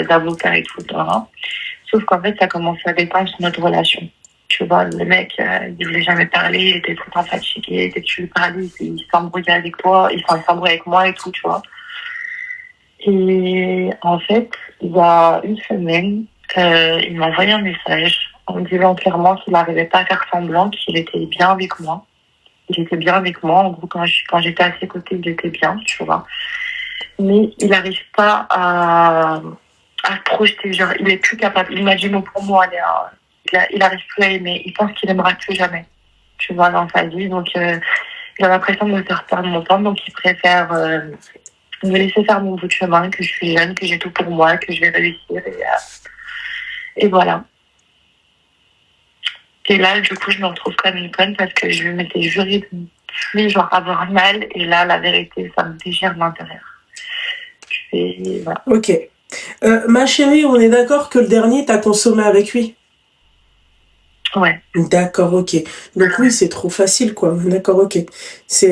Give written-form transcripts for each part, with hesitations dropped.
d'avocat et tout. Hein. Sauf qu'en fait, ça commence à dépendre sur notre relation. Tu vois, le mec, il voulait jamais parler, il était tout le temps fatigué, dès que tu lui parlais, il s'embrouillait avec toi, il s'embrouillait avec moi et tout, tu vois. Et en fait, il y a une semaine, il m'a envoyé un message en me disant clairement qu'il n'arrivait pas à faire semblant, qu'il était bien avec moi. Il était bien avec moi. En gros, quand j'étais à ses côtés, il était bien, tu vois. Mais il n'arrive pas à se projeter. Genre, il est plus capable. Il m'a dit, non, pour moi, il n'arrive plus à aimer. Il pense qu'il n'aimera plus jamais, tu vois, dans sa vie. Donc, il a l'impression de me faire perdre mon temps. Donc, il préfère me laisser faire mon bout de chemin, que je suis jeune, que j'ai tout pour moi, que je vais réussir. Et voilà. Et là, du coup, je me retrouve comme une conne parce que je m'étais jurée de ne plus genre avoir mal. Et là, la vérité, ça me déchire de l'intérieur. Voilà. Ok. Ma chérie, on est d'accord que le dernier, t'as consommé avec lui? Ouais. D'accord, ok. Donc oui, c'est trop facile, quoi. D'accord, ok.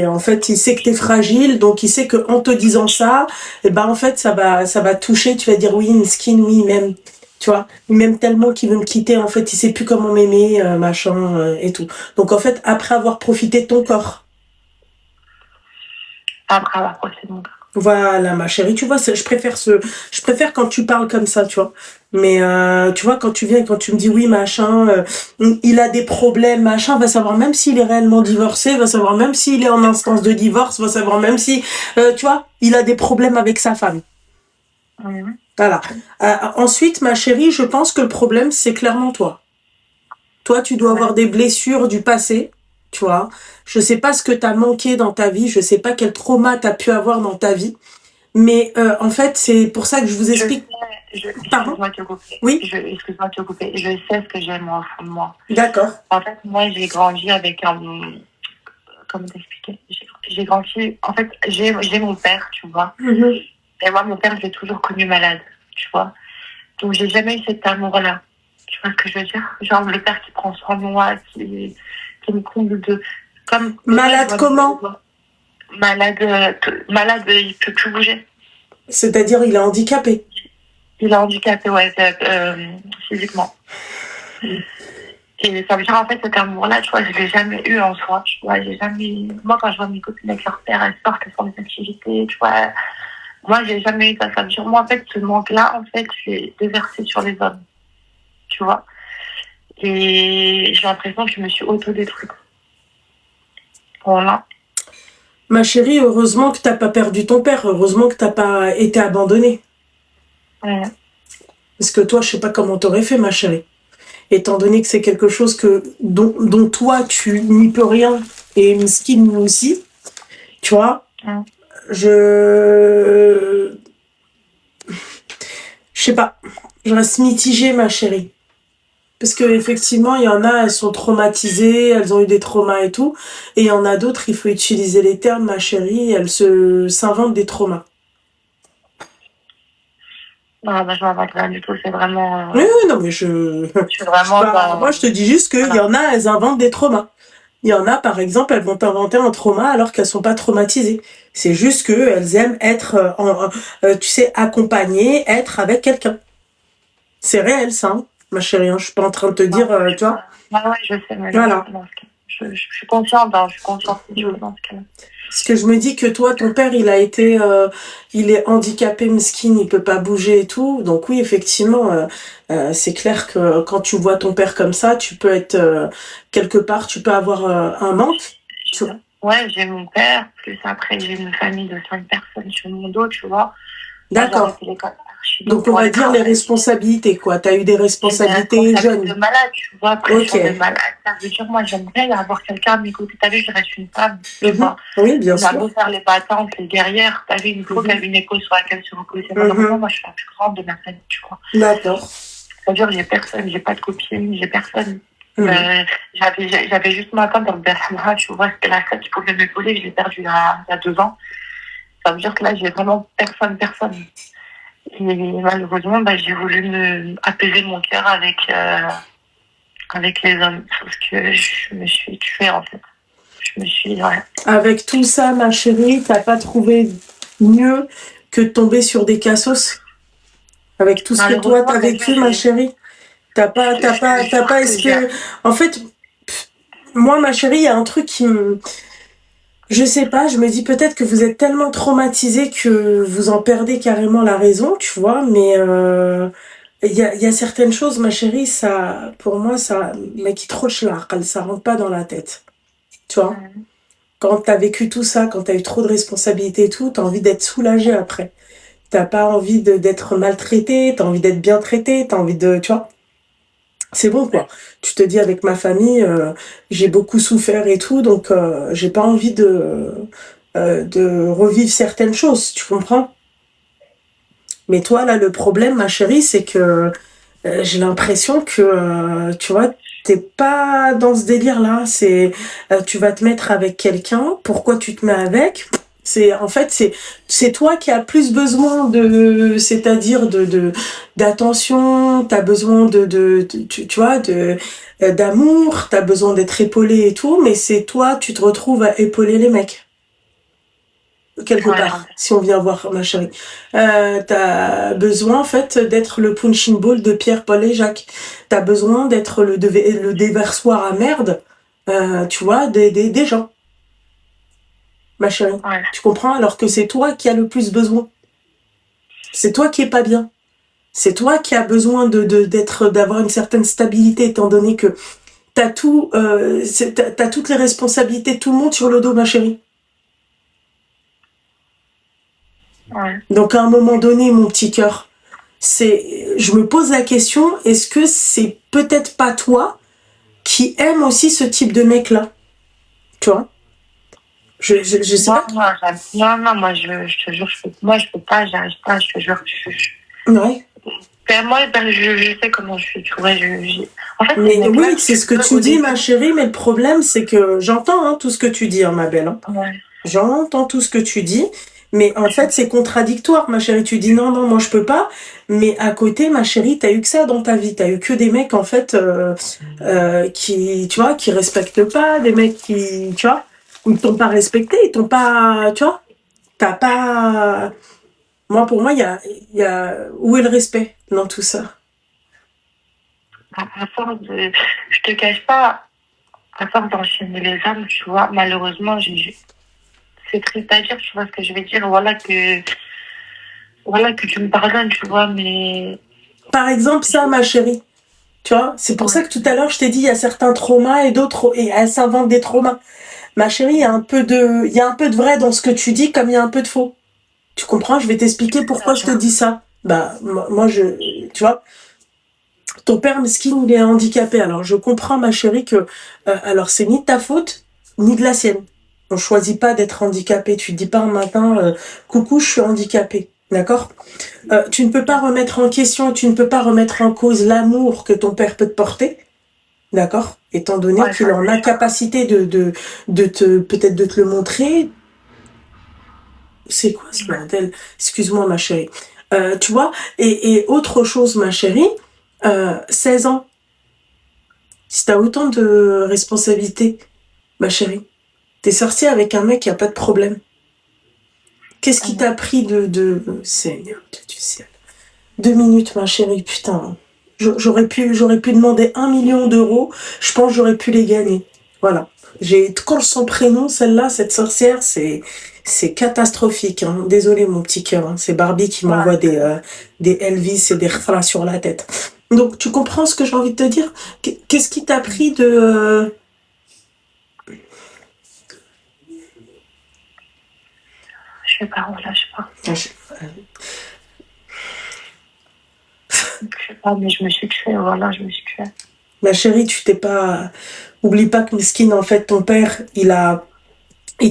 En fait, il sait que t'es fragile, donc il sait que en te disant ça, en fait, ça va toucher. Tu vas dire oui, Miskin, oui, même. Tu vois, il m'aime tellement qu'il veut me quitter. En fait, il sait plus comment m'aimer, machin, et tout. Donc en fait, après avoir profité de ton corps. Après avoir profité de mon corps. Voilà, ma chérie, tu vois, je préfère quand tu parles comme ça, tu vois. Mais tu vois, quand tu viens, quand tu me dis oui, machin, il a des problèmes, machin, va savoir même s'il est réellement divorcé, va savoir même s'il est en instance de divorce, va savoir même si, tu vois, il a des problèmes avec sa femme. Mmh. Voilà. Ensuite, ma chérie, je pense que le problème, c'est clairement toi. Toi, tu dois avoir des blessures du passé, tu vois. Je sais pas ce que t'as manqué dans ta vie, je sais pas quel trauma t'as pu avoir dans ta vie. Mais en fait, c'est pour ça que je vous explique. Pardon ? Excuse-moi de te couper. Oui. Excuse-moi de te couper. Je sais ce que j'aime au fond de moi. D'accord. En fait, moi, j'ai grandi avec un... Comment t'expliquer ? J'ai grandi... En fait, j'ai mon père, tu vois. Mm-hmm. Et moi, mon père, je l'ai toujours connu malade, tu vois. Donc, j'ai jamais eu cet amour-là. Tu vois ce que je veux dire ? Genre, le père qui prend soin de moi, qui me comble de... Comme malade comment ? Malade, il peut plus bouger. C'est-à-dire, il est handicapé. Il est handicapé, ouais, physiquement. Et ça veut dire, en fait, cet amour-là, tu vois, je l'ai jamais eu en soi, tu vois, j'ai jamais... Moi, quand je vois mes copines avec leur père, elles sortent, elles font des activités, tu vois, moi, j'ai jamais eu ça. Ça veut dire, moi, en fait, ce manque-là, en fait, je l'ai déversé sur les hommes, tu vois. Et j'ai l'impression que je me suis autodétruite. Voilà. Ma chérie, heureusement que t'as pas perdu ton père, heureusement que t'as pas été abandonnée. Ouais. Parce que toi, je sais pas comment t'aurais fait, ma chérie. Étant donné que c'est quelque chose dont toi, tu n'y peux rien, et Miskin, nous aussi, tu vois, je sais pas, je reste mitigée, ma chérie. Parce que effectivement, il y en a, elles sont traumatisées, elles ont eu des traumas et tout, et il y en a d'autres, il faut utiliser les termes, ma chérie, elles s'inventent des traumas. Non, bah, je m'invente rien du tout, c'est vraiment... Oui, non, mais je suis vraiment moi, je te dis juste qu'il y en a, elles inventent des traumas. Il y en a, par exemple, elles vont inventer un trauma alors qu'elles sont pas traumatisées. C'est juste qu'elles aiment être, tu sais, accompagnées, être avec quelqu'un. C'est réel, ça, hein, ma chérie. Hein. Je suis pas en train de te dire, tu vois. Ouais, je sais, mais voilà. Je suis consciente, je suis consciente dans ce cas-là. Parce que je me dis que toi, ton père, il est handicapé, mesquin, il peut pas bouger et tout. Donc oui, effectivement, c'est clair que quand tu vois ton père comme ça, tu peux être quelque part, tu peux avoir un manque. Ouais, j'ai mon père, plus après j'ai une famille de 5 personnes sur mon dos, tu vois. D'accord. Donc on va dire les responsabilités, quoi. T'as eu des responsabilités jeunes. De malade, tu vois, pression de malade. Ça veut dire, moi, j'aimerais avoir quelqu'un à mes côtés. T'as vu, je reste une femme, tu vois. Oui, bien sûr. On a beau faire les battantes, les guerrières. T'as vu, il faut qu'il y ait une épaule sur laquelle se reposer. Moi, je suis la plus grande de ma famille, tu vois. D'accord. C'est-à-dire, j'ai personne, j'ai pas de copine, j'ai personne. J'avais juste ma tante dans le berceau, tu vois, c'était la seule qui pouvait m'épauler, je l'ai perdue il y a 2 ans. Ça veut dire que là, j'ai vraiment personne. Et malheureusement, j'ai voulu apaiser mon cœur avec les hommes. Sauf que je me suis tuée, en fait. Avec tout ça, ma chérie, t'as pas trouvé mieux que de tomber sur des cassos ? Avec tout ce que toi, Malheureusement, t'as vécu, ma chérie. je te T'as jure pas que j'ai... espéré. En fait, moi, ma chérie, il y a un truc qui me... Je sais pas, je me dis peut-être que vous êtes tellement traumatisé que vous en perdez carrément la raison, tu vois, mais il y a certaines choses, ma chérie, ça, pour moi, ça, mais qui trop ça rentre pas dans la tête, tu vois. Mhm. Quand t'as vécu tout ça, quand t'as eu trop de responsabilités et tout, t'as envie d'être soulagé après. T'as pas envie d'être maltraité, t'as envie d'être bien traité, t'as envie de, tu vois. C'est bon quoi. Tu te dis avec ma famille, j'ai beaucoup souffert et tout, donc j'ai pas envie de revivre certaines choses, tu comprends? Mais toi là, le problème, ma chérie, c'est que j'ai l'impression que tu vois, t'es pas dans ce délire-là. C'est tu vas te mettre avec quelqu'un. Pourquoi tu te mets avec? C'est en fait c'est toi qui as plus besoin de c'est-à-dire de d'attention. T'as besoin tu vois d'amour. T'as besoin d'être épaulé et tout. Mais c'est toi, tu te retrouves à épauler les mecs quelque Ouais, part, si on vient voir ma chérie. T'as besoin, en fait, d'être le punching ball de Pierre, Paul et Jacques. T'as besoin d'être le déversoir à merde, tu vois, des gens, ma chérie. ouais. Tu comprends? Alors que c'est toi qui as le plus besoin. C'est toi qui es pas bien. C'est toi qui as besoin d'avoir une certaine stabilité, étant donné que t'as tout, t'as toutes les responsabilités de tout le monde sur le dos, ma chérie. Ouais. Donc, à un moment donné, mon petit cœur, je me pose la question, est-ce que c'est peut-être pas toi qui aime aussi ce type de mec-là? Tu vois? Je sais Non, pas. non, non, moi, je te jure, moi, je peux pas, j'arrive pas, je te jure. Ouais. Ben, moi, ben, je sais comment je suis, tu vois, en fait, ces Mais mecs-là, oui, si c'est tu ce que veux, tu au dis, début, ma chérie, mais le problème, c'est que j'entends hein, tout ce que tu dis, hein, ma belle. Hein. ouais, J'entends tout ce que tu dis, mais en fait, c'est contradictoire, ma chérie. Tu dis non, non, moi, je peux pas. Mais à côté, ma chérie, t'as eu que ça dans ta vie. T'as eu que des mecs, en fait, qui, tu vois, qui respectent pas, des mecs qui, tu vois, ils t'ont pas respecté, ils t'ont pas, tu vois, t'as pas. Moi, pour moi, où est le respect dans tout ça? à force de, je te cache pas, à force d'enchaîner les âmes, tu vois, malheureusement, c'est triste à dire, tu vois ce que je vais dire, voilà que tu me pardonnes, tu vois, mais, Par exemple, ça, ma chérie. Tu vois, c'est pour ça ouais, que tout à l'heure, je t'ai dit, il y a certains traumas et d'autres, et elles s'inventent des traumas. Ma chérie, il y a un peu de vrai dans ce que tu dis, comme il y a un peu de faux. Tu comprends? Je vais t'expliquer pourquoi je te dis ça. Bah, moi, tu vois, ton père mesquine, il est handicapé. Alors, je comprends, ma chérie, que, alors, c'est ni de ta faute, ni de la sienne. On choisit pas d'être handicapé. Tu te dis pas un matin, coucou, je suis handicapé. D'accord? Tu ne peux pas remettre en question, tu ne peux pas remettre en cause l'amour que ton père peut te porter. D'accord? Étant donné ouais, qu'il est ça, en c'est sûr. incapacité peut-être de te le montrer. C'est quoi ce bordel? Excuse-moi, ma chérie. Tu vois? Et autre chose, ma chérie, 16 ans. Si t'as autant de responsabilités, ma chérie, t'es sortie avec un mec qui a pas de problème. Qu'est-ce qui t'a pris Seigneur Dieu du ciel. 2 minutes, ma chérie, putain. J'aurais pu demander 1 million d'euros. Je pense que j'aurais pu les gagner. Voilà. J'ai quand son prénom, celle-là, cette sorcière, c'est catastrophique. Hein. Désolé, mon petit cœur. Hein. C'est Barbie qui m'envoie Ouais. des Elvis et des refrains sur la tête. Donc, tu comprends ce que j'ai envie de te dire? Qu'est-ce qui t'a pris de... Je sais pas, là, je sais pas. Je sais pas, mais je me suis tuée, voilà, je me suis tuée. Ma chérie, tu t'es pas... Oublie pas que Miskin, en fait, ton père, il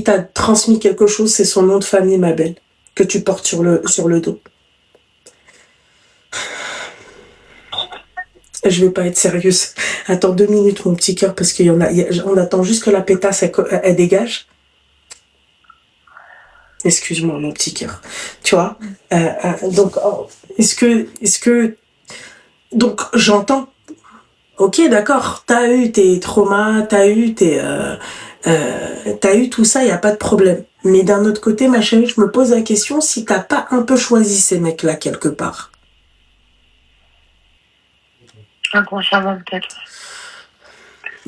t'a transmis quelque chose, c'est son nom de famille, ma belle, que tu portes sur le dos. Je vais pas être sérieuse. Attends 2 minutes, mon petit cœur, parce on attend juste que la pétasse, elle dégage. Excuse-moi, mon petit cœur. Tu vois? Donc, donc, j'entends. Ok, d'accord. T'as eu tes traumas, t'as eu tout ça, y a pas de problème. Mais d'un autre côté, ma chérie, je me pose la question si t'as pas un peu choisi ces mecs-là quelque part. Inconsciemment, peut-être.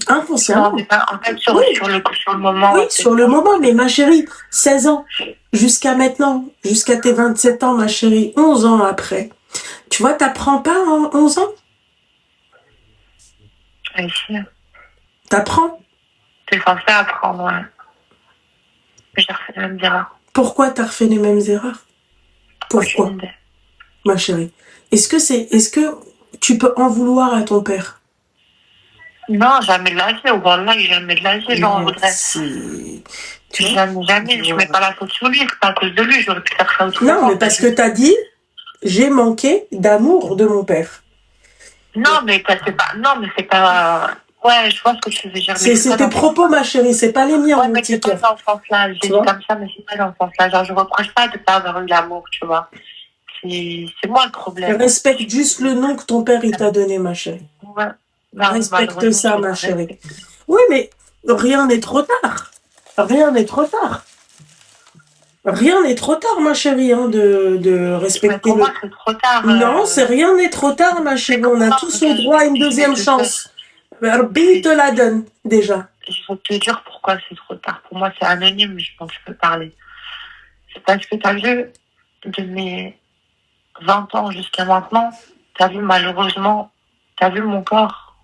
Inconsciemment. En fait, Oui. sur le moment. Oui, sur le moment, mais ma chérie, 16 ans, jusqu'à maintenant, jusqu'à tes 27 ans, ma chérie, 11 ans après. Tu vois, t'apprends pas en 11 ans? Ici, T'apprends? t'es censé apprendre, ouais. J'ai refait les mêmes erreurs. Pourquoi t'as refait les mêmes erreurs? Pourquoi, Aucune idée. ma chérie? Est-ce que tu peux en vouloir à ton père? Non, jamais de la vie. Au Wallah, jamais de la vie, j'en voudrais. Si. Tu vois? Jamais, je mets pas la faute sur lui, c'est pas à cause de lui, j'aurais pu faire ça autrement. Non, mais parce que t'as dit, j'ai manqué d'amour de mon père. Non, mais c'est pas. Non, mais c'est pas. Ouais, je vois ce que tu veux dire. C'est tes propos, ma chérie, c'est pas les miens, ouais, mon mais petit c'est pas cœur. dans ce sens-là. J'ai dit comme ça, mais c'est pas dans ce sens-là. Genre, je reproche pas de pas avoir eu l'amour, tu vois. C'est moi le problème. Respecte juste le nom que ton père il t'a donné, ma chérie. Ouais. Non, Respecte ça, ma chérie. Oui, mais rien n'est trop tard. Rien n'est trop tard. Rien n'est trop tard, ma chérie, hein, de respecter mais pour moi, c'est trop tard. Non, c'est rien n'est trop tard, ma chérie. On a tous le droit à une deuxième chance. Rabbi te la donne, déjà. Je vais te dire pourquoi c'est trop tard. Pour moi, c'est anonyme, je pense que je peux parler. C'est parce que t'as vu, de mes 20 ans jusqu'à maintenant, t'as vu malheureusement, t'as vu mon corps.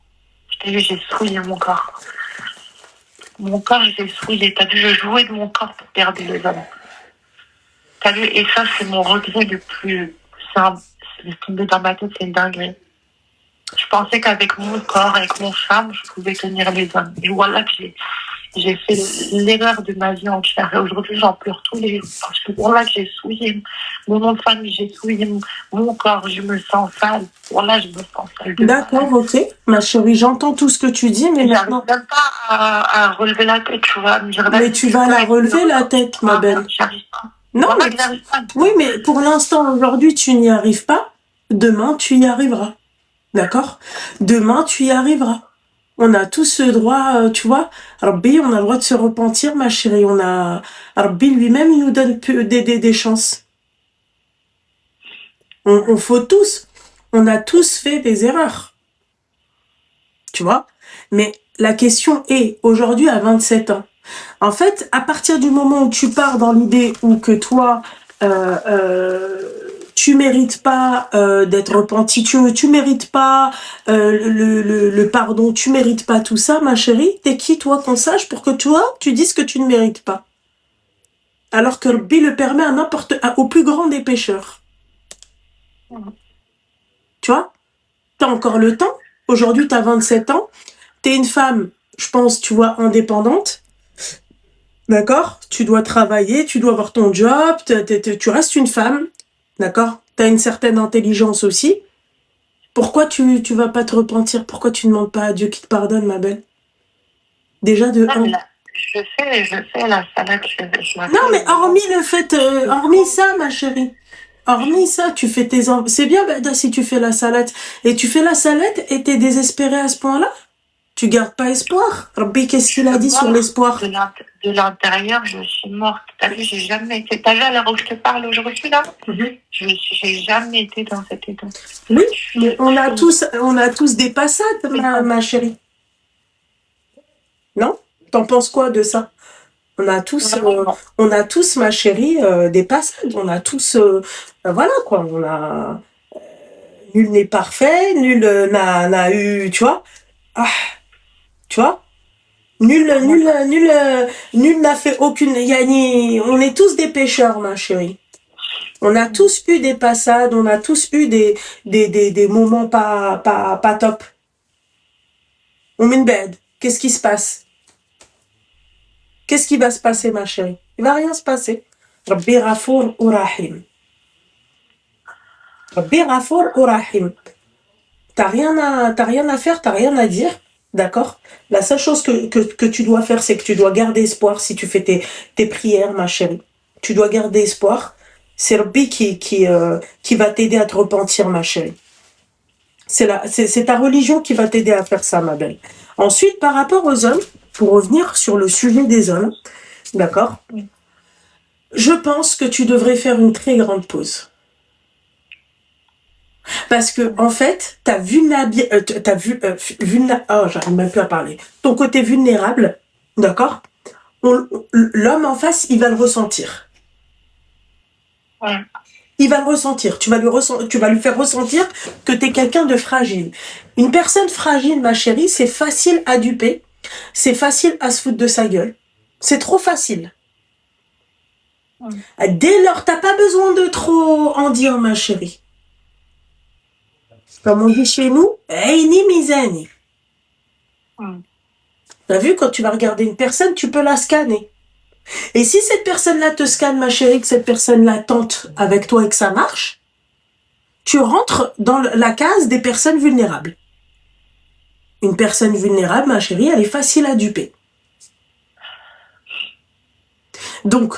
Je t'ai vu, j'ai souillé mon corps. Mon corps, je l'ai souillé. T'as vu, je jouais de mon corps pour garder les hommes. T'as vu, et ça, c'est mon regret le plus... C'est tombé dans ma tête, c'est une dinguerie. Je pensais qu'avec mon corps, avec mon charme, je pouvais tenir les hommes. Et voilà que j'ai fait l'erreur de ma vie entière. Et aujourd'hui, j'en pleure tous les jours. Parce que voilà que j'ai souillé mon nom de famille, j'ai souillé mon corps, je me sens sale. Voilà, je me sens sale. D'accord, ok. Ma chérie, j'entends tout ce que tu dis, mais maintenant... J'arrive même pas à relever la tête, tu vois. Me dire, mais tu vas la relever, la tête, ma belle. J'arrive pas. Non, voilà, mais... pas. Oui, mais pour l'instant, aujourd'hui, tu n'y arrives pas. Demain, tu y arriveras. D'accord? Demain, tu y arriveras. On a tous ce droit, tu vois. Rabbi, on a le droit de se repentir, ma chérie. Rabbi lui-même, il nous donne des chances. On faut tous. On a tous fait des erreurs. Tu vois? Mais la question est, aujourd'hui, à 27 ans, en fait, à partir du moment où tu pars dans l'idée où que toi, tu mérites pas d'être repenti, tu mérites pas le pardon, tu mérites pas tout ça, ma chérie, t'es qui toi qu'on sache pour que toi, tu dises que tu ne mérites pas? Alors que Rabbi le permet au plus grand des pécheurs. Tu vois? T'as encore le temps. Aujourd'hui, t'as 27 ans. T'es une femme, je pense, tu vois, indépendante. D'accord? Tu dois travailler, tu dois avoir ton job, tu restes une femme. D'accord? T'as une certaine intelligence aussi. Pourquoi tu vas pas te repentir? Pourquoi tu ne demandes pas à Dieu qui te pardonne, ma belle? Déjà de un. Je fais la salade. Non, mais hormis le fait, hormis ça, ma chérie. Hormis ça, tu fais tes... C'est bien, Bada, si tu fais la salade. Et tu fais la salade et t'es désespéré à ce point-là? Tu gardes pas espoir? Rabbi, qu'est-ce qu'il a dit sur l'espoir? De l'intérieur, je suis morte. T'as vu, j'ai jamais été... T'as vu à l'heure où je te parle aujourd'hui, là? J'ai jamais été dans cet état. Oui, mais on a tous des passades, ma chérie. Non? T'en penses quoi de ça? On a tous, ma chérie, des passades. On a tous... voilà, quoi. On a... nul n'est parfait, nul n'a eu... Tu vois? Ah, tu vois? Nul n'a fait aucune... On est tous des pécheurs, ma chérie. On a tous eu des passades, on a tous eu des moments pas top. On met une bed. Qu'est-ce qui se passe? Qu'est-ce qui va se passer, ma chérie? Il va rien se passer. Rabbi Ghafour ou Rahim. Rabbi Ghafour ou Rahim. T'as rien à faire, t'as rien à dire. D'accord? La seule chose que tu dois faire, c'est que tu dois garder espoir si tu fais tes prières, ma chérie. Tu dois garder espoir. C'est Rabbi qui va t'aider à te repentir, ma chérie. C'est ta religion qui va t'aider à faire ça, ma belle. Ensuite, par rapport aux hommes, pour revenir sur le sujet des hommes, d'accord? Je pense que tu devrais faire une très grande pause. Parce que, en fait, oh, j'arrive même plus à parler. Ton côté vulnérable, d'accord? L'homme en face, il va le ressentir. Ouais. Il va le ressentir. Tu vas lui faire ressentir que tu es quelqu'un de fragile. Une personne fragile, ma chérie, c'est facile à duper. C'est facile à se foutre de sa gueule. C'est trop facile. Dès lors, t'as pas besoin de trop en dire, ma chérie. Comme on dit chez nous, Eini Mizani. T'as vu, quand tu vas regarder une personne, tu peux la scanner. Et si cette personne-là te scanne, ma chérie, que cette personne-là tente avec toi et que ça marche, tu rentres dans la case des personnes vulnérables. Une personne vulnérable, ma chérie, elle est facile à duper. Donc,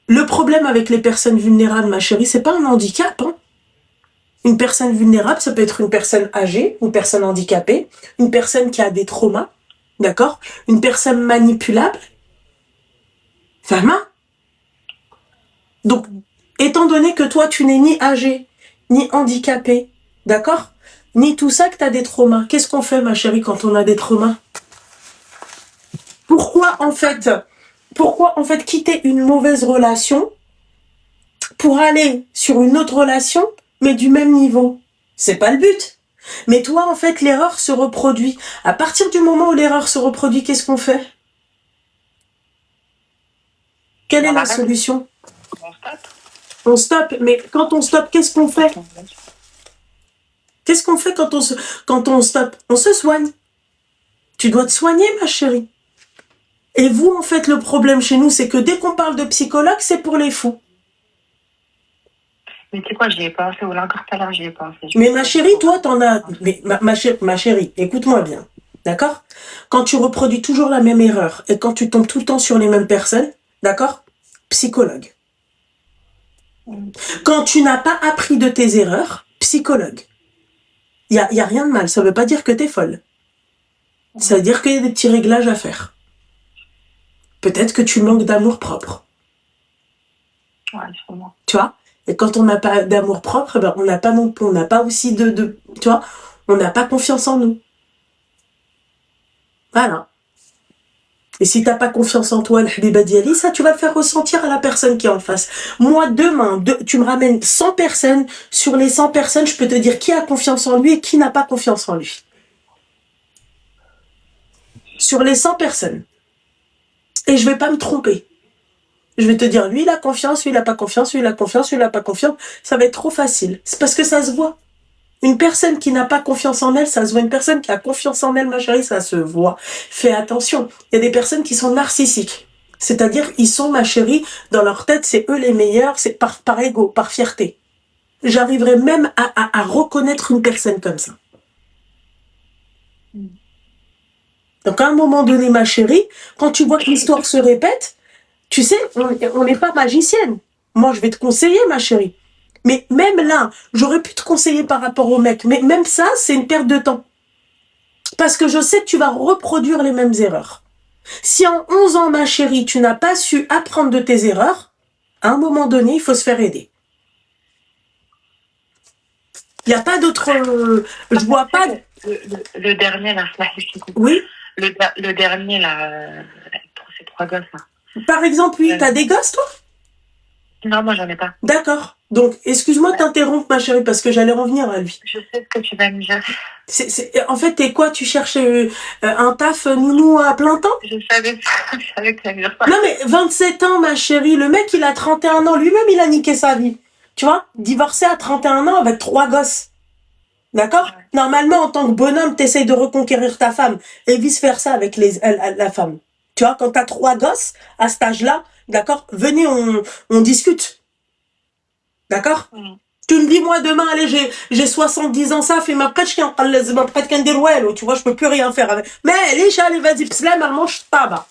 le problème avec les personnes vulnérables, ma chérie, c'est pas un handicap, hein. Une personne vulnérable, ça peut être une personne âgée, une personne handicapée, une personne qui a des traumas, d'accord? Une personne manipulable. Fama. Donc, étant donné que toi, tu n'es ni âgé, ni handicapé, d'accord? Ni tout ça, que tu as des traumas. Qu'est-ce qu'on fait, ma chérie, quand on a des traumas? Pourquoi, en fait, quitter une mauvaise relation pour aller sur une autre relation, mais du même niveau? C'est pas le but. Mais toi, en fait, l'erreur se reproduit. À partir du moment où l'erreur se reproduit, qu'est-ce qu'on fait? Quelle est la solution? On stoppe. On stoppe. Mais quand on stoppe, qu'est-ce qu'on fait? Qu'est-ce qu'on fait quand on stoppe? On se soigne. Tu dois te soigner, ma chérie. Et vous, en fait, le problème chez nous, c'est que dès qu'on parle de psychologue, c'est pour les fous. Mais tu sais quoi, j'y ai pensé, ou là encore tout à l'heure, j'y ai pensé. Mais ma chérie, toi, t'en as... Mais ma chérie, écoute-moi bien, d'accord? Quand tu reproduis toujours la même erreur et quand tu tombes tout le temps sur les mêmes personnes, d'accord? Psychologue. Quand tu n'as pas appris de tes erreurs, psychologue. Il y a rien de mal, ça veut pas dire que t'es folle. Ça veut dire qu'il y a des petits réglages à faire. Peut-être que tu manques d'amour propre. Ouais, sûrement. Tu vois? Et quand on n'a pas d'amour propre, ben on n'a pas aussi tu vois, on n'a pas confiance en nous. Voilà. Et si t'as pas confiance en toi, le Habiba Diali, ça, tu vas le faire ressentir à la personne qui est en face. Moi, demain, tu me ramènes 100 personnes. Sur les 100 personnes, je peux te dire qui a confiance en lui et qui n'a pas confiance en lui. Sur les 100 personnes. Et je vais pas me tromper. Je vais te dire, lui, il a confiance, lui, il a pas confiance, lui, il a confiance, lui, il a pas confiance. Ça va être trop facile. C'est parce que ça se voit. Une personne qui n'a pas confiance en elle, ça se voit. Une personne qui a confiance en elle, ma chérie, ça se voit. Fais attention. Il y a des personnes qui sont narcissiques. C'est-à-dire, ils sont, ma chérie, dans leur tête, c'est eux les meilleurs, c'est par ego, par fierté. J'arriverai même à reconnaître une personne comme ça. Donc, à un moment donné, ma chérie, quand tu vois que l'histoire se répète, tu sais, on n'est pas magicienne. Moi, je vais te conseiller, ma chérie. Mais même là, j'aurais pu te conseiller par rapport au mec. Mais même ça, c'est une perte de temps. Parce que je sais que tu vas reproduire les mêmes erreurs. Si en 11 ans, ma chérie, tu n'as pas su apprendre de tes erreurs, à un moment donné, il faut se faire aider. Il n'y a pas d'autre... je vois pas... Le dernier, là, oui. Le dernier, là, ces 3 gosses, là. Par exemple, oui, t'as des gosses, toi? Non, moi, j'en ai pas. D'accord. Donc, excuse-moi de t'interrompre, ma chérie, parce que j'allais revenir à lui. Je sais ce que tu vas me dire. En fait, t'es quoi? Tu cherches un taf nounou à plein temps? Je savais que ça allait dire ça. Non, mais 27 ans, ma chérie, le mec, il a 31 ans. Lui-même, il a niqué sa vie. Tu vois? Divorcé à 31 ans avec 3 gosses. D'accord? Ouais. Normalement, en tant que bonhomme, t'essayes de reconquérir ta femme. Et vice-versa avec la femme. Tu vois, quand t'as 3 gosses, à cet âge-là, d'accord? Venez, on discute. D'accord? Tu me dis, moi, demain, allez, j'ai 70 ans, ça fait ma prête, tu vois, je peux plus rien faire avec. Mais, allez, vas-y, pslam, allemand, je tabac.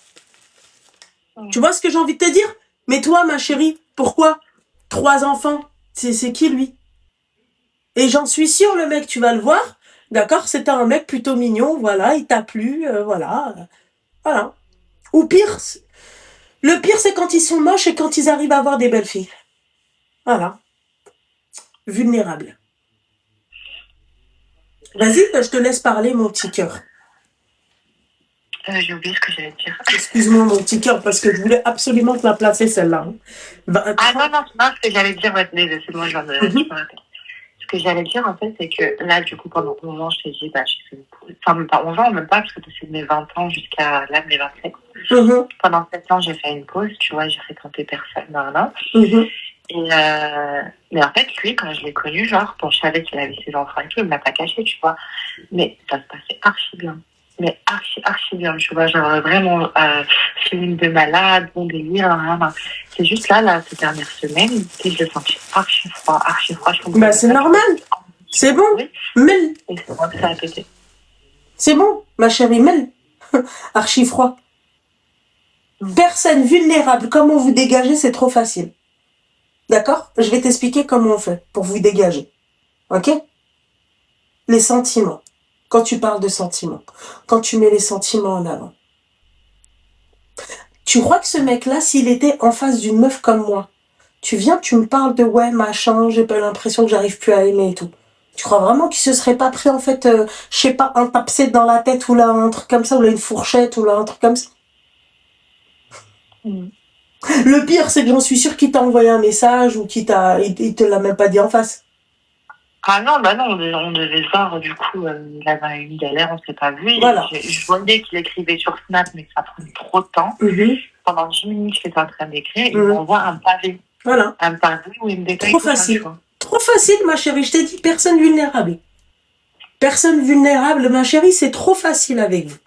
Tu vois ce que j'ai envie de te dire? Mais toi, ma chérie, pourquoi? 3 enfants. C'est qui, lui? Et j'en suis sûre, le mec, tu vas le voir. D'accord? C'était un mec plutôt mignon, voilà, il t'a plu, voilà. Voilà. Ou pire, le pire, c'est quand ils sont moches et quand ils arrivent à avoir des belles filles. Voilà. Vulnérable. Vas-y, je te laisse parler, mon petit cœur. J'ai oublié ce que j'allais dire. Excuse-moi, mon petit cœur, parce que je voulais absolument te la placer, celle-là. Ah non, non, non, ce que j'allais dire, ouais, c'est bon, je me rappelle. Ce que j'allais dire, en fait, c'est que là, du coup, pendant 11 ans, je t'ai dit, bah, j'ai fait une pause. Enfin, même pas 11 ans, même pas, parce que c'est de mes 20 ans jusqu'à là, mes 27. Pendant 7 ans, j'ai fait une pause, tu vois, j'ai fréquenté personne, non. Et mais en fait, lui, quand je l'ai connu, genre, bon, je savais qu'il avait ses enfants et tout, il me l'a pas caché, tu vois. Mais ça se passait archi bien. Mais archi bien, tu vois, genre vraiment feeling de malade, bon délire, rien. C'est juste là, ces dernières semaines, tu sais, je le sentais archi froid, je comprends. Bah, c'est normal. C'est bon. Oui. Mel. Et c'est moi que ça a pété. C'est bon, ma chérie, Mel. Archi froid. Personne vulnérable, comment vous dégager, c'est trop facile. D'accord? Je vais t'expliquer comment on fait pour vous dégager. Ok? Les sentiments. Quand tu parles de sentiments. Quand tu mets les sentiments en avant. Tu crois que ce mec-là, s'il était en face d'une meuf comme moi, tu viens, tu me parles de ouais, machin, j'ai pas l'impression que j'arrive plus à aimer et tout. Tu crois vraiment qu'il se serait pas pris, en fait, je sais pas, un tapset dans la tête ou là, un truc comme ça, ou là, une fourchette ou là, un truc comme ça? Le pire, c'est que j'en suis sûre qu'il t'a envoyé un message ou il te l'a même pas dit en face. Ah non, bah non, on devait se voir, du coup, il avait eu une galère, on s'est pas vu. Voilà. Je voyais qu'il écrivait sur Snap, mais ça prenait trop de temps. Pendant 10 minutes, j'étais en train d'écrire, il m'envoie un pavé. Voilà. Un pavé où il me détaille trop tout facile. ça, Trop facile, ma chérie. Je t'ai dit, personne vulnérable. Personne vulnérable, ma chérie, c'est trop facile avec vous.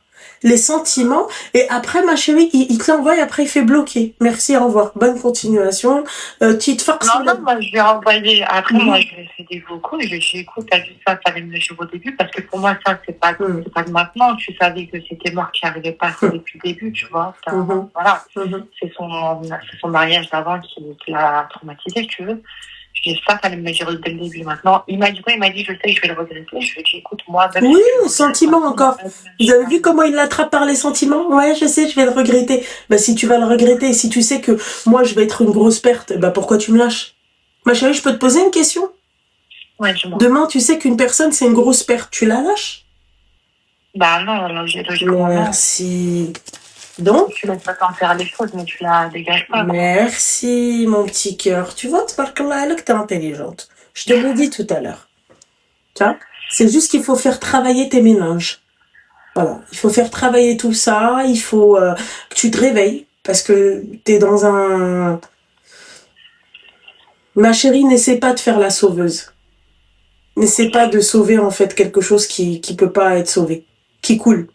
Les sentiments, et après, ma chérie, il te l'envoie et après, il fait bloquer. Merci, au revoir. Bonne continuation. Petite force. Non, moi, je lui ai envoyé. Après, moi, je lui ai fait des vocaux. Je lui ai dit, écoute, t'as vu ça, ça allait me dire au début, parce que pour moi, ça, c'est pas de maintenant. Tu savais que c'était mort qui arrivait pas depuis le début, tu vois. Voilà. C'est son mariage d'avant qui l'a traumatisé, si tu veux. Je dis ça, ça allait me dire dès le début. Maintenant, il m'a dit, je sais, je vais le regretter. Je lui ai dit, écoute, moi, oui, sentiments encore. Vous avez vu comment il l'attrape par les sentiments? Ouais, je sais, je vais le regretter. Bah, si tu vas le regretter, si tu sais que moi, je vais être une grosse perte, bah, pourquoi tu me lâches? Ma chérie, je peux te poser une question? Ouais, dis-moi. Demain, tu sais qu'une personne, c'est une grosse perte. Tu la lâches? Bah, non, logiquement, merci. Donc, tu laisses pas t'en faire les choses, mais tu la dégages pas. Merci, mon petit cœur. Tu vois, t'es intelligente. Je te l'ai dit tout à l'heure. Tu vois? C'est juste qu'il faut faire travailler tes méninges. Voilà. Il faut faire travailler tout ça. Il faut que tu te réveilles. Parce que t'es dans un... Ma chérie, n'essaie pas de faire la sauveuse. N'essaie pas de sauver, en fait, quelque chose qui peut pas être sauvé. Qui coule.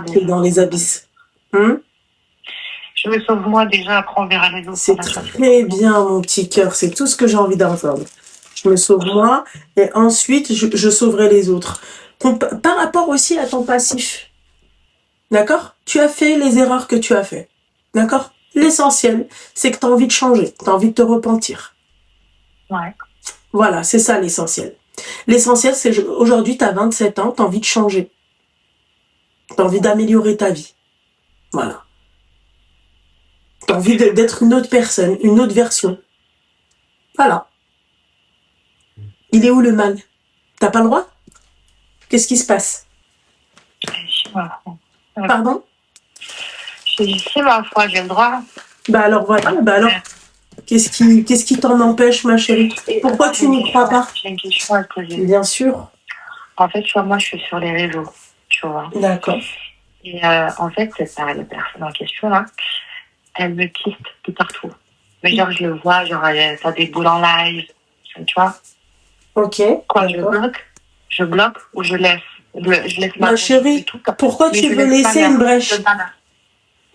Qui est dans les abysses. Je me sauve moi déjà, après on verra les autres. C'est très bien, mon petit cœur. C'est tout ce que j'ai envie d'entendre. Je me sauve moi et ensuite je sauverai les autres. Par rapport aussi à ton passif. D'accord? Tu as fait les erreurs que tu as fait. D'accord? L'essentiel, c'est que tu as envie de changer. Tu as envie de te repentir. Ouais. Voilà, c'est ça l'essentiel. L'essentiel, c'est aujourd'hui, tu as 27 ans, tu as envie de changer. Tu as envie d'améliorer ta vie. Voilà. Tu as envie d'être une autre personne, une autre version. Voilà. Il est où le mal? T'as pas le droit? Qu'est-ce qui se passe? Pardon? J'ai dit, si, ma foi, j'ai le droit. Bah alors voilà, qu'est-ce qui t'en empêche, ma chérie? Pourquoi tu n'y crois pas? J'ai une question à te poser. Bien sûr. En fait, tu vois, moi, je suis sur les réseaux, tu vois. D'accord. Et en fait, la personne en question, là, elle me piste de partout. Mais genre, je le vois, genre, ça déboule en live, tu vois. Ok. Quand je bloque ou je laisse. Je laisse ma chérie, pourquoi tu veux laisser une brèche?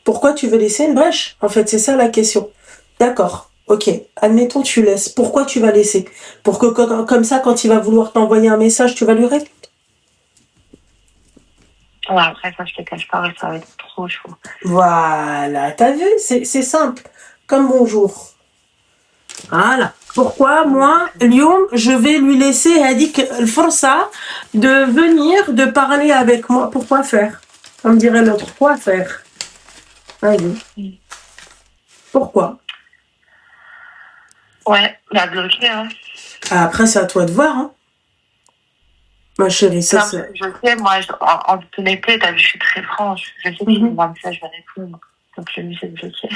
Pourquoi tu veux laisser une brèche? En fait, c'est ça la question. D'accord. Ok. Admettons, tu laisses. Pourquoi tu vas laisser? Pour que comme ça, quand il va vouloir t'envoyer un message, tu vas lui répondre. Ouais, après ça, je te cache pas, ça va être trop chaud. Voilà. T'as vu? C'est simple. Comme bonjour. Voilà. Pourquoi, moi, Lyon, je vais lui laisser, elle dit que força de venir, de parler avec moi. Pourquoi faire? On me dirait l'autre. Quoi faire? Vas-y. Pourquoi? Ouais, la bloquer, hein. Après, c'est à toi de voir, hein. Ma chérie, ça, Non, c'est... je sais, moi, en toute honnêteté, t'as vu, je suis très franche. Je sais que si Mhm. moi un message, je vais répondre. Donc, je me suis bloquée.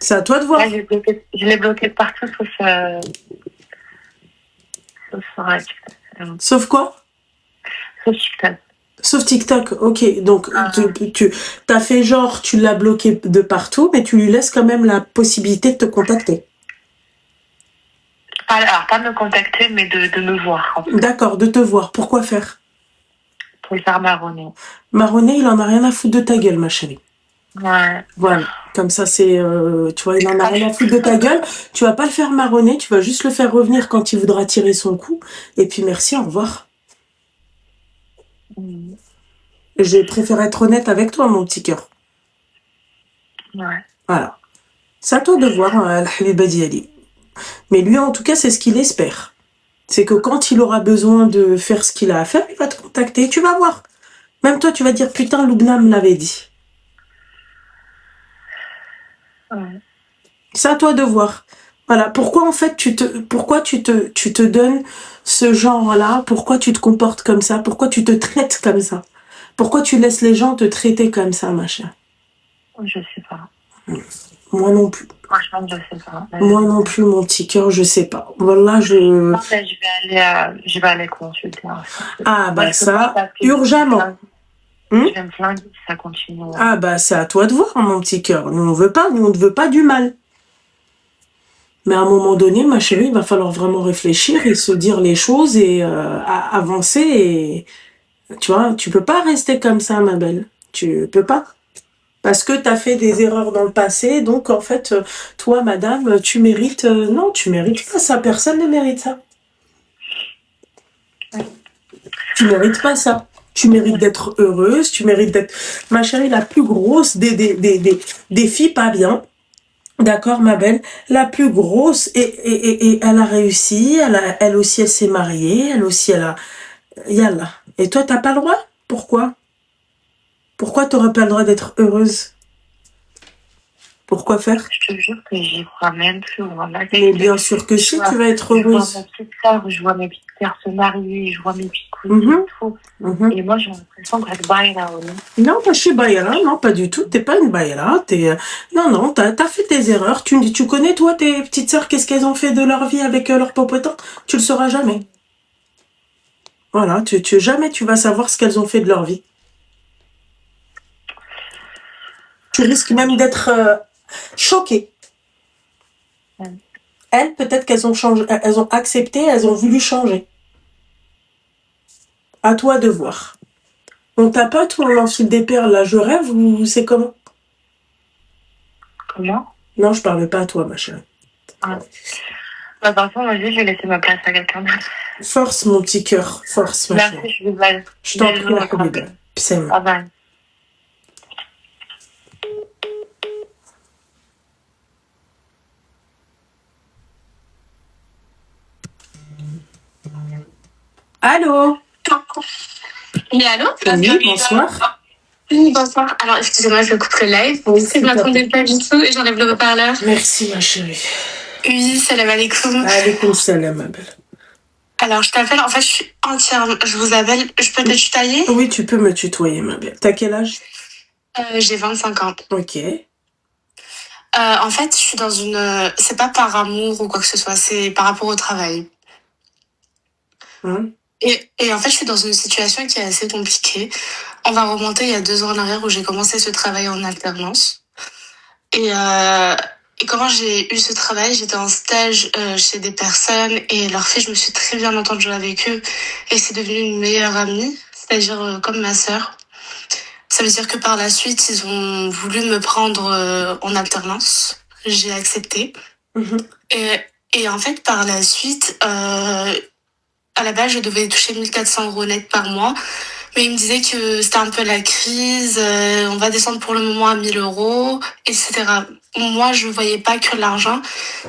C'est à toi de Là, voir. je l'ai bloqué de partout, sauf Sauf quoi? sauf TikTok. Sauf TikTok, ok. Donc, Ah, t'as fait genre, tu l'as bloqué de partout, mais tu lui laisses quand même la possibilité de te contacter. alors, pas me contacter, mais de me voir, en fait, D'accord, de te voir. Pourquoi faire? pour le faire marronner. Marronnet, il en a rien à foutre de ta gueule, ma chérie. Ouais. Voilà. Comme ça, c'est, tu vois, il en a Ah, rien à foutre de ta gueule. Tu vas pas le faire marronner, tu vas juste le faire revenir quand il voudra tirer son coup. Et puis merci, au revoir. mm, Je préfère être honnête avec toi, mon petit cœur. ouais. Voilà. C'est à toi de voir, Al-Habiba Diali. Mais lui, en tout cas, c'est ce qu'il espère. C'est que quand il aura besoin de faire ce qu'il a à faire, il va te contacter. Tu vas voir. Même toi, tu vas dire, putain, Loubna me l'avait dit. Ouais. C'est à toi de voir. Voilà. Pourquoi, en fait, pourquoi tu te donnes ce genre-là? Pourquoi tu te comportes comme ça? Pourquoi tu te traites comme ça? Pourquoi tu laisses les gens te traiter comme ça, ma chère? Je sais pas. Moi non plus. Franchement, je sais pas. Moi non plus, mon petit cœur, je sais pas. Voilà, je... Non, mais je vais aller consulter, en fait. Ah, Moi, bah je peux pas ça, parce que urgemment. je Hum? vais me flinguer si ça continue. Ouais. Ah, bah c'est à toi de voir, mon petit cœur. Nous, on veut pas, nous, on ne veut pas du mal. Mais à un moment donné, ma chérie, il va falloir vraiment réfléchir et se dire les choses et avancer. Et tu vois, tu peux pas rester comme ça, ma belle. Tu peux pas. Parce que tu as fait des erreurs dans le passé. Donc, en fait, toi, madame, tu mérites... non, tu mérites pas ça. Personne ne mérite ça. Tu mérites pas ça. Tu mérites d'être heureuse. Tu mérites d'être, ma chérie, la plus grosse des filles pas bien. D'accord, ma belle. La plus grosse, et elle a réussi, elle aussi, elle s'est mariée, elle aussi, elle a... Yallah. Et toi, t'as pas le droit? Pourquoi? Pourquoi t'aurais pas le droit d'être heureuse? Pourquoi faire? Je te jure que j'y crois même plus. Voilà. Mais bien sûr que si, tu vas être Je vois heureuse. ma petite sœur, je vois mes petites sœurs se marier, je vois mes petites cousines Mhm, et tout. mhm. Et moi, j'ai l'impression que je baille là, oui. Non, pas chez Bayra, non, pas du tout. T'es pas une Bayra. Non, non, t'as fait tes erreurs. Tu connais, toi, tes petites sœurs, qu'est-ce qu'elles ont fait de leur vie avec leur popotin? Tu le sauras jamais. Voilà, jamais tu vas savoir ce qu'elles ont fait de leur vie. Tu risques même d'être choquée. Ouais. Elles, peut-être qu'elles ont changé, elles ont accepté, elles ont voulu changer. À toi de voir. On tapote ou on enfile des perles, là, je rêve ou c'est comment? Comment? Non, je parle pas à toi, ma chérie. Ah. Bah, par contre, moi, je vais laisser ma place à quelqu'un d'autre. Force, mon petit cœur, force, ma Merci, chérie. je suis désolée. Je t'en prie, Désolée, la votre Habiba. appel. Psem. Bye bye. Allô? Oui, allô? Oui, bonsoir. Oui, bonsoir. Alors, excusez-moi, je coupe le live. Oui, Je m'attendais pas du tout et j'enlève le haut-parleur. Merci, ma chérie. Oui, salam alaikum. Alaikum salam, ma belle. Alors, je t'appelle, en fait, je suis entièrement... Je vous appelle... Je peux te tutoyer? Oui, tu peux me tutoyer, ma belle. T'as quel âge? J'ai 25 ans. Ok. En fait, je suis dans une... C'est pas par amour ou quoi que ce soit, c'est par rapport au travail. Hein? Et en fait, je suis dans une situation qui est assez compliquée. On va remonter il y a 2 ans en arrière où j'ai commencé ce travail en alternance. Et comment j'ai eu ce travail, j'étais en stage chez des personnes et leur fille, je me suis très bien entendue avec eux et c'est devenu une meilleure amie, c'est-à-dire comme ma sœur. Ça veut dire que par la suite, ils ont voulu me prendre en alternance. J'ai accepté. Mhm. Et en fait, par la suite, à la base, je devais toucher 1400 € net par mois. Mais il me disait que c'était un peu la crise, on va descendre pour le moment à 1000 €, etc. Moi, je voyais pas que l'argent.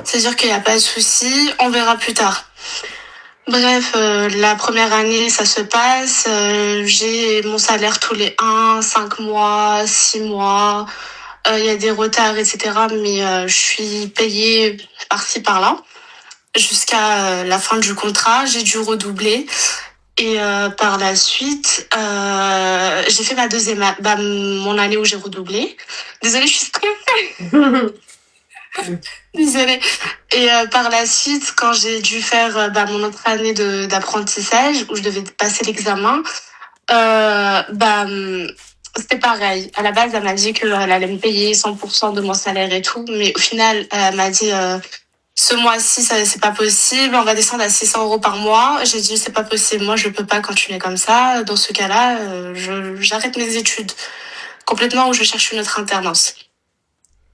C'est-à-dire qu'il n'y a pas de souci, on verra plus tard. Bref, la première année, ça se passe. J'ai mon salaire tous les 5 mois, 6 mois. Il y a des retards, etc. Mais je suis payée par-ci, par-là. jusqu'à la fin du contrat. J'ai dû redoubler. Et par la suite, j'ai fait mon année où j'ai redoublé. Désolée, je suis stressée. Désolée. Et par la suite, quand j'ai dû faire mon autre année d'apprentissage, où je devais passer l'examen, c'était pareil. À la base, elle m'a dit qu'elle allait me payer 100% de mon salaire et tout. Mais au final, elle m'a dit... ce mois-ci, ça, c'est pas possible. On va descendre à 600 € par mois. J'ai dit, c'est pas possible. Moi, je peux pas continuer comme ça. Dans ce cas-là, j'arrête mes études complètement ou je cherche une autre alternance.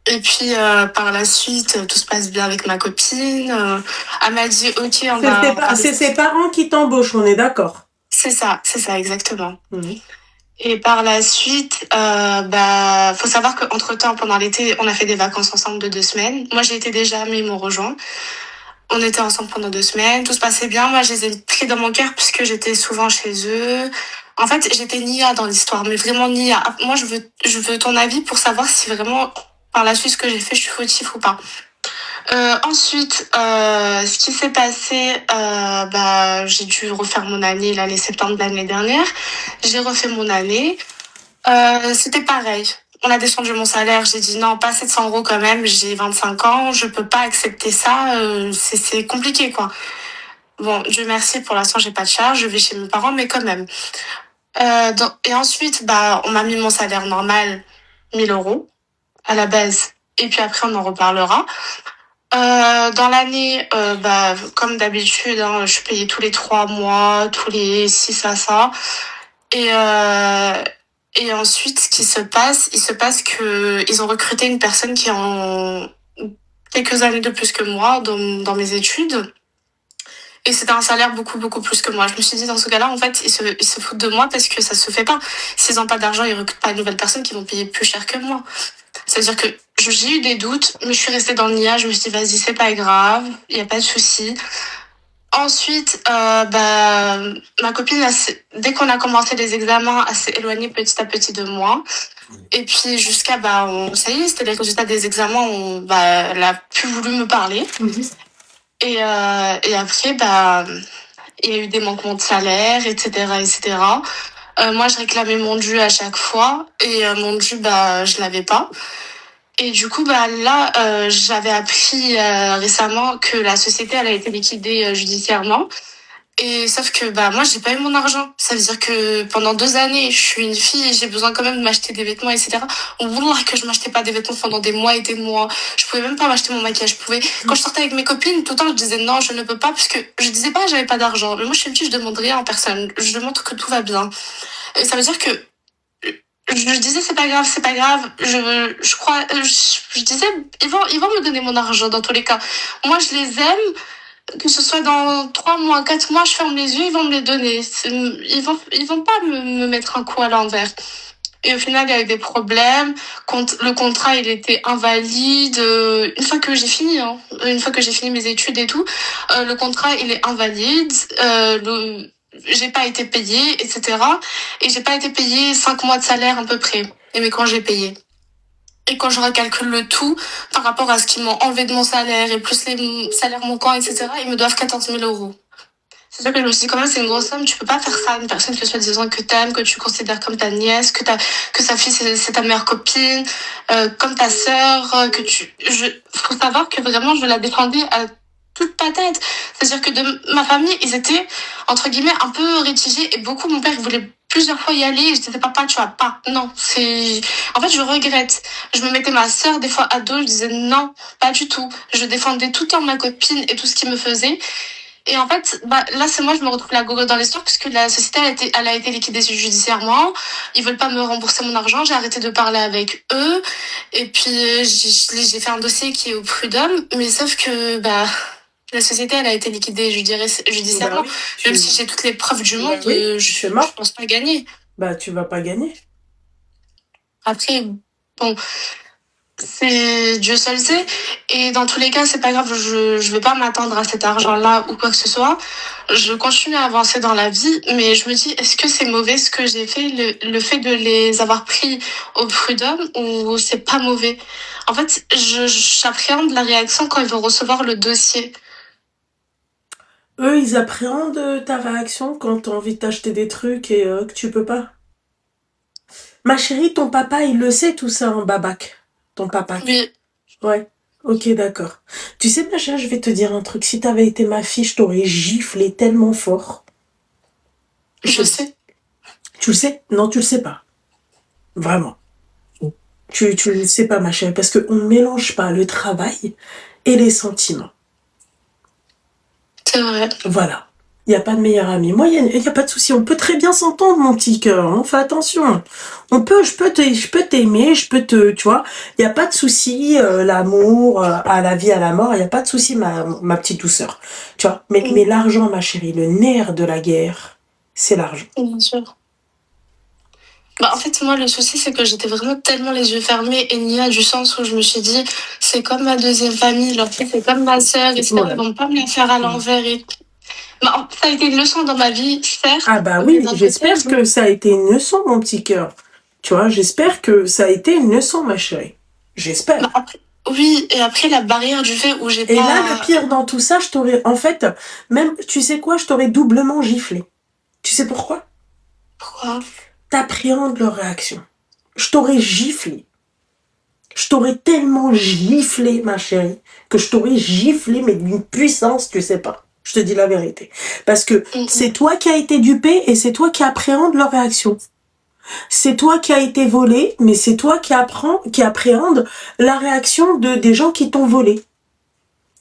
Et puis, par la suite, tout se passe bien avec ma copine. Elle m'a dit, OK, C'est ses parents qui t'embauchent, on est d'accord. C'est ça, exactement. Et par la suite, faut savoir qu'entre-temps, pendant l'été, on a fait des vacances ensemble de 2 semaines. Moi, j'y étais déjà, mais ils m'ont rejoint. On était ensemble pendant 2 semaines, tout se passait bien. Moi, je les ai pris dans mon cœur puisque j'étais souvent chez eux. En fait, j'étais Nia dans l'histoire, mais vraiment Nia. Moi, je veux ton avis pour savoir si vraiment, par la suite, ce que j'ai fait, je suis fautif ou pas. Ensuite, ce qui s'est passé, j'ai dû refaire mon année l'année septembre de l'année dernière. J'ai refait mon année. C'était pareil. On a descendu mon salaire. J'ai dit non, pas 700 € quand même. J'ai 25 ans. Je peux pas accepter ça. C'est compliqué, quoi. Bon, Dieu merci, pour l'instant, j'ai pas de charge. Je vais chez mes parents, mais quand même. Et ensuite, on m'a mis mon salaire normal, 1000 € à la base. Et puis après, on en reparlera. Dans l'année, comme d'habitude, hein, je suis payée tous les 3 mois, tous les 6 à ça. Et ensuite, ce qui se passe, il se passe que ils ont recruté une personne qui a quelques années de plus que moi dans mes études. Et c'était un salaire beaucoup, beaucoup plus que moi. Je me suis dit, dans ce cas-là, en fait, ils se foutent de moi parce que ça se fait pas. S'ils n'ont pas d'argent, ils recrutent pas une nouvelle personne qui vont payer plus cher que moi. C'est-à-dire que j'ai eu des doutes, mais je suis restée dans le nia. Je me suis dit, vas-y, c'est pas grave, il y a pas de souci. Ensuite, ma copine, dès qu'on a commencé les examens, elle s'est éloignée petit à petit de moi. Et puis jusqu'à, ça y est, c'était les résultats des examens, elle a plus voulu me parler. Et après, il y a eu des manquements de salaire, etc., etc. Moi, je réclamais mon dû à chaque fois, et mon dû, je l'avais pas. Et du coup, là, j'avais appris récemment que la société, elle a été liquidée judiciairement. Et sauf que moi, j'ai pas eu mon argent. Ça veut dire que pendant 2 années, je suis une fille et j'ai besoin quand même de m'acheter des vêtements, etc. Wallah que je m'achetais pas des vêtements pendant des mois et des mois. Je pouvais même pas m'acheter mon maquillage. Quand je sortais avec mes copines, tout le temps, je disais non, je ne peux pas, parce que je disais pas j'avais pas d'argent. Mais moi, je suis une fille, je demande rien en personne. Je montre que tout va bien. Et ça veut dire que je disais c'est pas grave, c'est pas grave. Je crois, je disais ils vont me donner mon argent dans tous les cas. Moi, je les aime. Que ce soit dans 3 mois, 4 mois, je ferme les yeux, ils vont me les donner. Ils vont pas me mettre un coup à l'envers. Et au final, il y a eu des problèmes. Le contrat, il était invalide. Une fois que j'ai fini, une fois que j'ai fini mes études et tout, le contrat, il est invalide. J'ai pas été payée, etc. Et j'ai pas été payée 5 mois de salaire à peu près. Et mais quand j'ai payé. Et quand je recalcule le tout, par rapport à ce qu'ils m'ont enlevé de mon salaire, et plus les salaires manquants, etc., ils me doivent 14 000 €. C'est ça que je me suis dit, quand même, c'est une grosse somme, tu peux pas faire ça à une personne que soi-disant que t'aimes, que tu considères comme ta nièce, que sa fille c'est ta meilleure copine, comme ta sœur, faut savoir que vraiment, je la défendais à toute patate. C'est-à-dire que de ma famille, ils étaient, entre guillemets, un peu rétigés, et beaucoup, mon père, il voulait plusieurs fois y aller, et je disais, papa, tu vas pas. Non, en fait, je regrette. Je me mettais ma sœur, des fois, à dos, je disais, non, pas du tout. Je défendais tout le temps ma copine et tout ce qui me faisait. Et en fait, là, c'est moi, je me retrouve la gogo dans l'histoire, puisque la société, elle a été liquidée judiciairement. Ils veulent pas me rembourser mon argent. J'ai arrêté de parler avec eux. Et puis, j'ai fait un dossier qui est au prud'homme. Mais sauf que, la société, elle a été liquidée judiciairement. Même si j'ai toutes les preuves du monde, je pense pas gagner. Tu vas pas gagner. Après, bon, c'est Dieu seul sait. Et dans tous les cas, c'est pas grave, je vais pas m'attendre à cet argent-là ou quoi que ce soit. Je continue à avancer dans la vie, mais je me dis, est-ce que c'est mauvais ce que j'ai fait, le fait de les avoir pris au prud'homme, ou c'est pas mauvais? En fait, j'appréhende la réaction quand ils vont recevoir le dossier. Eux, ils appréhendent ta réaction quand t'as envie de t'acheter des trucs et que tu peux pas. Ma chérie, ton papa, il le sait tout ça en babac. Ton papa. Oui, Ouais. Ok, d'accord. Tu sais, ma chérie, je vais te dire un truc. Si t'avais été ma fille, je t'aurais giflé tellement fort. je sais. Tu le sais? Non, tu le sais pas. Vraiment. Tu le sais pas, ma chérie, parce qu'on ne mélange pas le travail et les sentiments. C'est vrai. Voilà. Il n'y a pas de meilleur ami. Moi, il y a pas de souci. On peut très bien s'entendre, mon petit cœur. On fait attention. Je peux t'aimer, tu vois. Il n'y a pas de souci. L'amour, à la vie, à la mort. Il n'y a pas de souci, ma petite douceur. Tu vois. Mais l'argent, ma chérie, le nerf de la guerre, c'est l'argent. Bien sûr. Bah, en fait, moi, le souci, c'est que j'étais vraiment tellement les yeux fermés et Nia, du sens où je me suis dit, c'est comme ma deuxième famille, leur fille, c'est comme ma sœur, et Ouais. ils vont pas me la faire à l'envers et tout. Bah, ça a été une leçon dans ma vie, certes. Ah bah mais oui, d'un j'espère côté, que ça a été une leçon, mon petit cœur. Tu vois, j'espère que ça a été une leçon, ma chérie. J'espère. bah, oui, et après, la barrière du fait où j'ai Et pas. là, le pire dans tout ça, je t'aurais, en fait, même, tu sais quoi, je t'aurais doublement giflé. Tu sais pourquoi? Pourquoi? T'appréhendes leur réaction. Je t'aurais giflé. Je t'aurais tellement giflé, ma chérie, que je t'aurais giflé, mais d'une puissance, tu sais pas. Je te dis la vérité. Parce que c'est toi qui as été dupé et c'est toi qui appréhendes leur réaction. C'est toi qui as été volé, mais c'est toi qui appréhende la réaction des gens qui t'ont volé.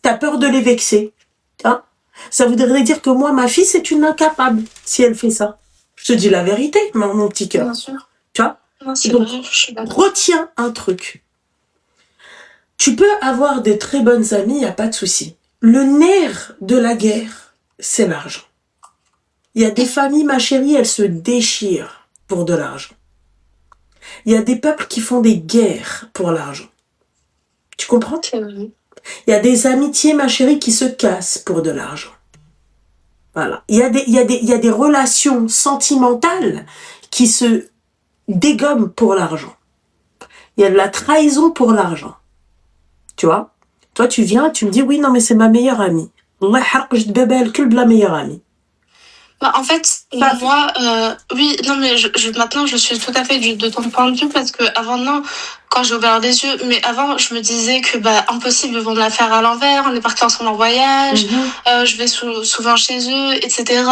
T'as peur de les vexer. Hein? Ça voudrait dire que moi, ma fille, c'est une incapable si elle fait ça. Je te dis la vérité, mon petit cœur. Bien sûr. Tu vois? Non, c'est Donc, vrai, je suis d'accord. retiens un truc. Tu peux avoir des très bonnes amies, y a pas de souci. Le nerf de la guerre, c'est l'argent. Il y a des familles, ma chérie, elles se déchirent pour de l'argent. Il y a des peuples qui font des guerres pour l'argent. Tu comprends? C'est vrai. Il y a des amitiés, ma chérie, qui se cassent pour de l'argent. Voilà. Il y a des relations sentimentales qui se dégomment pour l'argent. Il y a de la trahison pour l'argent. Tu vois? Toi, tu viens, tu me dis, oui, non, mais c'est ma meilleure amie. Allah يحرق جد بابا الكل بلا meilleure amie. Bah, en fait, moi, oui, non, mais maintenant, je suis tout à fait de ton point de vue parce que avant, non, quand j'ai ouvert les yeux, mais avant, je me disais que, bah, impossible, ils vont me la faire à l'envers, on est partis ensemble en voyage, je vais souvent chez eux, etc.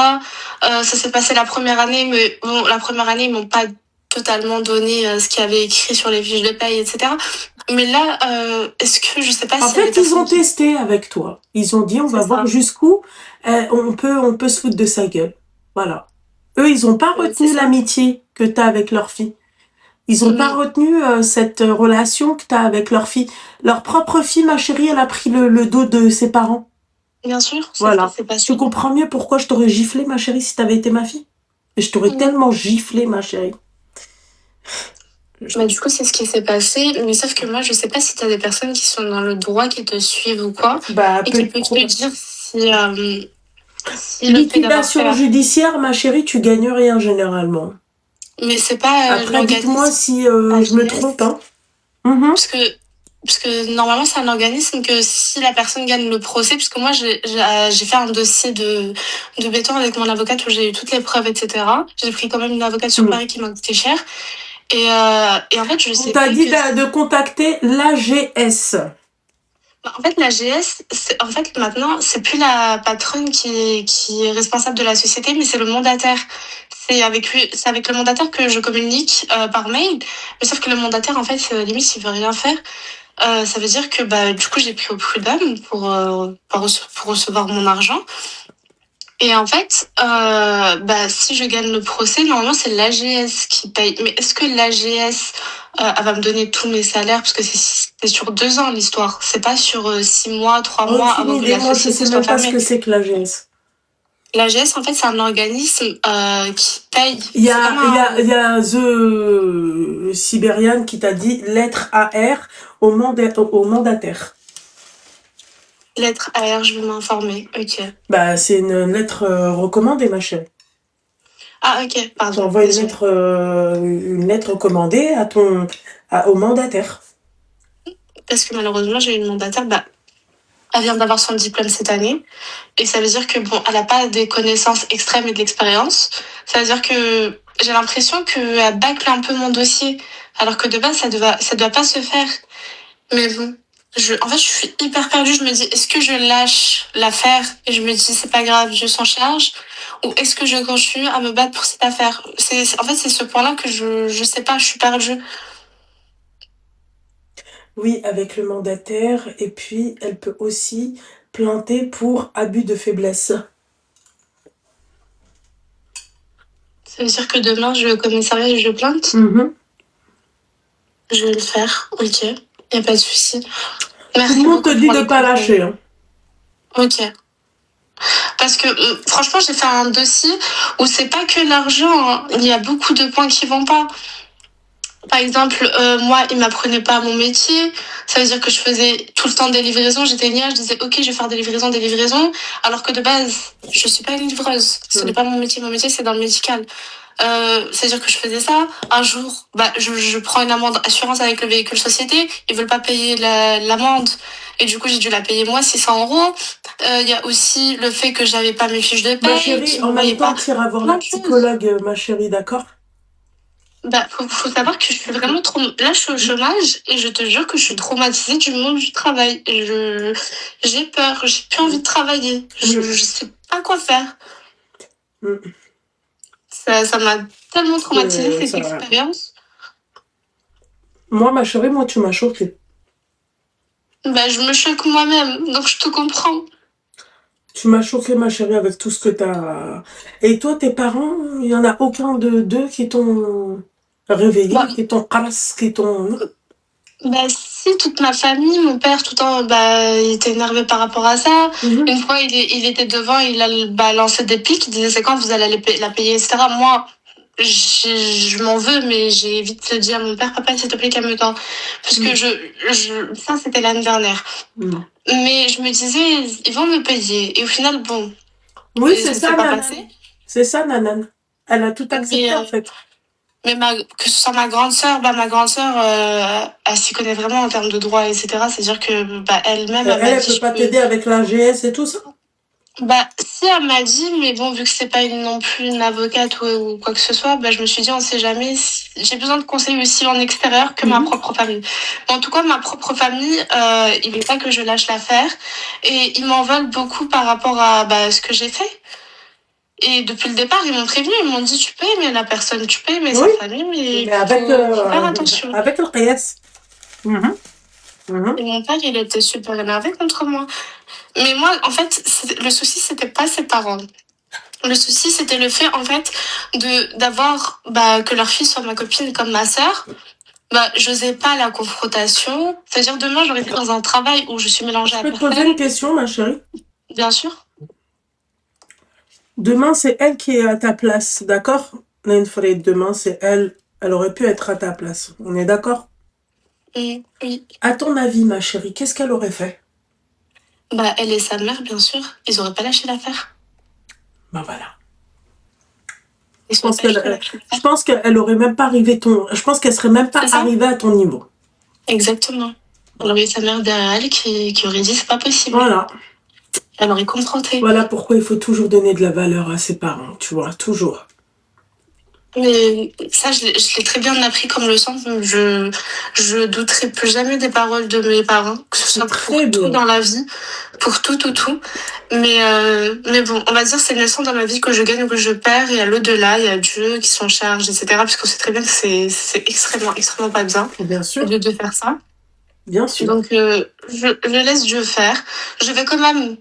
Ça s'est passé la première année, mais bon, la première année, ils m'ont pas totalement donné ce qu'il y avait écrit sur les fiches de paye, etc. Mais là, est-ce que, je sais pas En si fait, ils ont testé avec toi. Ils ont dit, on va voir jusqu'où on peut se foutre de sa gueule. Voilà. Eux, ils ont pas retenu l'amitié que t'as avec leur fille. Ils ont pas retenu cette relation que t'as avec leur fille. Leur propre fille, ma chérie, elle a pris le dos de ses parents. Bien sûr. Voilà. Tu comprends mieux pourquoi je t'aurais giflé, ma chérie, si t'avais été ma fille. Et je t'aurais tellement giflé, ma chérie. Mais du coup, c'est ce qui s'est passé. Mais sauf que moi, je sais pas si t'as des personnes qui sont dans le droit, qui te suivent ou quoi. Bah, et qui peuvent te dire si liquidation judiciaire, ma chérie, tu gagnes rien généralement. Mais c'est pas. Après, dites-moi si je me trompe. Hein. Parce que normalement, c'est un organisme que si la personne gagne le procès, puisque moi, j'ai fait un dossier de béton avec mon avocate où j'ai eu toutes les preuves, etc. J'ai pris quand même une avocate sur Paris qui m'a coûté cher. Et en fait, je sais pas. On t'a dit de contacter l'AGS. En fait, l'AGS, en fait, maintenant, c'est plus la patronne qui est responsable de la société, mais c'est le mandataire. C'est avec le mandataire que je communique par mail. Mais sauf que le mandataire, en fait, limite, il veut rien faire. Ça veut dire que du coup, j'ai pris au prud'homme pour recevoir mon argent. Et en fait, si je gagne le procès, normalement, c'est l'AGS qui paye. Mais est-ce que l'AGS elle va me donner tous mes salaires? Parce que c'est sur 2 ans l'histoire. C'est pas sur 6 mois, 3 mois avant que la société soit fermée. Je sais même pas ce que c'est que l'AGS. L'AGS, en fait, c'est un organisme qui paye. Il y a The Siberian qui t'a dit lettre AR au mandataire. Lettre AR, je vais m'informer. Ok. Bah, c'est une lettre recommandée, ma chérie. Ah, ok, pardon. T'envoies une lettre recommandée au mandataire. Parce que malheureusement, j'ai eu une mandataire, Elle vient d'avoir son diplôme cette année. Et ça veut dire que, bon, elle n'a pas des connaissances extrêmes et de l'expérience. Ça veut dire que j'ai l'impression qu'elle bâcle un peu mon dossier. Alors que de base, ça doit pas se faire. Mais bon, en fait, je suis hyper perdue. Je me dis, est-ce que je lâche l'affaire et je me dis, c'est pas grave, Dieu s'en charge? Ou est-ce que je continue à me battre pour cette affaire? En fait, c'est ce point-là que je sais pas, je suis perdue. Oui, avec le mandataire, et puis elle peut aussi plainter pour abus de faiblesse. Ça veut dire que demain, je vais au commissariat et je plainte? Je vais le faire, ok. Y a pas de souci. Merci Tout le monde te beaucoup dit pour de les pas conseils. lâcher. Hein. Ok. Parce que franchement, j'ai fait un dossier où c'est pas que l'argent, hein. Il y a beaucoup de points qui vont pas. Par exemple, moi, il m'apprenait pas mon métier. Ça veut dire que je faisais tout le temps des livraisons. J'étais liée, je disais, ok, je vais faire des livraisons. Alors que de base, je suis pas une livreuse. Ce n'est pas mon métier. Mon métier, c'est dans le médical. C'est-à-dire que je faisais ça. Un jour, je prends une amende assurance avec le véhicule société. Ils veulent pas payer l'amende. Et du coup, j'ai dû la payer moi, 600 €. Il y a aussi le fait que j'avais pas mes fiches de paie. Ma chérie, en même temps, tu iras voir la psychologue, ma chérie, d'accord? Faut savoir que je suis vraiment trop... Là, je suis au chômage et je te jure que je suis traumatisée du monde du travail. Et j'ai peur, j'ai plus envie de travailler. Je sais pas quoi faire. Ça m'a tellement traumatisée, cette expérience. Moi, ma chérie, tu m'as choquée. Je me choque moi-même, donc je te comprends. Tu m'as choquée, ma chérie, avec tout ce que t'as... Et toi, tes parents, il y en a aucun d'eux qui t'ont réveillé, qui t'ont qui t'ont... Si, toute ma famille, mon père, tout le temps, il était énervé par rapport à ça. Une fois, il était devant, il a lancé des pics, il disait, c'est quand vous allez la payer, etc. Moi, je m'en veux, mais j'ai vite dit à mon père, papa, s'il te plaît, calme-toi. Parce que ça, c'était l'année dernière. Mais je me disais, ils vont me payer. Et au final, bon. Oui, c'est ça, Nanan. C'est ça, Nanan. Elle a tout accepté, en fait. Mais que ce soit ma grande sœur, elle s'y connaît vraiment en termes de droit, etc. C'est-à-dire que, elle-même, elle peut pas t'aider avec l'AGS et tout ça? Si, elle m'a dit, mais bon, vu que c'est pas non plus une avocate ou quoi que ce soit, je me suis dit, on sait jamais. J'ai besoin de conseils aussi en extérieur que ma propre famille. En tout cas, ma propre famille, il veut pas que je lâche l'affaire. Et ils m'en veulent beaucoup par rapport à ce que j'ai fait. Et depuis le départ, ils m'ont prévenu, ils m'ont dit, tu peux aimer la personne, tu peux aimer sa famille, mais avec, faut faire attention. Avec le PS. Et mon père, il était super énervé contre moi. Mais moi, en fait, le souci, c'était pas ses parents. Le souci, c'était le fait, en fait, d'avoir, que leur fille soit ma copine comme ma sœur. J'osais pas la confrontation. C'est-à-dire, demain, j'aurais été dans un travail où je suis mélangée à personne. Je peux te poser une question, ma chérie? Bien sûr. Demain, c'est elle qui est à ta place, d'accord? Nainfred, demain, c'est elle. Elle aurait pu être à ta place. On est d'accord? Oui. À ton avis, ma chérie, qu'est-ce qu'elle aurait fait? Elle et sa mère, bien sûr. Ils auraient pas lâché l'affaire. Voilà. Je pense qu'elle aurait même pas arrivé je pense qu'elle serait même pas arrivée à ton niveau. Exactement. Elle aurait eu sa mère derrière elle qui aurait dit c'est pas possible. Voilà. Elle aurait confronté. Voilà pourquoi il faut toujours donner de la valeur à ses parents, tu vois, toujours. Mais ça, je l'ai très bien appris comme leçon. Je douterai plus jamais des paroles de mes parents, que ce soit pour tout dans la vie, pour tout. Mais bon, on va dire c'est une leçon dans ma vie que je gagne ou que je perds. Et à l'au-delà, il y a Dieu qui s'en charge, etc. Puisqu'on sait très bien que c'est extrêmement pas bien sûr. de faire ça. Bien sûr. Donc, je laisse Dieu faire. Je vais quand même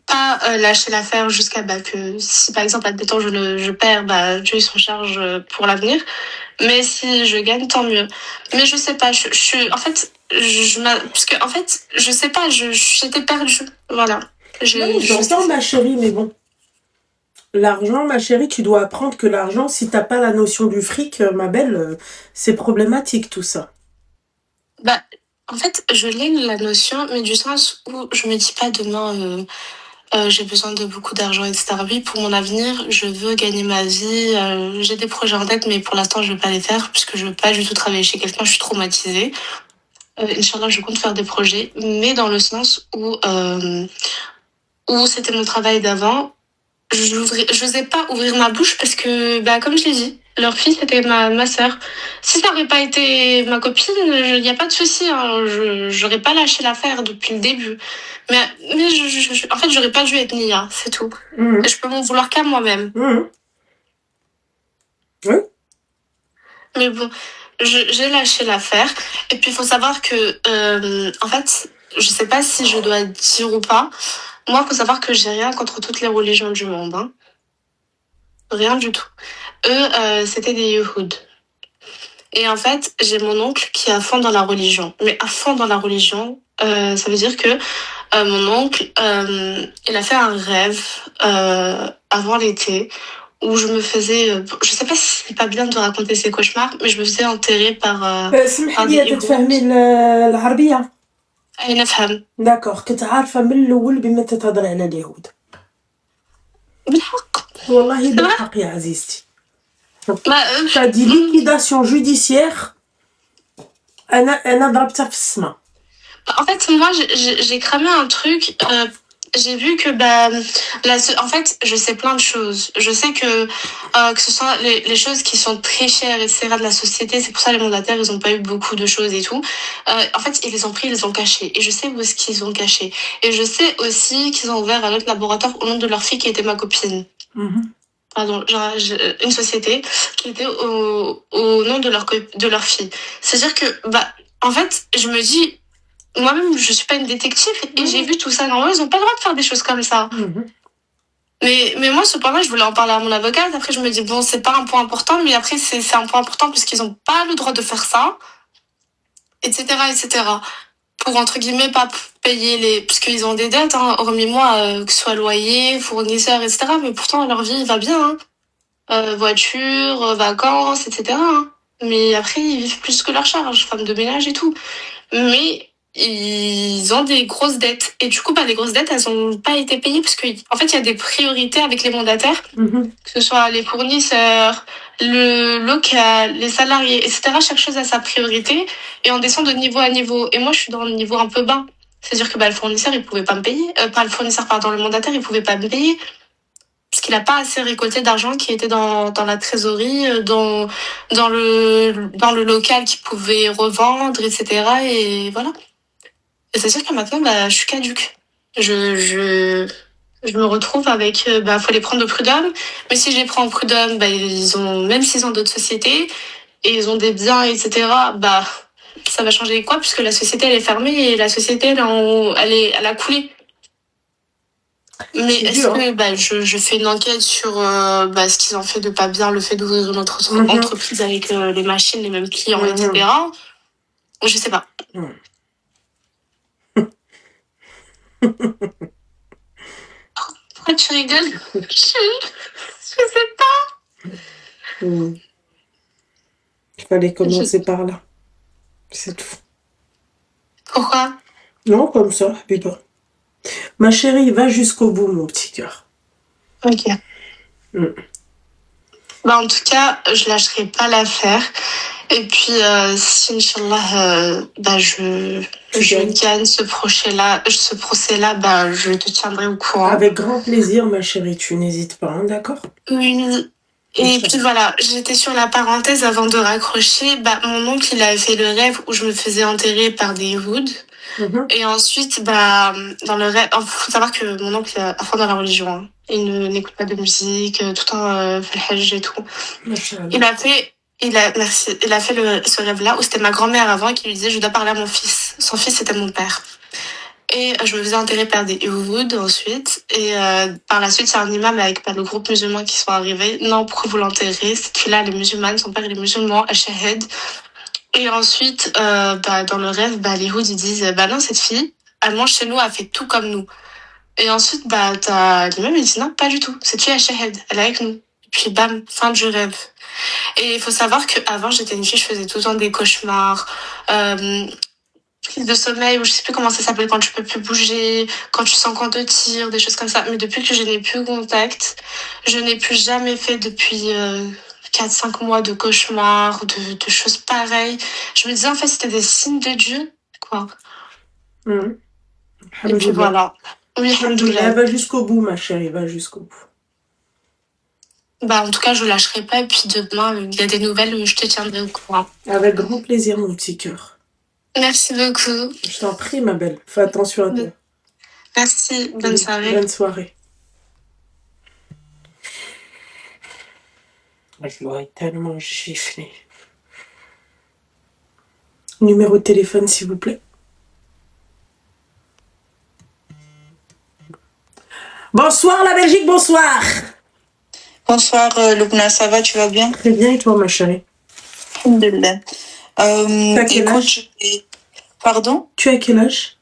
pas lâcher l'affaire jusqu'à que si par exemple admettons je perds, Dieu s'en charge pour l'avenir, mais si je gagne tant mieux. Mais je sais pas, je suis en fait puisque en fait je sais pas, j'étais perdue, voilà. J'entends ma chérie, mais bon, l'argent, ma chérie, tu dois apprendre que l'argent, si t'as pas la notion du fric, ma belle, c'est problématique tout ça. En fait, je l'ai la notion, mais du sens où je me dis pas demain j'ai besoin de beaucoup d'argent, etc. Oui, pour mon avenir, je veux gagner ma vie. J'ai des projets en tête, mais pour l'instant, je veux pas les faire puisque je veux pas du tout travailler chez quelqu'un. Je suis traumatisée. Inch'Allah, je compte faire des projets, mais dans le sens où c'était mon travail d'avant. Je n'osais pas ouvrir ma bouche parce que, bah, comme je l'ai dit, leur fille, c'était ma sœur. Si ça n'aurait pas été ma copine, il n'y a pas de souci. Hein, je n'aurais pas lâché l'affaire depuis le début. Mais en fait, j'aurais pas dû être Nia, c'est tout. Mhm. Et je peux m'en vouloir qu'à moi-même. Mhm. Oui. Mais bon, j'ai lâché l'affaire. Et puis, il faut savoir que, en fait, je sais pas si je dois dire ou pas. Moi, il faut savoir que j'ai rien contre toutes les religions du monde. Hein. Rien du tout. Eux, c'était des Yehouds. Et en fait, j'ai mon oncle qui est à fond dans la religion. Mais à fond dans la religion, ça veut dire que mon oncle, il a fait un rêve avant l'été où je me faisais, je sais pas si c'est pas bien de raconter ses cauchemars, mais je me faisais enterrer par اسمح par des لي Yehouds. تتفهمي العربية. أنا أفهم. داكوغ كنت عارفة من الأول بما تتهضري على اليهود. بالحق. والله بالحق يا عزيزتي. ما t'as dit liquidation judiciaire. أنا ضربتها في السما. En fait, moi, j'ai cramé un truc. J'ai vu que en fait, je sais plein de choses. Je sais que ce soit les choses qui sont très chères, etc. de la société. C'est pour ça les mandataires, ils ont pas eu beaucoup de choses et tout. En fait, ils les ont pris, ils les ont cachés. Et je sais où est-ce qu'ils ont caché. Et je sais aussi qu'ils ont ouvert un autre laboratoire au nom de leur fille qui était ma copine. Mhm. Pardon, une société qui était au nom de leur fille. C'est-à-dire que, en fait, je me dis, moi-même, je suis pas une détective et j'ai vu tout ça. Normalement, ils ont pas le droit de faire des choses comme ça. Mhm. Mais moi, cependant, je voulais en parler à mon avocate. Après, je me dis, bon, c'est pas un point important, mais après, c'est un point important parce qu'ils ont pas le droit de faire ça, etc., etc. Pour, entre guillemets, pas payer parce qu'ils ont des dettes, hein, hormis moi, que ce soit loyer, fournisseur, etc. Mais pourtant, leur vie va bien, hein. Voiture, vacances, etc., hein. Mais après, ils vivent plus que leur charge, femme de ménage et tout. Mais ils ont des grosses dettes. Et du coup, les grosses dettes, elles n'ont pas été payées parce qu'en fait, il y a des priorités avec les mandataires, Mhm. que ce soit les fournisseurs, le local, les salariés, etc. Chaque chose a sa priorité et on descend de niveau à niveau. Et moi, je suis dans le niveau un peu bas. C'est-à-dire que le fournisseur, il pouvait pas me payer. Pas le fournisseur, pardon, le mandataire, il pouvait pas me payer parce qu'il n'a pas assez récolté d'argent qui était dans la trésorerie, dans le local qu'il pouvait revendre, etc. Et voilà. Et c'est sûr que maintenant, je suis caduque. Je me retrouve avec, faut les prendre au prud'homme. Mais si je les prends au prud'homme, même s'ils ont d'autres sociétés, et ils ont des biens, etc., ça va changer quoi? Puisque la société, elle est fermée et la société, elle a coulé. Mais est-ce que je fais une enquête sur ce qu'ils ont fait de pas bien, le fait d'ouvrir une autre entreprise avec les machines, les mêmes clients, etc. Je sais pas. Pourquoi tu rigoles? Je sais pas. Il fallait commencer par là. C'est tout. Pourquoi? Non, comme ça, Habiba. Ma chérie, va jusqu'au bout, mon petit cœur. Ok. En tout cas, je lâcherai pas l'affaire. Et puis, si, Inch'Allah, je gagne ce procès-là, je te tiendrai au courant. Avec grand plaisir, ma chérie, tu n'hésites pas, hein, d'accord? Oui. Et puis voilà, j'étais sur la parenthèse avant de raccrocher. Mon oncle, il avait fait le rêve où je me faisais enterrer par des Yehouds. Et ensuite, dans le rêve, faut savoir que mon oncle est à fond dans la religion. Hein. Il n'écoute pas de musique, tout le temps fait le hajj et tout. Il a fait ce rêve-là où c'était ma grand-mère avant qui lui disait je dois parler à mon fils. Son fils, c'était mon père. Et je me faisais enterrer par des Yehouds ensuite. Et par la suite, c'est un imam avec le groupe musulman qui sont arrivés. Non, pourquoi vous l'enterrez? Cette fille-là, elle est musulmane, son père, il est musulman, elle shahid. Et ensuite, dans le rêve, les Yehouds, ils disent non, cette fille, elle mange chez nous, elle fait tout comme nous. Et ensuite, t'as l'imam, il dit non, pas du tout. Cette fille, elle shahid, elle est avec nous. Et puis, bam, fin du rêve. Et il faut savoir qu'avant, j'étais une fille, je faisais tout le temps des cauchemars, prise de sommeil, ou je sais plus comment ça s'appelle, quand tu peux plus bouger, quand tu sens qu'on te tire, des choses comme ça. Mais depuis que je n'ai plus contact, je n'ai plus jamais fait depuis 4-5 mois de cauchemars, de choses pareilles. Je me disais, en fait, c'était des signes de Dieu quoi. Mhm. Et puis Alhamdoulilah. voilà. Oui, Alhamdoulilah. alhamdoulilah. Va jusqu'au bout, ma chérie, va jusqu'au bout. Bah, en tout cas, je lâcherai pas. Et puis demain, il y a des nouvelles, je te tiendrai au courant. Avec grand plaisir, mon petit cœur. Merci beaucoup. Je t'en prie, ma belle. Fais attention à toi. Merci. Bonne soirée. Bonne soirée. Je l'aurais tellement giflé. Numéro de téléphone, s'il vous plaît. Bonsoir, la Belgique, bonsoir. Bonsoir Lubna, ça va, tu vas bien? Très bien, et toi, ma chérie? Alhamdoulilah. T'as quel Écoute, âge? Pardon? Tu as quel âge?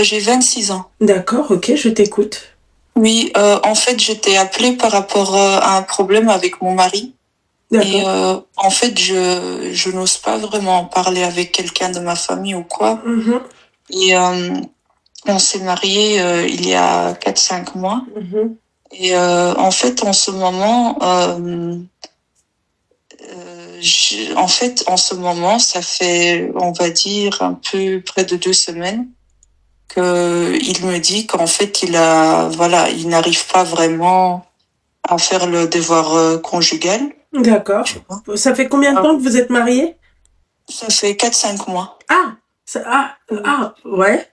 J'ai 26 ans. D'accord, ok, je t'écoute. Oui, en fait, je t'ai appelé par rapport à un problème avec mon mari. D'accord. Et en fait, je n'ose pas vraiment en parler avec quelqu'un de ma famille ou quoi. Mhm, Et on s'est mariés il y a 4-5 mois. mhm. Et en fait, en ce moment, en ce moment, ça fait, on va dire, un peu près de 2 semaines que il me dit qu'en fait, il n'arrive pas vraiment à faire le devoir conjugal. D'accord. Tu vois. Ça fait combien de temps que vous êtes mariés? Ça fait 4-5 mois. Ouais.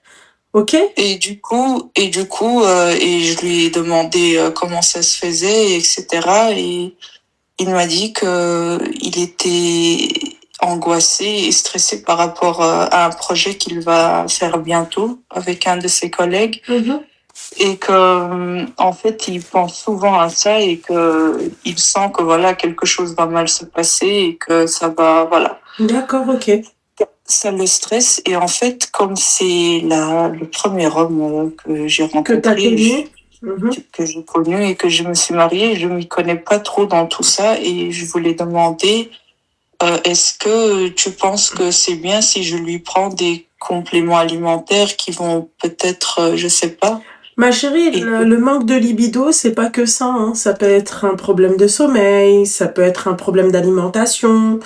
Ok. Et du coup, et je lui ai demandé comment ça se faisait, etc. Et il m'a dit que il était angoissé et stressé par rapport à un projet qu'il va faire bientôt avec un de ses collègues. Mhm. Et que en fait il pense souvent à ça et que il sent que voilà quelque chose va mal se passer et que ça va D'accord, ok. ça le stresse. Et en fait, comme c'est le premier homme que j'ai Que t'as rencontré, connu. Mhm. que j'ai connu et que je me suis mariée, je m'y connais pas trop dans tout ça et je voulais demander est-ce que tu penses que c'est bien si je lui prends des compléments alimentaires qui vont peut-être, je sais pas. Ma chérie, Et le manque de libido, c'est pas que ça, hein. Ça peut être un problème de sommeil, ça peut être un problème d'alimentation,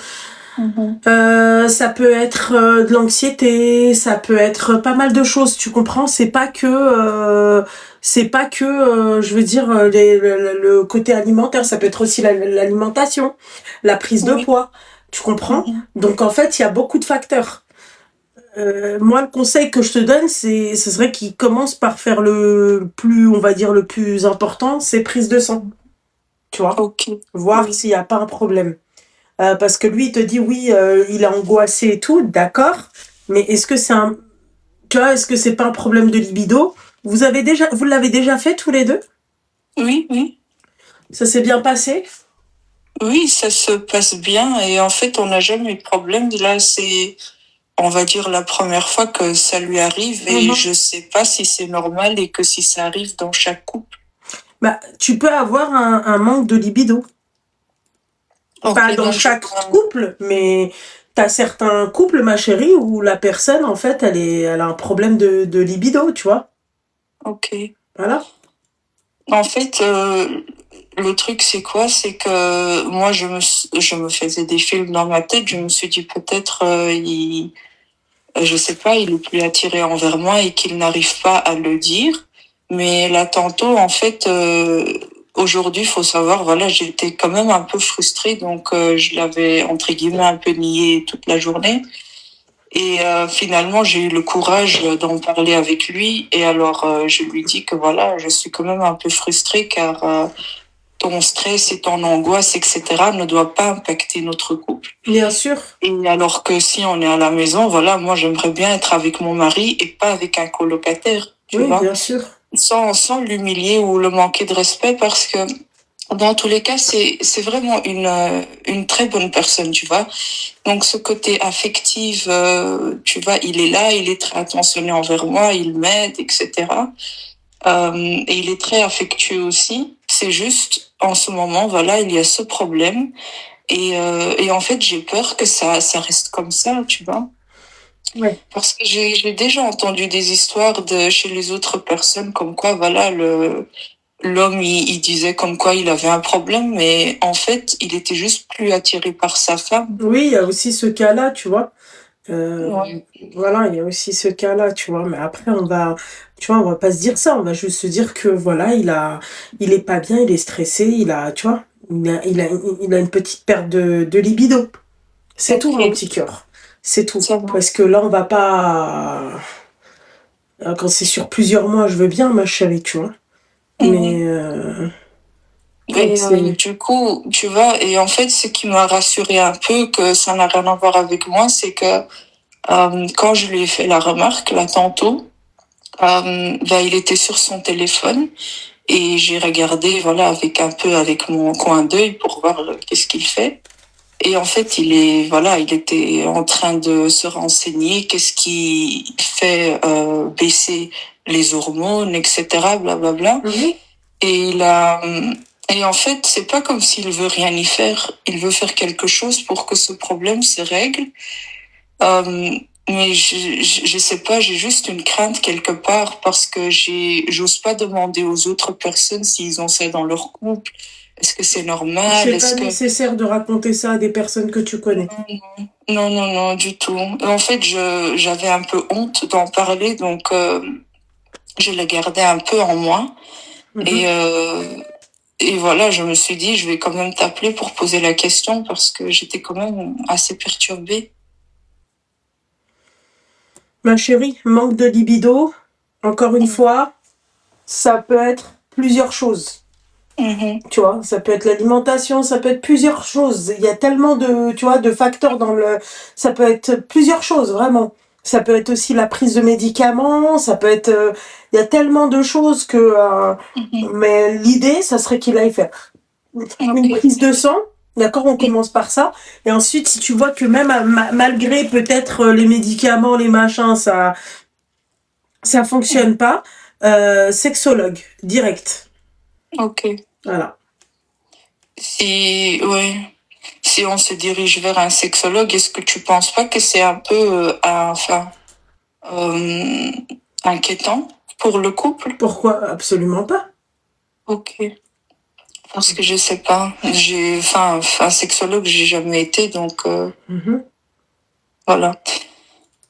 ça peut être de l'anxiété, ça peut être pas mal de choses, tu comprends? C'est pas que, je veux dire, le côté alimentaire, ça peut être aussi l'alimentation, la prise de oui. poids, tu comprends? Donc en fait, il y a beaucoup de facteurs. Moi, le conseil que je te donne, ce serait qu'il commence par faire le plus important, c'est prise de sang. Tu vois? Ok. Voir Oui. s'il n'y a pas un problème. Parce que lui, il te dit oui, il est angoissé et tout, d'accord. Mais est-ce que est-ce que c'est pas un problème de libido? Vous l'avez déjà fait tous les deux? Oui. Ça s'est bien passé? Oui, ça se passe bien et en fait, on n'a jamais eu de problème. Là, c'est, on va dire, la première fois que ça lui arrive et je sais pas si c'est normal et que si ça arrive dans chaque couple. Bah, tu peux avoir un manque de libido. Ok, Pas dans donc chaque couple, mais t'as certains couples, ma chérie, où la personne, en fait, elle a un problème de libido, tu vois. Ok. Voilà. En fait, le truc, c'est quoi? C'est que moi, je me faisais des films dans ma tête. Je me suis dit peut-être, je sais pas, il est plus attiré envers moi et qu'il n'arrive pas à le dire. Mais là, tantôt, en fait, aujourd'hui, faut savoir, voilà, j'étais quand même un peu frustrée, donc je l'avais entre guillemets un peu nié toute la journée. Et finalement, j'ai eu le courage d'en parler avec lui. Et alors, je lui dis que voilà, je suis quand même un peu frustrée car ton stress et ton angoisse, etc., ne doit pas impacter notre couple. Bien sûr. Et alors que si on est à la maison, voilà, moi, j'aimerais bien être avec mon mari et pas avec un colocataire, tu vois. Oui, bien sûr. Sans l'humilier ou le manquer de respect parce que dans tous les cas, c'est vraiment une très bonne personne, tu vois. Donc ce côté affectif, tu vois, il est là, il est très attentionné envers moi, il m'aide, etc. Et il est très affectueux aussi. C'est juste, en ce moment, voilà, il y a ce problème. Et en fait, j'ai peur que ça reste comme ça, tu vois. Ouais. Parce que j'ai déjà entendu des histoires chez les autres personnes comme quoi, voilà, l'homme, il disait comme quoi il avait un problème, mais en fait, il était juste plus attiré par sa femme. Oui, il y a aussi ce cas-là, tu vois. Ouais. Voilà, il y a aussi ce cas-là, tu vois. Mais après, on va pas se dire ça. On va juste se dire que voilà, il est pas bien, il est stressé, tu vois, il a une petite perte de libido. C'est tout, mon Ok, petit cœur. C'est tout. ça va. Parce que là, on va pas. Quand c'est sur plusieurs mois, je veux bien, ma chérie, tu vois. Mhm. Mais quand Et c'est. du coup, tu vois, et en fait, ce qui m'a rassuré un peu que ça n'a rien à voir avec moi, c'est que quand je lui ai fait la remarque, là, tantôt, il était sur son téléphone et j'ai regardé, voilà, avec mon coin d'œil pour voir qu'est-ce qu'il fait. Et en fait, il était en train de se renseigner, qu'est-ce qui fait baisser les hormones, etc., blablabla. Mhm. Et et en fait, c'est pas comme s'il veut rien y faire. Il veut faire quelque chose pour que ce problème se règle. Euh, mais je sais pas, j'ai juste une crainte quelque part parce que j'ose pas demander aux autres personnes s'ils ont ça dans leur couple. Est-ce que c'est normal? C'est Est-ce pas que nécessaire de raconter ça à des personnes que tu connais. non, non, non, du tout. En fait, j'avais un peu honte d'en parler, donc je le gardais un peu en moi. Et, Mhm. et voilà, je me suis dit, je vais quand même t'appeler pour poser la question parce que j'étais quand même assez perturbée. Ma chérie, manque de libido, encore une fois, ça peut être plusieurs choses. Mhm. Tu vois, ça peut être l'alimentation, ça peut être plusieurs choses. Il y a tellement de, tu vois, de facteurs dans le, ça peut être plusieurs choses, vraiment. Ça peut être aussi la prise de médicaments, ça peut être, il y a tellement de choses que, Mhm. mais l'idée, ça serait qu'il aille faire une Ok. prise de sang. D'accord, on commence par ça. Et ensuite, si tu vois que même malgré peut-être les médicaments, les machins, ça fonctionne pas, sexologue, direct. Ok. Voilà. Ouais. Si on se dirige vers un sexologue, est-ce que tu penses pas que c'est un peu, euh, inquiétant pour le couple? Pourquoi? Absolument pas. Ok. Parce que je sais pas. Un sexologue, j'ai jamais été, donc Mhm. voilà.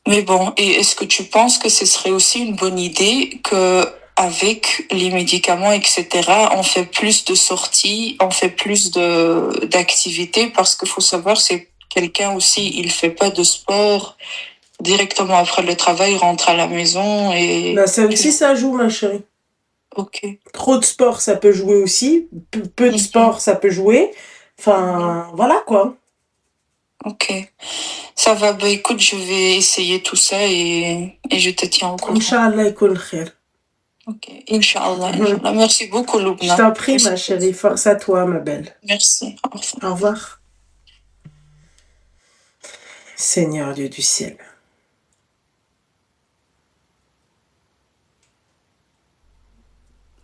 Mais bon, et est-ce que tu penses que ce serait aussi une bonne idée que avec les médicaments, etc., on fait plus de sorties, on fait plus de d'activités parce qu'il faut savoir, c'est quelqu'un aussi, il fait pas de sport directement après le travail, il rentre à la maison et Bah, ça tu aussi, ça joue, ma chérie. ok. Trop de sport, ça peut jouer aussi. Peu de Mhm. sport, ça peut jouer. Mhm. Enfin, voilà quoi. Ok. Ça va, bah écoute, je vais essayer tout ça et je te tiens au courant. Inch'Allah, يكون خير. Ok. Inch'Allah, Mhm. Inch'Allah. Merci beaucoup, Je Loubna. t'en prie, ma chérie. Force à toi, ma belle. Merci. Au revoir. Au revoir. Seigneur Dieu du ciel.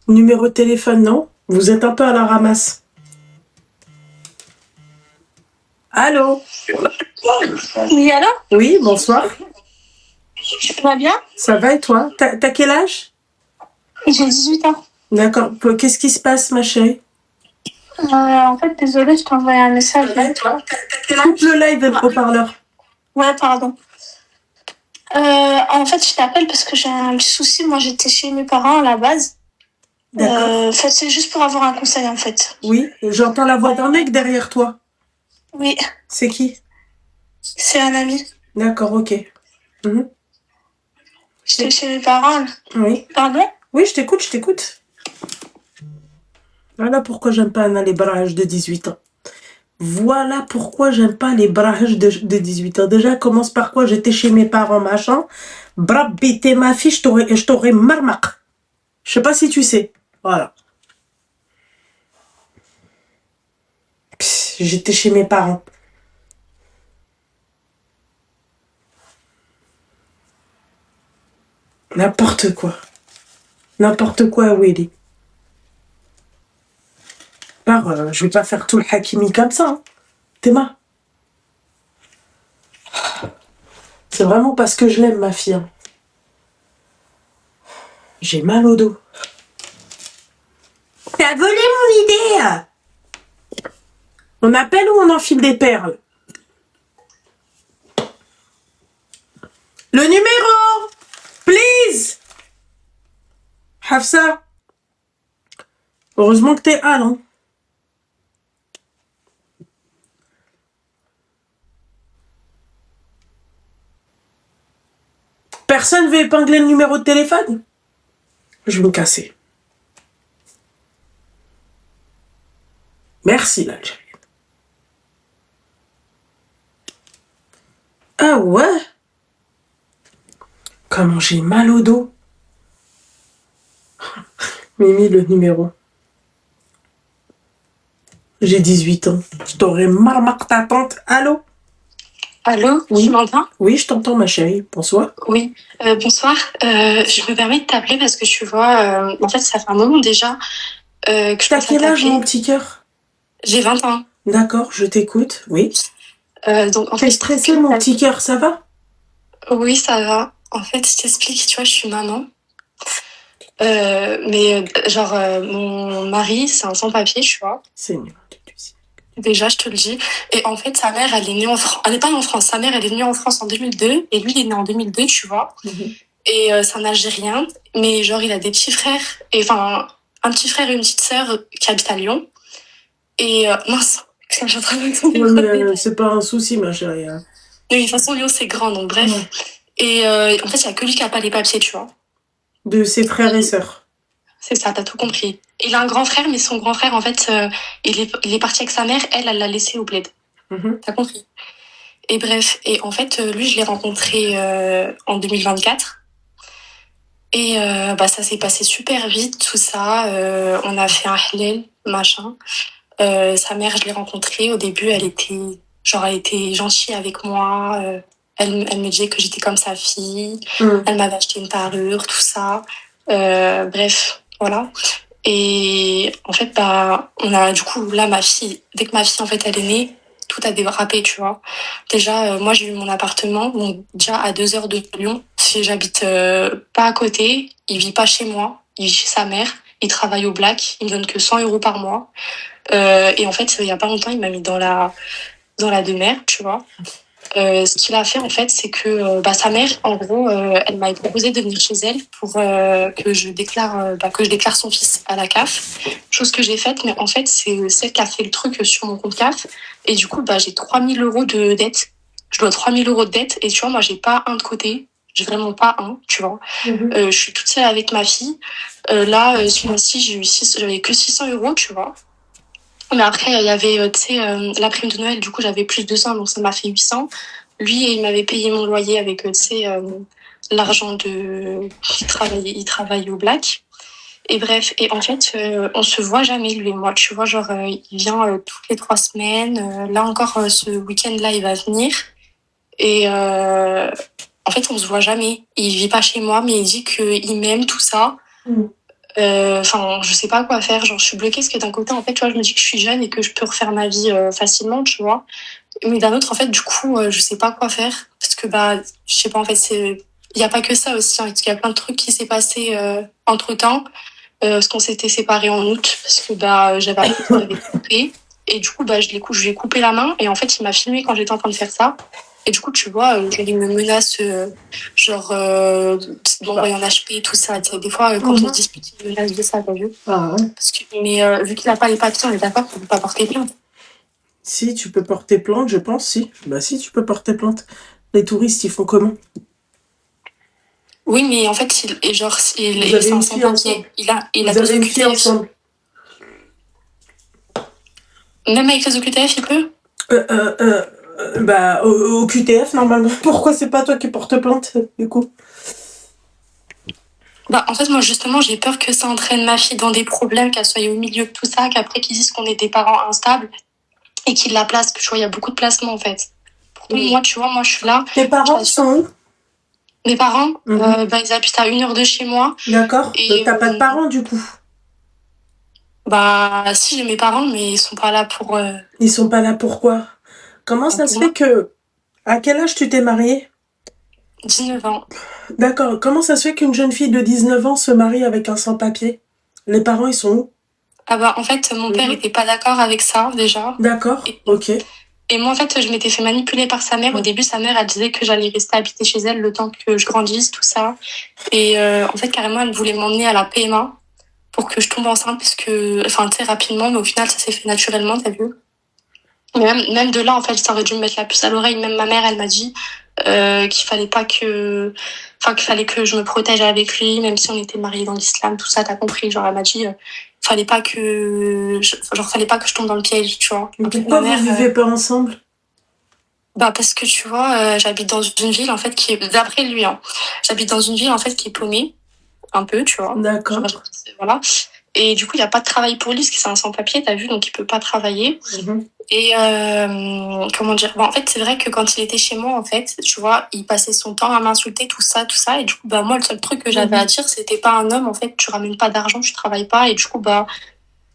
Numéro de téléphone, non? Vous êtes un peu à la ramasse. Allô? Oui, alors? Oui, bonsoir. Tu vas bien? Ça va et toi? T'as quel âge? J'ai 18 ans. D'accord. Qu'est-ce qui se passe, ma chérie? En fait, désolée, je t'ai envoyé un message. Coupe le live et le haut-parleur. Ouais, pardon. En fait, je t'appelle parce que j'ai un petit souci. Moi, j'étais chez mes parents à la base. D'accord. En fait, c'est juste pour avoir un conseil, en fait. Oui, j'entends la voix d'un mec derrière toi. Oui, C'est qui? c'est un ami. D'accord, ok. Mhm. J'étais chez mes parents. Oui. Pardon? Oui, je t'écoute, je t'écoute. Voilà pourquoi j'aime pas les barrages de 18 ans. Voilà pourquoi j'aime pas les barrages de 18 ans. Déjà, commence par quoi? J'étais chez mes parents, machin. Brabbi, t'es ma fille, je t'aurais marmac. Je sais pas si tu sais. Voilà. Pss, j'étais chez mes parents. N'importe quoi. N'importe quoi, Willy. Je vais pas faire tout le hakimi comme ça. Hein. Théma. C'est vraiment parce que je l'aime, ma fille. Hein. J'ai mal au dos. T'as volé mon idée! On appelle ou on enfile des perles? Le numéro, please. Hafsa. Heureusement que t'es Al, hein. Personne veut épingler le numéro de téléphone? Je vais me casser. Merci, l'Algérie. Ah ouais? Comment j'ai mal au dos. Mimi, le numéro. J'ai 18 ans. Je t'aurais marre ta tante. Allô? Allô, Oui. tu m'entends? Oui, je t'entends, ma chérie. Bonsoir. Oui, bonsoir. Je me permets de t'appeler parce que tu vois, en fait, ça fait un moment déjà que je T'as pense à quel âge, t'appeler. mon petit cœur? J'ai 20 ans. D'accord, je t'écoute. Oui. Donc, en T'es fait, stressé, mon petit cœur, ça va? Oui, ça va. En fait, je t'explique, tu vois, je suis maman. Mon mari, c'est un sans-papier, tu vois. Seigneur. Déjà, je te le dis. Et en fait, sa mère, elle est née en France. Elle n'est pas née en France. Sa mère, elle est venue en France en 2002. Et lui, il est né en 2002, tu vois. Et c'est un Algérien. Mais genre, il a des petits frères. Et enfin, un petit frère et une petite sœur qui habitent à Lyon. Et mince, je suis en train de tomber Ouais, trop de mais détails. c'est pas un souci, ma chérie. Mais de toute façon, Lyon, c'est grand, donc bref. Ouais. Et en fait, il n'y a que lui qui n'a pas les papiers, tu vois. De ses frères et sœurs. C'est ça, t'as tout compris. Il a un grand frère, mais son grand frère, en fait, il est parti avec sa mère. Elle l'a laissé au bled. T'as compris. Et bref, et en fait, lui, je l'ai rencontré en 2024. Et ça s'est passé super vite, tout ça. On a fait un halal, machin. Sa mère, je l'ai rencontrée. Au début, elle était gentille avec moi. Elle me disait que j'étais comme sa fille. Elle m'avait acheté une parure, tout ça. Bref, voilà. Et en fait, on a, du coup, là, dès que ma fille, en fait, elle est née, tout a dérapé, tu vois. Déjà, moi, j'ai eu mon appartement, donc déjà à 2 heures de Lyon. Si j'habite pas à côté, il vit pas chez moi, il vit chez sa mère. Il travaille au black, il me donne que 100 € par mois. Et en fait, il y a pas longtemps, il m'a mis dans la demeure, tu vois. Ce qu'il a fait, en fait, c'est que sa mère, en gros, elle m'a proposé de venir chez elle pour que je déclare son fils à la CAF. Chose que j'ai faite, mais en fait, c'est celle qui a fait le truc sur mon compte CAF. Et du coup, j'ai 3 000 € de dette. Je dois 3 000 € de dette. Et tu vois, moi, j'ai pas un de côté. J'ai vraiment pas un, tu vois. Je suis toute seule avec ma fille. Là, ce mois-ci, j'avais que 600 €, tu vois. Mais après, il y avait, la prime de Noël, du coup, j'avais plus de 200, donc ça m'a fait 800. Lui, il m'avait payé mon loyer avec, l'argent il travaille au black. Et bref, et en fait, on se voit jamais, lui et moi. Tu vois, genre, il vient toutes les 3 semaines. Là encore, ce week-end-là, il va venir. Et en fait, on se voit jamais. Il vit pas chez moi, mais il dit qu'il m'aime, tout ça. Je sais pas quoi faire. Genre, je suis bloquée parce que d'un côté, en fait, tu vois, je me dis que je suis jeune et que je peux refaire ma vie facilement, tu vois. Mais d'un autre, en fait, du coup, je sais pas quoi faire. Parce que, je sais pas, en fait, il y a pas que ça aussi, hein, parce qu'il y a plein de trucs qui s'est passé entre-temps. Parce qu'on s'était séparés en août, parce que, j'avais coupé. Et du coup, je lui ai coupé la main. Et en fait, il m'a filmé quand j'étais en train de faire ça. Et du coup, tu vois, il me menace, d'envoyer un HP, tout ça. Tu sais, des fois, quand on se dispute, il me menace de ça, t'as vu? Mais vu qu'il n'a pas les papiers, on est d'accord qu'on ne peut pas porter plainte. Si, tu peux porter plainte, je pense, si. Si, tu peux porter plainte. Les touristes, ils font comment? Oui, mais en fait, c'est un sans-papier. Il a Vous deux avez une fille OQTF. ensemble. Même avec les OQTF, il peut? Au QTF, normalement. Pourquoi c'est pas toi qui porte plainte, du coup? En fait, moi, justement, j'ai peur que ça entraîne ma fille dans des problèmes, qu'elle soit au milieu de tout ça, qu'après qu'ils disent qu'on est des parents instables et qu'ils la placent. Tu vois, il y a beaucoup de placements, en fait. Pourtant, moi, tu vois, je suis là. Tes parents sont où? Mes parents, ils habitent à 1 heure de chez moi. D'accord. Et Donc, t'as pas de parents, du coup? Si, j'ai mes parents, mais ils sont pas là pour... Ils sont pas là pourquoi? Comment ça se fait que... À quel âge tu t'es mariée? 19 ans. D'accord. Comment ça se fait qu'une jeune fille de 19 ans se marie avec un sans-papier? Les parents, ils sont où? En fait, mon père était pas d'accord avec ça, déjà. D'accord, ok. Et moi, en fait, je m'étais fait manipuler par sa mère. Au début, sa mère, elle disait que j'allais rester habiter chez elle le temps que je grandisse, tout ça. Et en fait, carrément, elle voulait m'emmener à la PMA pour que je tombe enceinte, parce que, enfin, tu sais, rapidement, mais au final, ça s'est fait naturellement, t'as vu. Mais même de là, en fait, ça aurait dû me mettre la puce à l'oreille. Même ma mère, elle m'a dit qu'il fallait pas que... Enfin, qu'il fallait que je me protège avec lui, même si on était mariés dans l'islam, tout ça, t'as compris. Genre, elle m'a dit... fallait pas que je tombe dans le piège, tu vois. Pourquoi vous vivez pas ensemble? Bah parce que tu vois, j'habite dans une ville en fait qui est, d'après lui, hein, j'habite dans une ville en fait qui est paumée un peu, tu vois. D'accord. Voilà. Et du coup, il y a pas de travail pour lui parce que c'est un sans-papier, t'as vu, donc il peut pas travailler. Et comment dire, bon, en fait, c'est vrai que quand il était chez moi, en fait, tu vois, il passait son temps à m'insulter, tout ça, et du coup, bah moi, le seul truc que j'avais à dire, c'était pas un homme, en fait, tu ramènes pas d'argent, tu travailles pas, et du coup, bah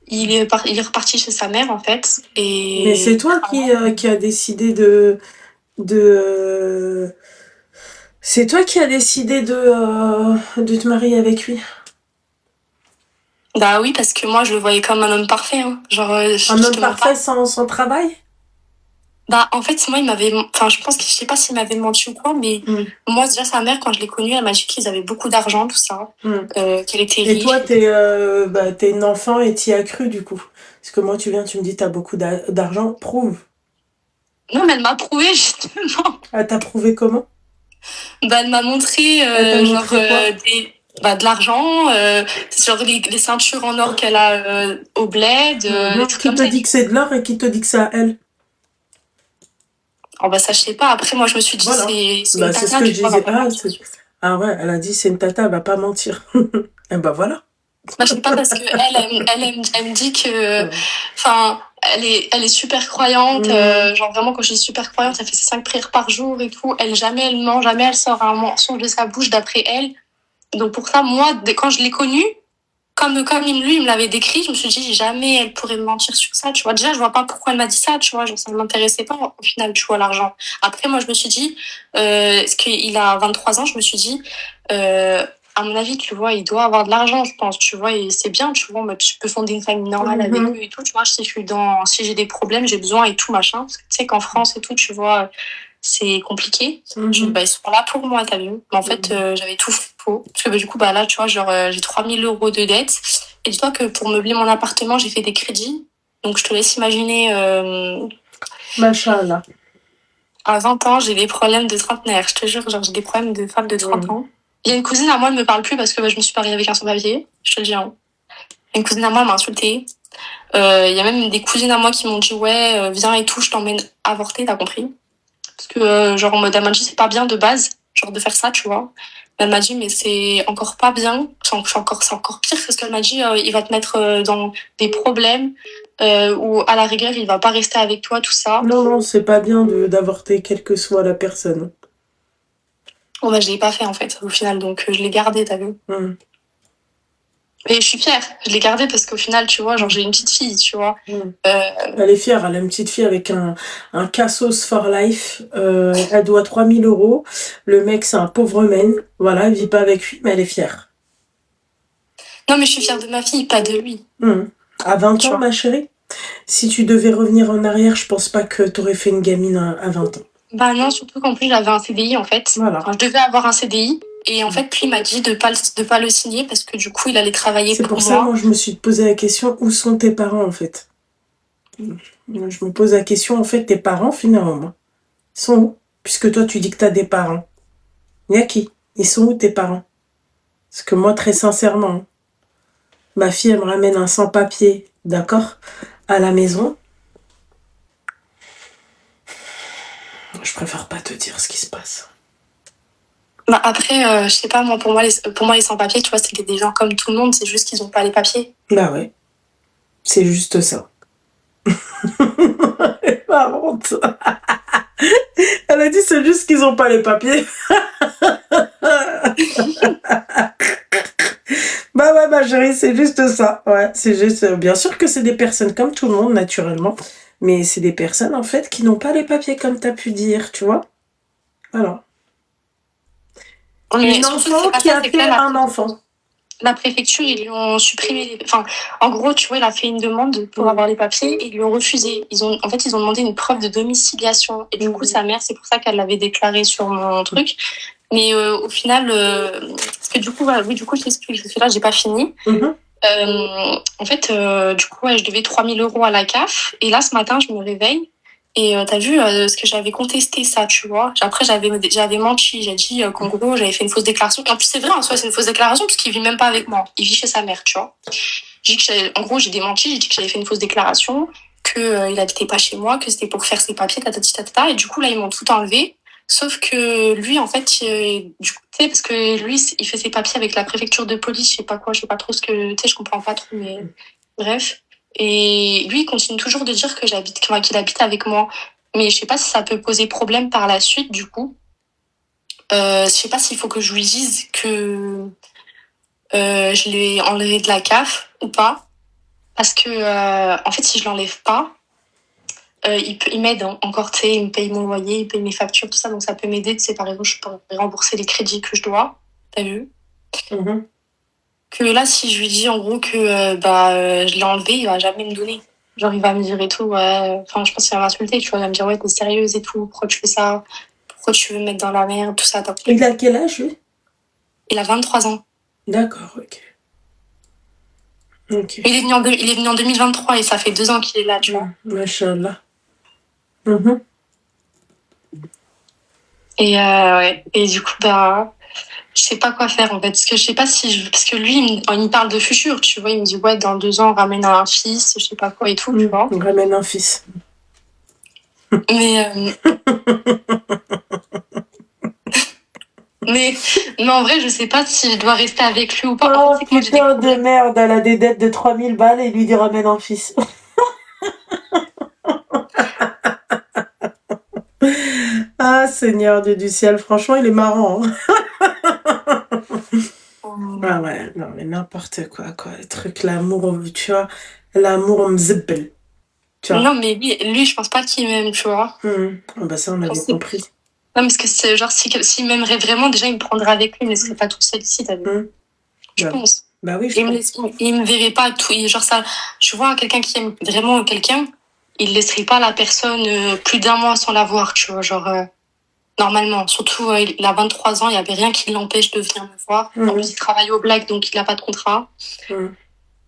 il est reparti chez sa mère, en fait. Et Mais c'est toi qui a décidé c'est toi qui as décidé de te marier avec lui. Bah oui, parce que moi, je le voyais comme un homme parfait. Hein. Genre, un homme parfait sans travail? Bah, en fait, moi, je pense que je sais pas s'il m'avait menti ou quoi, mais moi, déjà, sa mère, quand je l'ai connue, elle m'a dit qu'ils avaient beaucoup d'argent, tout ça, qu'elle était riche. Et toi, t'es une enfant et t'y as cru, du coup. Parce que moi, tu me dis t'as beaucoup d'argent, prouve. Non, mais elle m'a prouvé, justement. Elle t'a prouvé comment? Bah, elle m'a montré, de l'argent, genre les ceintures en or qu'elle a au bled. Qui te dit que c'est de l'or et qui te dit que c'est à elle? Oh bah ça, je sais pas. Après, moi, je me suis dit, voilà. c'est une tata, ce que je disais. Ah ouais, elle a dit c'est une tata, elle va pas mentir. Et bah voilà. Moi, je sais pas, parce que elle me dit que, enfin, elle est super croyante, genre vraiment, quand je dis super croyante, elle fait 5 prières par jour et tout. Jamais elle ment, jamais elle sort un mensonge de sa bouche d'après elle. Donc pour ça, moi, quand je l'ai connue, comme lui, il me l'avait décrit, je me suis dit, jamais elle pourrait me mentir sur ça, tu vois. Déjà, je vois pas pourquoi elle m'a dit ça, tu vois, genre, ça ne m'intéressait pas, au final, tu vois, l'argent. Après, moi, je me suis dit, parce qu'il a 23 ans, je me suis dit, à mon avis, tu vois, il doit avoir de l'argent, je pense, tu vois, et c'est bien, tu vois, moi, je peux fonder une famille normale avec eux et tout, tu vois, si j'ai des problèmes, j'ai besoin et tout, machin, parce que tu sais qu'en France et tout, tu vois, c'est compliqué. Ils sont là pour moi, t'as vu. Mais en fait, j'avais tout faux. Parce que du coup, là, tu vois, genre, j'ai 3 000 € de dette. Et dis-toi que pour meubler mon appartement, j'ai fait des crédits. Donc, je te laisse imaginer... Machallah. À 20 ans, j'ai des problèmes de trentenaire. Je te jure, genre, j'ai des problèmes de femme de 30 ans. Il y a une cousine à moi, elle me parle plus parce que je me suis mariée avec un sans-papier. Je te le dis, hein. Une cousine à moi m'a insultée. Il y a même des cousines à moi qui m'ont dit, ouais, viens et tout, je t'emmène avorter, t'as compris? Parce que, genre, en mode, elle m'a dit, c'est pas bien de base, genre, de faire ça, tu vois. Elle m'a dit, mais c'est encore pas bien, c'est encore pire, parce qu'elle m'a dit, il va te mettre dans des problèmes, ou à la rigueur, il va pas rester avec toi, tout ça. Non, c'est pas bien d'avorter, quelle que soit la personne. Bon, bah, je l'ai pas fait, en fait, au final, donc je l'ai gardé, t'as vu. Et je suis fière, je l'ai gardée parce qu'au final, tu vois, genre, j'ai une petite fille, tu vois. Elle est fière, elle a une petite fille avec un Cassos for life. Elle doit 3 000 €. Le mec, c'est un pauvre man. Voilà, elle vit pas avec lui, mais elle est fière. Non, mais je suis fière de ma fille, pas de lui. À 20 ans, ma chérie, si tu devais revenir en arrière, je pense pas que t'aurais fait une gamine à 20 ans. Bah non, surtout qu'en plus, j'avais un CDI, en fait. Voilà. Enfin, je devais avoir un CDI. Et en fait, puis il m'a dit de pas le signer parce que du coup, il allait travailler pour moi. C'est pour ça, moi, je me suis posé la question, où sont tes parents, en fait? Je me pose la question, en fait, tes parents, finalement, ils sont où? Puisque toi, tu dis que t'as des parents. Il y a qui? Ils sont où, tes parents? Parce que moi, très sincèrement, ma fille, elle me ramène un sans-papier, d'accord, à la maison. Je préfère pas te dire ce qui se passe. Bah après, je sais pas, moi, pour moi, les sans-papiers, tu vois, c'est des gens comme tout le monde, c'est juste qu'ils ont pas les papiers. Bah ouais, c'est juste ça. Par honte. Elle a dit c'est juste qu'ils ont pas les papiers. Bah ouais, ma chérie, c'est juste ça. Ouais, c'est juste, bien sûr que c'est des personnes comme tout le monde, naturellement. Mais c'est des personnes, en fait, qui n'ont pas les papiers, comme t'as pu dire, tu vois. Alors. Une enfant qui a fait un enfant. la préfecture, ils lui ont supprimé enfin, en gros, tu vois, il a fait une demande pour avoir les papiers et ils lui ont refusé. Ils ont demandé une preuve de domiciliation. Et du coup, sa mère, c'est pour ça qu'elle l'avait déclaré sur mon truc. Mais au final, parce que du coup, je t'explique, parce que là, j'ai pas fini. En fait, du coup, je devais 3 000 € à la CAF. Et là, ce matin, je me réveille. Et t'as vu ce que j'avais contesté ça, tu vois. Après, j'avais menti. J'ai dit qu'en gros, j'avais fait une fausse déclaration. Et en plus, c'est vrai, en soi, c'est une fausse déclaration parce qu'il vit même pas avec moi. Il vit chez sa mère, tu vois. En gros, j'ai démenti. J'ai dit que j'avais fait une fausse déclaration, que il habitait pas chez moi, que c'était pour faire ses papiers, tatati tatata. Et du coup, là, ils m'ont tout enlevé. Sauf que lui, en fait, du coup, tu sais, parce que lui, il fait ses papiers avec la préfecture de police, je sais pas quoi, je sais pas trop ce que, tu sais, je comprends pas trop, mais bref. Et lui, il continue toujours de dire que qu'il habite avec moi. Mais je sais pas si ça peut poser problème par la suite, du coup. Je sais pas s'il faut que je lui dise que je l'ai enlevé de la CAF ou pas. Parce que, en fait, si je l'enlève pas, il m'aide encore, tu sais, il me paye mon loyer, il paye mes factures, tout ça. Donc ça peut m'aider, tu sais, par exemple, je peux rembourser les crédits que je dois. T'as vu? Que là, si je lui dis en gros que je l'ai enlevé, il va jamais me donner. Genre, il va me dire et tout, ouais. Enfin, je pense qu'il va m'insulter, tu vois. Il va me dire, ouais, t'es sérieuse et tout. Pourquoi tu fais ça? Pourquoi tu veux me mettre dans la merde? Tout ça. Il a quel âge, lui? Il a 23 ans. D'accord, ok. Il est venu en 2023 et ça fait 2 ans qu'il est là, tu vois. Machallah. Et ouais. Et du coup, je sais pas quoi faire en fait, parce que je sais pas parce que lui il me parle de futur, tu vois, il me dit ouais dans 2 ans on ramène un fils, je sais pas quoi et tout, tu vois. On ramène un fils. Mais en vrai je sais pas si je dois rester avec lui ou pas. Oh putain de merde, elle a des dettes de 3 000 balles et lui dit ramène un fils. Ah Seigneur Dieu du ciel, franchement il est marrant. Ah ouais, non mais n'importe quoi, le truc, l'amour, tu vois, l'amour mzbel. Non mais lui je pense pas qu'il m'aime, tu vois. Bah ça on avait compris. Non parce que c'est genre s'il m'aimerait vraiment, déjà il me prendrait avec lui, il me laisserait pas toute seule ici, t'as vu. Je pense. Bah oui, je pense. Il me verrait pas tout, genre ça, tu vois, quelqu'un qui aime vraiment quelqu'un, il laisserait pas la personne plus d'1 mois sans la voir, tu vois, genre normalement, surtout il a 23 ans, il y avait rien qui l'empêche de venir me voir. En plus il travaille au Black donc il a pas de contrat.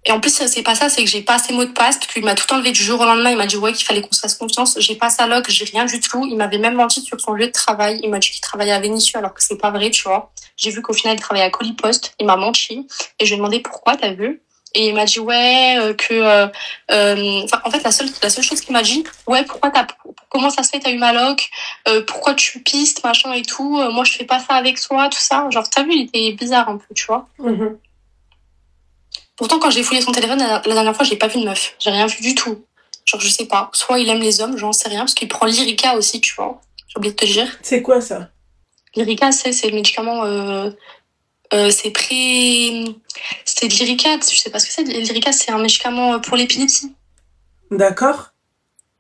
Et en plus c'est pas ça, c'est que j'ai pas ses mots de passe parce qu'il m'a tout enlevé du jour au lendemain, il m'a dit ouais qu'il fallait qu'on se fasse confiance, j'ai pas sa log, j'ai rien du tout, il m'avait même menti sur son lieu de travail, il m'a dit qu'il travaillait à Vénissieux alors que c'est pas vrai, tu vois. J'ai vu qu'au final il travaillait à Colipost, il m'a menti et je lui ai demandé pourquoi, t'as vu. Et il m'a dit ouais en fait la seule chose qu'il m'a dit, ouais comment ça se fait, t'as eu ma loc, pourquoi tu pistes machin et tout, moi je fais pas ça avec toi, tout ça, genre t'as vu, il était bizarre un peu, tu vois. Pourtant quand j'ai fouillé son téléphone la dernière fois, j'ai pas vu de meuf, j'ai rien vu du tout, genre je sais pas, soit il aime les hommes, j'en sais rien, parce qu'il prend Lyrica aussi, tu vois, j'ai oublié de te dire. C'est quoi ça? Lyrica c'est le médicament c'est de Lyrica, je sais pas ce que c'est. Lyrica, c'est un médicament pour l'épilepsie. D'accord.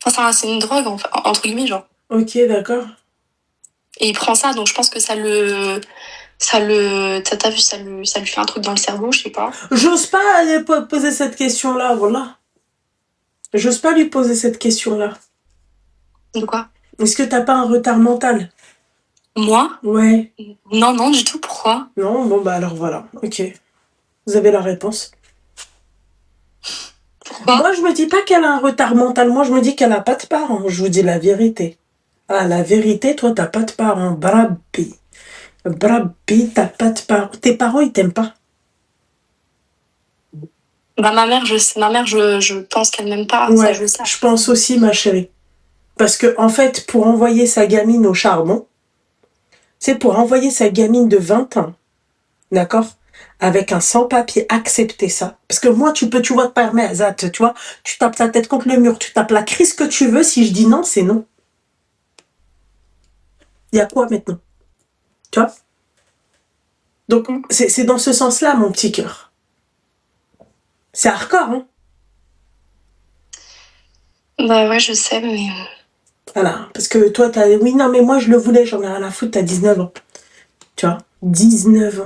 Enfin, c'est une drogue, entre guillemets, genre. Ok, d'accord. Et il prend ça, donc je pense que t'as vu, ça lui fait un truc dans le cerveau, je sais pas. J'ose pas poser cette question-là, voilà. J'ose pas lui poser cette question-là. De quoi? Est-ce que t'as pas un retard mental? Moi? Ouais. Non, du tout, pourquoi? Non, bon bah alors voilà, ok. Vous avez la réponse. Pourquoi? Moi je me dis pas qu'elle a un retard mental, moi je me dis qu'elle a pas de parents, je vous dis la vérité. Ah la vérité, toi t'as pas de parents, Brabbi, t'as pas de parents. Tes parents ils t'aiment pas? Bah ma mère, je pense qu'elle m'aime pas, ouais, ça je le sais. Je pense aussi ma chérie. Parce que en fait, pour envoyer sa gamine au charbon, c'est pour envoyer sa gamine de 20 ans, d'accord, avec un sans-papier, accepter ça. Parce que moi, tu vois, te permettre, tu vois, tu tapes ta tête contre le mur, tu tapes la crise que tu veux, si je dis non, c'est non. Il y a quoi maintenant? Tu vois? Donc, c'est dans ce sens-là, mon petit cœur. C'est hardcore, hein? Bah ouais, je sais, mais... Voilà, parce que toi, oui, non, mais moi, je le voulais, j'en ai rien à foutre, t'as 19 ans. Tu vois, 19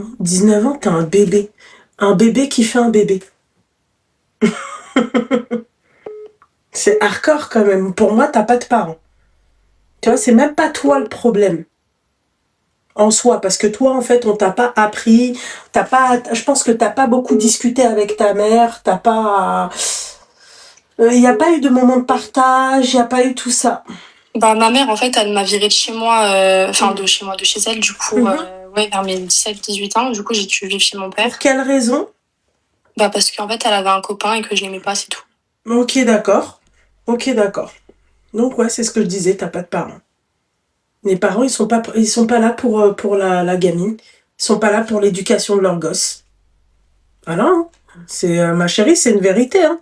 ans, t'es un bébé. Un bébé qui fait un bébé. C'est hardcore quand même. Pour moi, t'as pas de parents. Tu vois, c'est même pas toi le problème. En soi, parce que toi, en fait, on t'a pas appris, je pense que t'as pas beaucoup discuté avec ta mère, t'as pas, il y a pas eu de moment de partage, il y a pas eu tout ça. Bah, ma mère, en fait, elle m'a virée de chez moi, de chez elle, du coup, ouais, vers mes 17-18 ans. Du coup, j'ai dû vivre chez mon père. Pour quelle raison? Bah, parce qu'en fait, elle avait un copain et que je l'aimais pas, c'est tout. Ok, d'accord. Donc, ouais, c'est ce que je disais, t'as pas de parents. Les parents, ils sont pas là pour la gamine. Ils sont pas là pour l'éducation de leur gosse. Voilà, hein. C'est, ma chérie, c'est une vérité, hein.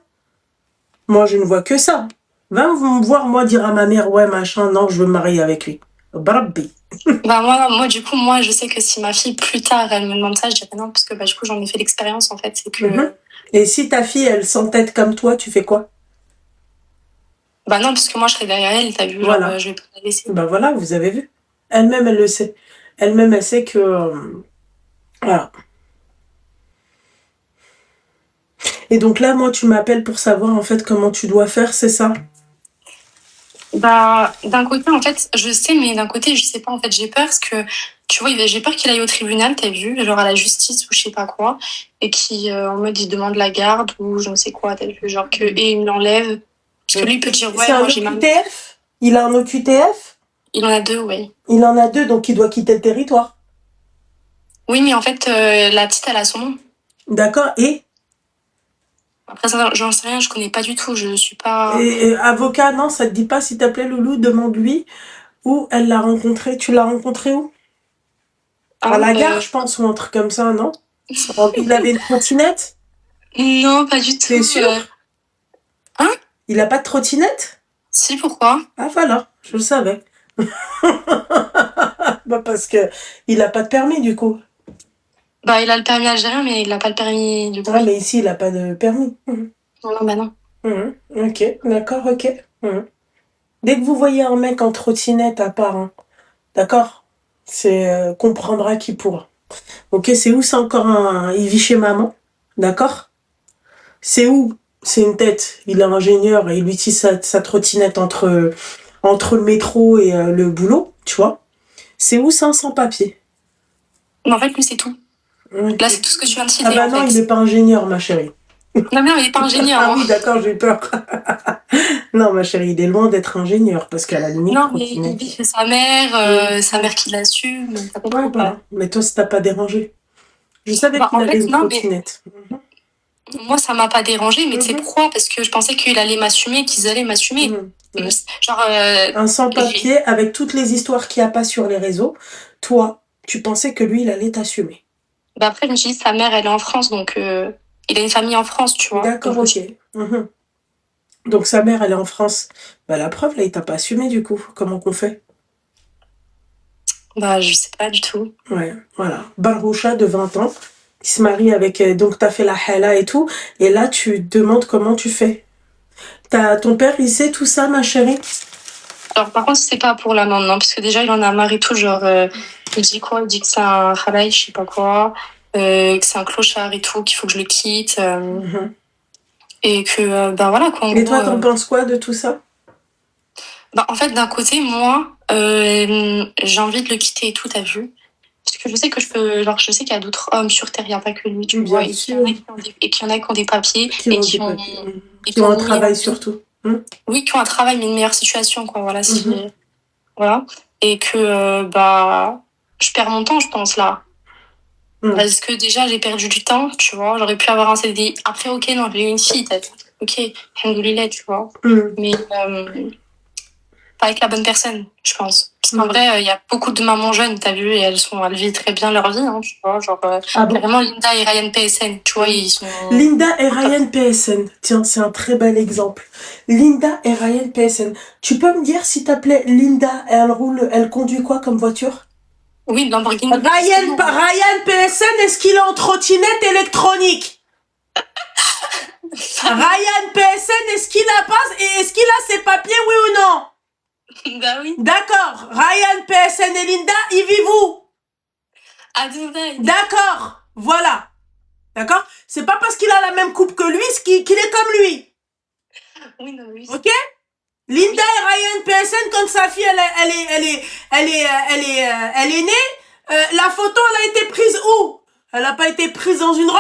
Moi, je ne vois que ça. Va me voir, moi, dire à ma mère, ouais, machin, non, je veux me marier avec lui. Brabbi. Bah, moi, du coup, je sais que si ma fille, plus tard, elle me demande ça, je dirais non, parce que, bah, du coup, j'en ai fait l'expérience, en fait, c'est que... Et si ta fille, elle s'entête comme toi, tu fais quoi? Bah non, parce que moi, je serais derrière elle, t'as vu, Voilà. genre, je vais pas la laisser. Bah voilà, vous avez vu. Elle-même, elle le sait. Elle-même, elle sait que... voilà. Et donc là, moi, tu m'appelles pour savoir, en fait, comment tu dois faire, c'est ça? Bah, d'un côté, en fait, je sais, mais d'un côté, je sais pas, en fait, j'ai peur parce que, tu vois, j'ai peur qu'il aille au tribunal, t'as vu, genre à la justice ou je sais pas quoi, et qui, en mode, il demande la garde ou je ne sais quoi, t'as vu, genre et il me l'enlève. Parce que lui, il peut dire, ouais, moi, j'ai mal. OQTF? Il a un OQTF? Il en a 2, ouais. Il en a 2, donc il doit quitter le territoire. Oui, mais en fait, la petite, elle a son nom. D'accord, et? Après, ça, j'en sais rien, je connais pas du tout, je suis pas... Et avocat, non, ça te dit pas, s'il t'appelait Loulou, demande-lui où elle l'a rencontré. Tu l'as rencontré où? À la gare, je pense, ou un truc comme ça, non? Il avait une trottinette? Non, pas du tout. T'es sûr? Hein? Il a pas de trottinette? Si, pourquoi? Ah voilà, je le savais. Bah parce que il a pas de permis du coup. Bah, il a le permis algérien, mais il a pas le permis de Ah Paris. mais ici il a pas de permis. Non, bah non. Ok, d'accord, ok. Dès que vous voyez un mec en trottinette à part, hein, d'accord? C'est comprendra qui pourra. Ok, c'est où? C'est encore il vit chez maman, d'accord? C'est où? C'est une tête. Il est ingénieur et il utilise sa trottinette entre le métro et le boulot, tu vois? C'est où? C'est un sans-papier. Mais en fait, lui, c'est tout. Okay. Là, c'est tout ce que tu viens de citer. Ah bah non, en fait. il n'est pas ingénieur, ma chérie. Non, il est pas ingénieur. Ah oui, d'accord, j'ai eu peur. Non, ma chérie, il est loin d'être ingénieur, parce qu'à la limite... Non, mais il vit chez sa mère qui l'assume. Ouais, voilà. Mais toi, ça t'a pas dérangé. Je savais qu'il avait une trottinette. Moi, ça m'a pas dérangé, mais tu sais pourquoi? Parce que je pensais qu'il allait m'assumer, qu'ils allaient m'assumer. Genre... Un sans-papier, avec toutes les histoires qu'il n'y a pas sur les réseaux, toi, tu pensais que lui, il allait t'assumer. Bah après, je me suis dit, sa mère, elle est en France, donc il a une famille en France, tu vois. D'accord, ok. Donc sa mère, elle est en France. Bah la preuve, là, il t'a pas assumé du coup. Comment qu'on fait? Bah je sais pas du tout. Ouais, voilà. Baroucha de 20 ans, qui se marie avec... donc t'as fait la hala et tout. Et là, tu demandes comment tu fais. Ton père, il sait tout ça, ma chérie? Alors par contre, c'est pas pour là maintenant, parce que déjà, il en a marre et tout, genre... il dit quoi? Il dit que c'est un travail, je sais pas quoi, que c'est un clochard et tout, qu'il faut que je le quitte. Et que, bah voilà quoi. Et toi, t'en penses quoi de tout ça? Bah en fait, d'un côté, moi, j'ai envie de le quitter et tout, t'as vu? Parce que je sais que je peux, genre, je sais qu'il y a d'autres hommes sur Terre, il n'y a pas que lui, tu vois, et qu'il y en a qui ont des papiers, et qui ont un travail surtout. Oui, qui ont un travail, mais une meilleure situation, quoi, voilà. Voilà. Et que, bah, je perds mon temps, je pense, là. Parce que déjà, j'ai perdu du temps, tu vois, j'aurais pu avoir un CDI. Après, ok, non, j'ai eu une fille, t'as vu. Ok, alhamdoulilah, tu vois. Mais, pas avec la bonne personne, je pense. Parce qu'en vrai, il y a beaucoup de mamans jeunes, t'as vu, et elles vivent très bien leur vie, hein, tu vois, genre, vraiment Linda et Ryan PSN, tu vois, ils sont... Linda et Ryan PSN, tiens, c'est un très bel exemple. Linda et Ryan PSN. Tu peux me dire, s'il t'appelait, Linda, elle conduit quoi comme voiture? Oui, Lamborghini. Ryan PSN, est-ce qu'il est en trottinette électronique? Ryan PSN, est-ce qu'il a ses papiers, oui ou non? Bah oui. D'accord. Ryan PSN et Linda, ils vivent où? À Dubaï. D'accord. Voilà. D'accord? C'est pas parce qu'il a la même coupe que lui qu'il est comme lui. Oui, non, oui. Ok? Linda et Ryan PSN, quand sa fille, elle est née, la photo, elle a été prise où? Elle a pas été prise dans une Rolls?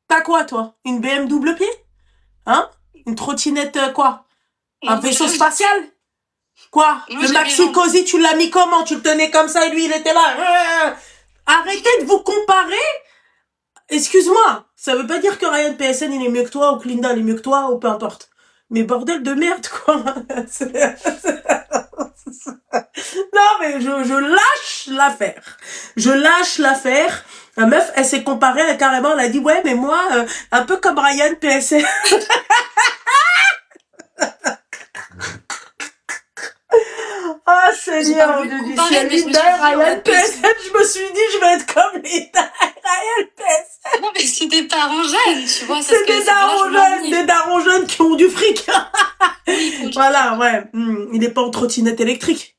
T'as quoi, toi? Une BM double pied? Hein? Une trottinette, quoi? Un vaisseau spatial? Quoi? Moi, Le j'avais maxi genre- cosy, tu l'as mis comment? Tu le tenais comme ça et lui, il était là. Arrêtez de vous comparer. Excuse-moi. Ça veut pas dire que Ryan PSN, il est mieux que toi, ou que Linda, elle est mieux que toi, ou peu importe. Mais bordel de merde, quoi. Non, mais je lâche l'affaire. Je lâche l'affaire. La meuf, elle s'est comparée, elle, carrément, elle a dit, ouais, mais moi, un peu comme Ryan PSN. Ah, Seigneur, Dieu du ciel, Linda et Ryan PSN, je me suis dit, je vais être comme Linda et Ryan PSN. Non, mais c'est des parents jeunes, tu vois. C'est des darons jeunes qui ont du fric. Voilà, ouais. Il est pas en trottinette électrique.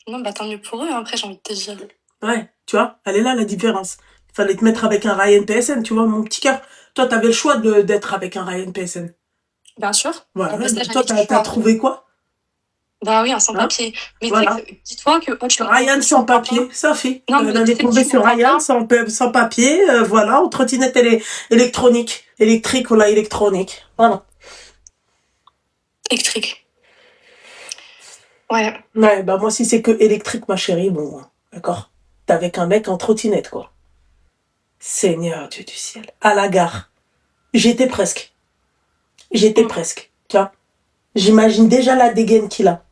Non, bah tant mieux pour eux, après, j'ai envie de te dire. Ouais, tu vois, elle est là la différence. Il fallait te mettre avec un Ryan PSN, tu vois, mon petit cœur. Toi, t'avais le choix d'être avec un Ryan PSN. Bien sûr. Ouais, En plus, là, toi, j'avais t'as trouvé quoi? Bah oui, un sans-papier. Mais Voilà. dis-toi que tu Ryan sans papier, ça fait. Non, mais elle est tombée sur Ryan sans papier, voilà, en trottinette électronique. Électrique ou la électronique. Voilà. électrique. Ouais. Ouais, bah moi, si c'est que électrique, ma chérie, bon, d'accord. T'es avec un mec en trottinette, quoi. Seigneur Dieu du ciel. À la gare. J'étais presque. Tu vois. J'imagine déjà la dégaine qu'il a.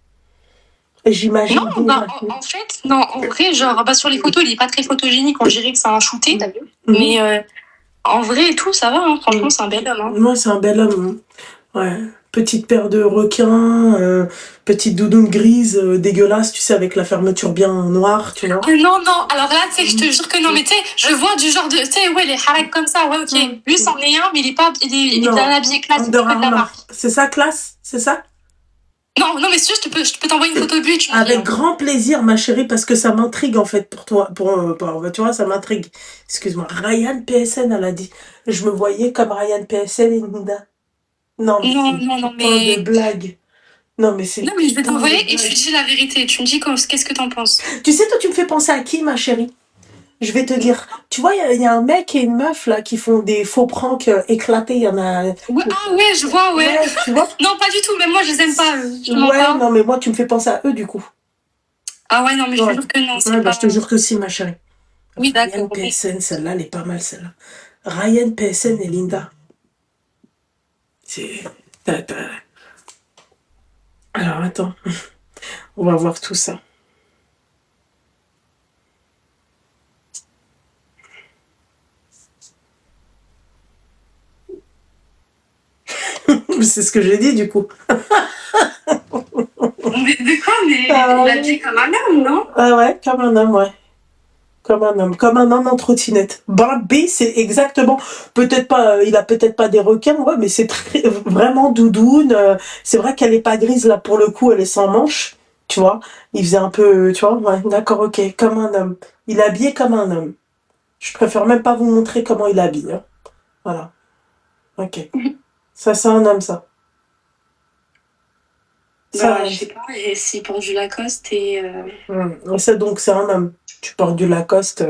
J'imagine. Non, bah, en fait, non, en vrai, genre, bah, sur les photos, il est pas très photogénique, on dirait que c'est un shooté, t'as vu? Mais en vrai et tout, ça va, hein. Franchement, c'est un bel homme. Hein. Ouais, c'est un bel homme. Hein. Ouais. Petite paire de requins, petite doudoune grise, dégueulasse, tu sais, avec la fermeture bien noire, tu vois. Non, alors là, tu sais, je te jure que non, mais tu sais, je vois du genre de, tu sais, ouais, les harecs comme ça, ouais, ok. Lui, c'en est un, mais il est bien habillé classe, Under de la Armour. marque. C'est ça, classe? C'est ça? Non, mais si je peux t'envoyer une photo de lui, tu me dis, Avec hein. grand plaisir, ma chérie, parce que ça m'intrigue, en fait, pour toi. Tu vois, ça m'intrigue. Excuse-moi. Ryan PSN, elle a dit. Je me voyais comme Ryan PSN et Linda. Non, mais. De blague. Non, mais c'est. Non, mais je vais t'envoyer et tu dis la vérité. Tu me dis qu'est-ce que t'en penses. Tu sais, toi, tu me fais penser à qui, ma chérie? Je vais te dire. Tu vois, il y a un mec et une meuf, là, qui font des faux pranks éclatés. Il y en a. Ouais, ah ouais, je vois, ouais. Tu vois? Non, pas du tout. Mais moi, je les aime pas, eux. Ouais, non, mais moi, tu me fais penser à eux, du coup. Ah ouais, non, mais je te jure que non. Ouais, bah, je te jure que si, ma chérie. Oui, d'accord. Ryan PSN, celle-là, elle est pas mal, celle-là. Ryan PSN et Linda. C'est. Alors, attends. On va voir tout ça. C'est ce que j'ai dit, du coup. Mais de quoi? Mais il a dit comme un homme, non? Ah ouais, comme un homme, ouais. Comme un homme en trottinette. Barbie, c'est exactement, peut-être pas, il a peut-être pas des requins, ouais, mais c'est vraiment doudoune. C'est vrai qu'elle est pas grise, là, pour le coup, elle est sans manche, tu vois. Il faisait un peu, tu vois, ouais, d'accord, ok, comme un homme. Il est habillé comme un homme. Je préfère même pas vous montrer comment il habille, hein. Voilà. Ok. Ça, c'est un homme, ça. Bah, je sais pas, et s'il porte du Lacoste et... Ça, donc, c'est un homme. Tu portes du Lacoste.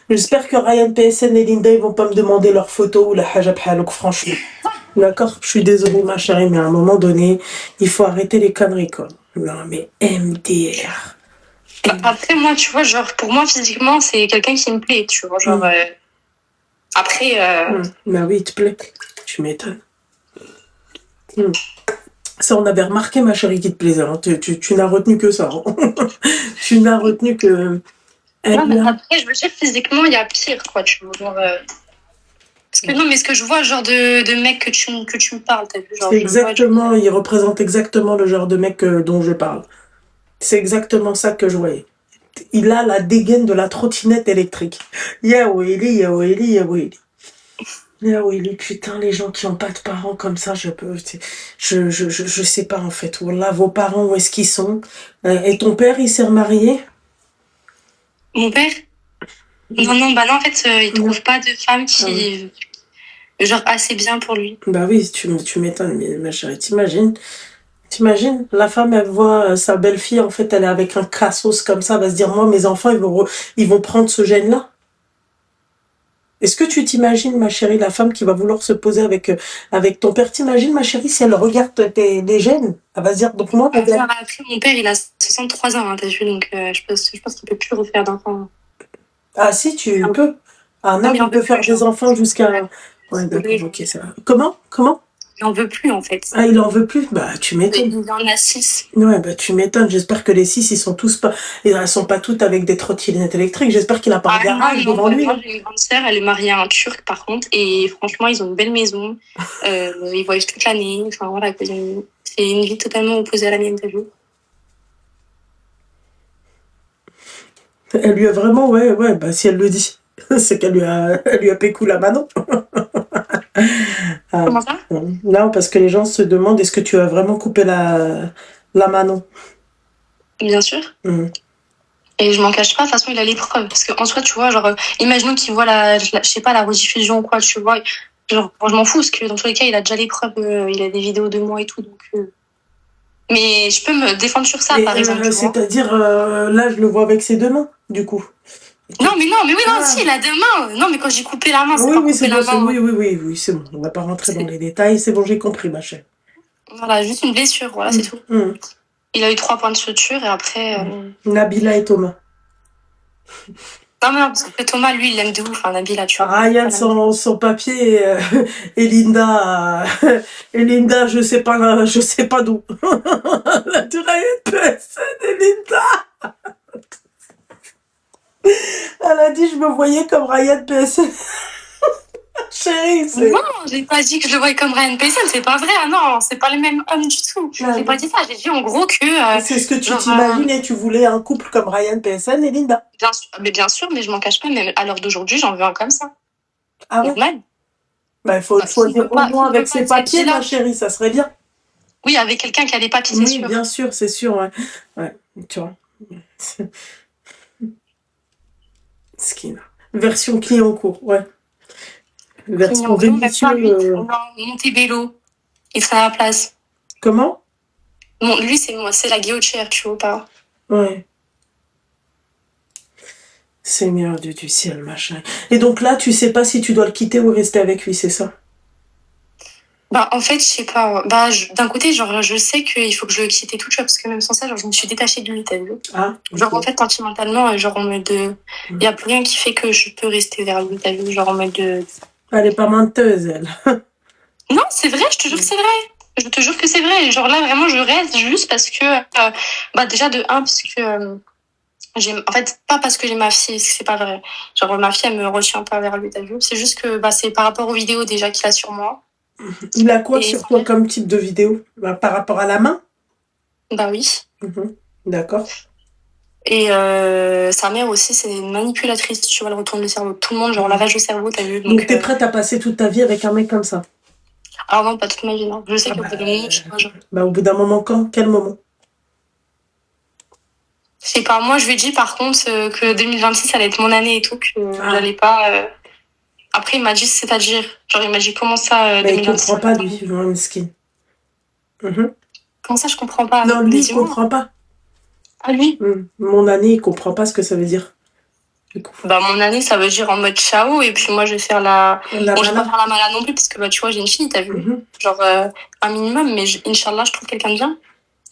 J'espère que Ryan PSN et Linda, ils vont pas me demander leurs photos ou la hajab halouk, franchement. D'accord? Je suis désolée, ma chérie, mais à un moment donné, il faut arrêter les conneries, quoi. Non, mais MDR. Après, moi, tu vois, genre, pour moi, physiquement, c'est quelqu'un qui me plaît, tu vois, genre... Après... Bah oui, il te plaît. Tu m'étonnes. Ça, on avait remarqué, ma chérie, qui te plaisait. Hein. Tu n'as retenu que ça. Hein. Tu n'as retenu que... Non, mais après, je veux dire, physiquement, il y a pire, quoi, tu vois, genre... Parce que non, mais ce que je vois, genre de mec que tu me parles, t'as vu, genre... C'est exactement, il représente exactement le genre de mec dont je parle. C'est exactement ça que je voyais. Il a la dégaine de la trottinette électrique. Ya Willy, ya Willy, ya Willy. Ya Willy, putain, les gens qui ont pas de parents comme ça, je sais pas en fait. Là, vos parents, où est-ce qu'ils sont? Et ton père, il s'est remarié? Mon père? Non, bah non, en fait, il Non. trouve pas de femme Ah oui. qui, genre, assez bien pour lui. Bah oui, tu m'étonnes, mais ma chérie, t'imagines, la femme, elle voit sa belle-fille, en fait, elle est avec un cassos comme ça, elle va se dire, moi, mes enfants, ils vont prendre ce gène-là. Est-ce que tu t'imagines, ma chérie, la femme qui va vouloir se poser avec ton père? T'imagines, ma chérie, si elle regarde les gènes, elle va se dire, donc moi, Après, mon père, il a 63 ans, hein, t'as vu, donc je pense qu'il peut plus refaire d'enfants. ah si, tu peux. Un homme, il peut faire des enfants jusqu'à... Ouais, d'accord, ok, ça va. Comment? Il en veut plus, en fait. Ah, il en veut plus? Bah, tu m'étonnes. Il en a 6. Ouais, bah, tu m'étonnes. J'espère que les 6, ils sont tous pas... Elles sont pas toutes avec des trottinettes électriques. J'espère qu'il a pas un garage devant lui. Moi, j'ai une grande sœur, elle est mariée à un Turc, par contre, et franchement, ils ont une belle maison. Ils voyagent toute l'année. Enfin, voilà, quoi, c'est une vie totalement opposée à la mienne, t'as vu. Elle lui a vraiment... Ouais, bah, si elle le dit. C'est elle lui a pécou la Manon. Ah, Comment ça? non, parce que les gens se demandent, est-ce que tu as vraiment coupé la Manon? Bien sûr. Et je m'en cache pas, de toute façon, il a les preuves. Parce qu'en soi, tu vois, genre, imaginons qu'il voit je sais pas, la rediffusion ou quoi, tu vois. Genre, je m'en fous, parce que dans tous les cas, il a déjà les preuves, il a des vidéos de moi et tout, donc. Mais je peux me défendre sur ça, par exemple. C'est-à-dire, là, je le vois avec ses deux mains, du coup. Non, mais oui, non, si, il a deux mains. Non, mais quand j'ai coupé la main, c'est Oui, pas oui, coupé c'est la bon, main. oui, c'est bon. On va pas rentrer dans les détails. C'est bon, j'ai compris, ma chère. Voilà, juste une blessure, voilà, c'est tout. Il a eu 3 points de suture et après. Nabila et Thomas. Non, parce que Thomas, lui, il l'aime de ouf, hein, Nabila, tu vois. Ryan son papier et Linda, je sais pas d'où. La durée PSN et Linda. Elle a dit, je me voyais comme Ryan PSN. Chérie, c'est... Non, j'ai pas dit que je le voyais comme Ryan PSN, c'est pas vrai, ah non, c'est pas le même homme du tout. J'ai pas dit ça, j'ai dit en gros que... c'est ce que tu t'imaginais, tu voulais un couple comme Ryan PSN et Linda. Bien sûr, mais je m'en cache pas, mais à l'heure d'aujourd'hui, j'en veux un comme ça. Ah ouais? Normal. Bah, il faut choisir au moins avec ses papiers, ma chérie, ça serait bien. Oui, avec quelqu'un qui a les papiers, c'est sûr. Oui, bien sûr, c'est sûr, ouais, tu vois. Skin. Version Clignancourt, ouais. Version Vénitieux. Montebello. Il sera à la place. Comment? Bon, lui, c'est la guillotière, tu vois pas. Ouais. Seigneur Dieu du ciel, machin. Et donc là, tu sais pas si tu dois le quitter ou rester avec lui, c'est ça? Bah, en fait, je sais pas. Bah, d'un côté, genre, je sais qu'il faut que je le quitte et tout, tu vois, parce que même sans ça, genre, je me suis détachée de lui, t'as vu? Ah. Genre, en fait, sentimentalement, genre, en mode y a plus rien qui fait que je peux rester vers lui, t'as vu? Genre, en mode Elle est pas menteuse, elle. Non, c'est vrai, je te jure que c'est vrai. Je te jure que c'est vrai. Genre, là, vraiment, je reste juste parce que, bah, déjà, de un, parce que, en fait, pas parce que j'ai ma fille, c'est pas vrai. Genre, ma fille, elle me retient pas vers lui, t'as vu? C'est juste que, bah, c'est par rapport aux vidéos déjà qu'il a sur moi. Il a quoi sur toi comme type de vidéo? Bah, par rapport à la main? Bah oui. D'accord. Et sa mère aussi, c'est une manipulatrice, tu vois, elle retourne le cerveau de tout le monde, genre lavage de cerveau, t'as vu? Donc t'es prête à passer toute ta vie avec un mec comme ça? Alors non, pas toute ma vie, non. Je sais qu'au bout d'un moment, je sais pas, genre... Bah, au bout d'un moment, quand? Quel moment? Je sais pas, moi je lui ai dit par contre que 2026 allait être mon année et tout, que j'allais pas... Après il m'a dit c'est-à-dire, genre il m'a dit comment ça 2026. Il comprend pas lui, Miskin. Comment ça je comprends pas? Non, lui il comprend pas. Ah lui? Mon année il comprend pas ce que ça veut dire. Bah mon année ça veut dire en mode ciao et puis moi je vais faire bon je vais pas faire la malade non plus parce que bah tu vois j'ai une fille, t'as vu? Genre un minimum, mais Inch'Allah je trouve quelqu'un de bien,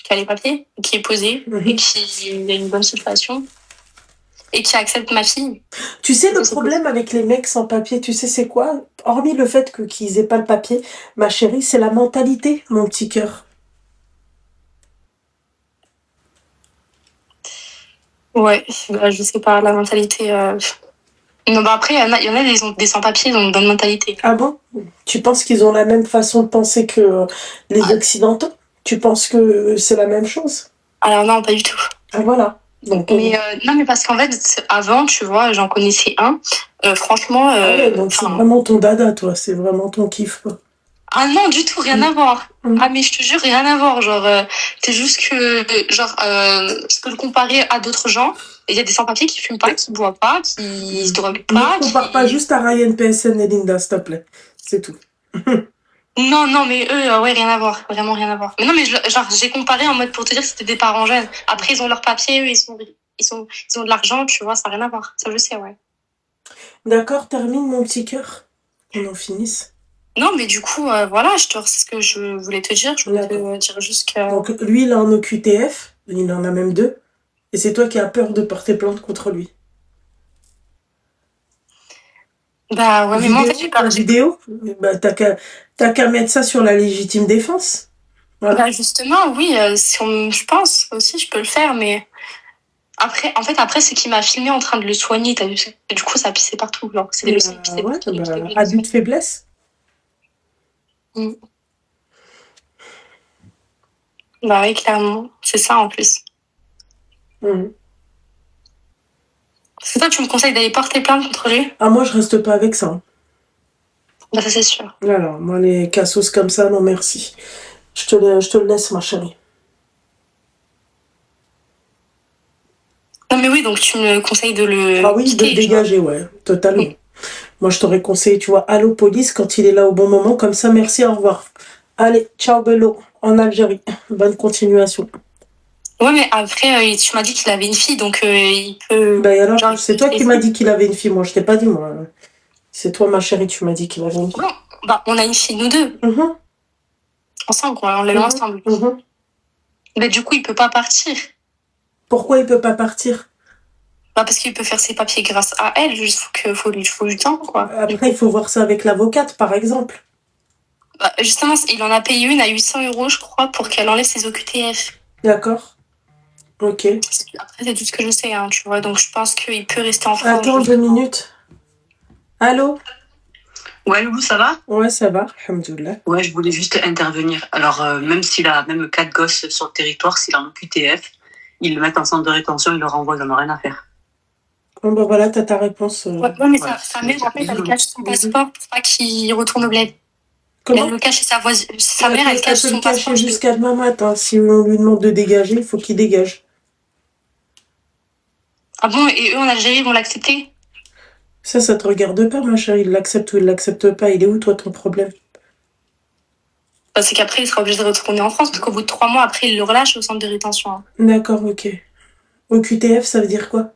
qui a les papiers, qui est posé et qui a une bonne situation et qui accepte ma fille. Tu sais le problème avec les mecs sans papier, tu sais c'est quoi? Hormis le fait qu'ils aient pas le papier, ma chérie, c'est la mentalité, mon petit cœur. Ouais, bah, je sais pas, la mentalité... Non, bah après, il y en a des sans-papiers, ils ont une bonne mentalité. Ah bon? Tu penses qu'ils ont la même façon de penser que les Occidentaux? Tu penses que c'est la même chose? Alors non, pas du tout. Ah voilà. Donc, non, mais parce qu'en fait, avant, tu vois, j'en connaissais un. Franchement... donc c'est vraiment ton dada, toi. C'est vraiment ton kiff, quoi. Ah non, du tout, rien à voir. Mm. Ah mais je te jure, rien à voir. Genre, c'est juste que, genre, je peux le comparer à d'autres gens. Il y a des sans-papiers qui fument pas, qui boivent pas, qui se droguent pas, Ne compare pas juste à Ryan PSN et Linda, s'il te plaît. C'est tout. Non, non, mais eux, ouais, rien à voir. Vraiment rien à voir. Mais non, mais genre, j'ai comparé en mode pour te dire que c'était des parents jeunes. Après, ils ont leurs papiers, eux, ils ont de l'argent, tu vois, ça n'a rien à voir. Ça, je sais, ouais. D'accord, termine mon petit cœur. Qu'on en finisse. Non, mais du coup, voilà, c'est ce que je voulais te dire. Je voulais te dire juste que... Donc, lui, il a un OQTF. Il en a même 2. Et c'est toi qui as peur de porter plainte contre lui. Bah ouais, mais moi, en fait, j'ai peur. Vidéo, bah, t'as qu'à mettre ça sur la légitime défense. Voilà. Bah justement, oui, je pense aussi, je peux le faire, mais après, en fait, après, c'est qu'il m'a filmé en train de le soigner, t'as vu? Et du coup, ça pissait partout, genre, c'est des leçons qui pissaient partout. Abus de faiblesse. Mm. Bah oui, clairement, c'est ça en plus. Mm. C'est toi, tu me conseilles d'aller porter plainte contre lui? Ah, moi, je reste pas avec ça. Bah ça, c'est sûr. Alors, moi, les cassos comme ça, non merci. Je te le laisse, ma chérie. Non mais oui, donc tu me conseilles de le Ah oui, quitter, de le dégager, ouais, totalement. Moi, je t'aurais conseillé, tu vois, allô police quand il est là au bon moment, comme ça, merci, au revoir. Allez, ciao Bello, en Algérie. Bonne continuation. Ouais, mais après, tu m'as dit qu'il avait une fille, donc il peut... Bah alors, genre, c'est toi qui m'as dit qu'il avait une fille, moi, je t'ai pas dit, moi. C'est toi, ma chérie, tu m'as dit qu'il avait une fille. Bon, bah on a une fille, nous deux. Mm-hmm. Ensemble, quoi, on l'a eu ensemble. Mm-hmm. Mais du coup, il peut pas partir. Pourquoi il peut pas partir? Bah parce qu'il peut faire ses papiers grâce à elle, juste faut du temps, quoi. Après, il faut voir ça avec l'avocate, par exemple. Bah, justement, il en a payé une à 800 €, je crois, pour qu'elle enlève ses OQTF. D'accord. Ok. Après, c'est tout ce que je sais, hein, tu vois, donc je pense qu'il peut rester en France. Attends 2 minutes. Allô? Ouais, Loulou, ça va? Ouais, ça va, alhamdoulilah. Ouais, je voulais juste intervenir. Alors, même s'il a même 4 gosses sur le territoire, s'il a un QTF, ils le mettent en centre de rétention, ils le renvoient, ils n'en ont rien à faire. Bon, bah voilà, t'as ta réponse. Ouais, mais voilà. sa mère, en fait, elle cache son passeport pour pas qu'il retourne au bled. Comment? Elle le cache chez sa voisine. Sa mère, elle cache son passeport. Jusqu'à demain matin. Si on lui demande de dégager, il faut qu'il dégage. Ah bon, et eux en Algérie, ils vont l'accepter? Ça te regarde pas, ma chérie. Il l'accepte ou il l'accepte pas. Il est où, toi, ton problème? Bah, c'est qu'après, il sera obligé de retourner en France, parce qu'au bout de 3 mois, après, il le relâche au centre de rétention. Hein. D'accord, ok. Au QTF, ça veut dire quoi?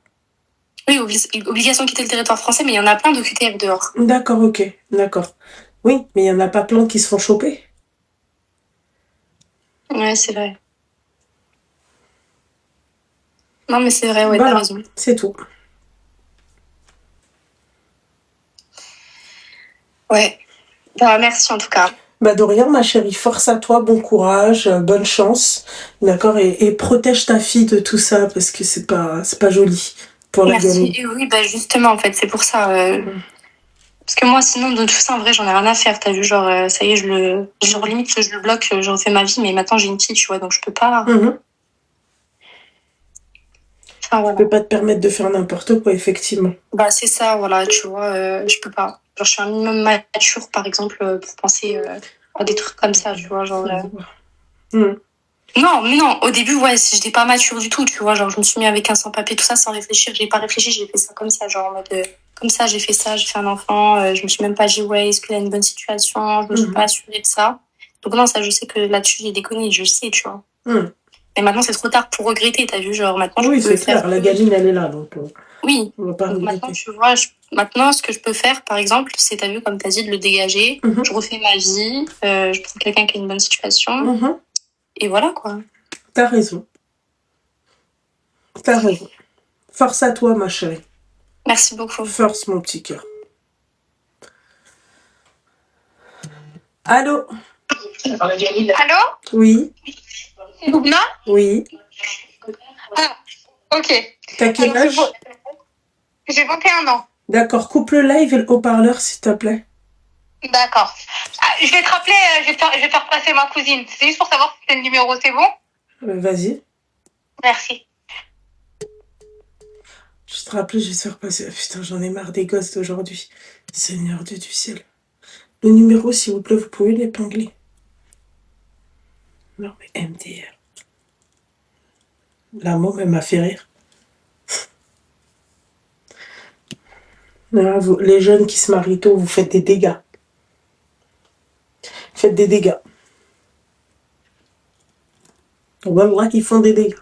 Oui, obligation de quitter le territoire français, mais il y en a plein de QTF dehors. D'accord, ok. D'accord. Oui, mais il y en a pas plein qui se font choper. Ouais, c'est vrai. Non, mais c'est vrai, ouais, voilà, t'as raison. C'est tout. Ouais. Bah, merci en tout cas. Bah de rien, ma chérie. Force à toi, bon courage, bonne chance. D'accord? Et protège ta fille de tout ça, parce que c'est pas joli pour la gamine. Merci. Et oui, bah justement, en fait, c'est pour ça. Parce que moi, sinon, de tout ça, en vrai, j'en ai rien à faire. T'as vu, genre, ça y est, genre, limite, je le bloque, je refais ma vie, mais maintenant, j'ai une fille, tu vois, donc je peux pas. Enfin, voilà. Je peux pas te permettre de faire n'importe quoi, effectivement. Bah, c'est ça, voilà, tu vois, je peux pas. Genre, je suis un minimum mature, par exemple, pour penser à des trucs comme ça, tu vois, genre. Non, mais non, au début, ouais, j'étais pas mature du tout, tu vois, genre, je me suis mis avec un sans-papier, tout ça, sans réfléchir. J'ai pas réfléchi, j'ai fait ça comme ça, genre, en mode, comme ça, j'ai fait ça, j'ai fait un enfant, je me suis même pas dit, ouais, est-ce qu'il a une bonne situation, je me suis pas assurée de ça. Donc, non, ça, je sais que là-dessus, j'ai déconné, je sais, tu vois. Mais maintenant, c'est trop tard pour regretter, t'as vu, genre, maintenant, je peux c'est clair, la gamine, elle est là, donc. Oui, on va pas donc maintenant, tu vois, maintenant, ce que je peux faire, par exemple, c'est, t'as vu, comme t'as dit, de le dégager, je refais ma vie, je prends quelqu'un qui a une bonne situation, et voilà, quoi. T'as raison. T'as raison. Force à toi, ma chérie. Merci beaucoup. Force, mon petit cœur. Allô? Allô? Oui. C'est Loubna? Oui. Ah, ok. T'as quel âge? J'ai 21 ans. D'accord, coupe le live et le haut-parleur, s'il te plaît. D'accord. Ah, je vais te rappeler, je vais faire passer ma cousine. C'est juste pour savoir si c'est le numéro, c'est bon? Vas-y. Merci. Je te rappelle, je vais te faire passer. Putain, j'en ai marre des gosses d'aujourd'hui. Seigneur Dieu du ciel. Le numéro, s'il vous plaît, vous pouvez l'épingler. Non, mais MDR. La mot, elle m'a fait rire. Non, les jeunes qui se marient tôt, vous faites des dégâts. Faites des dégâts. On va voir qu'ils font des dégâts.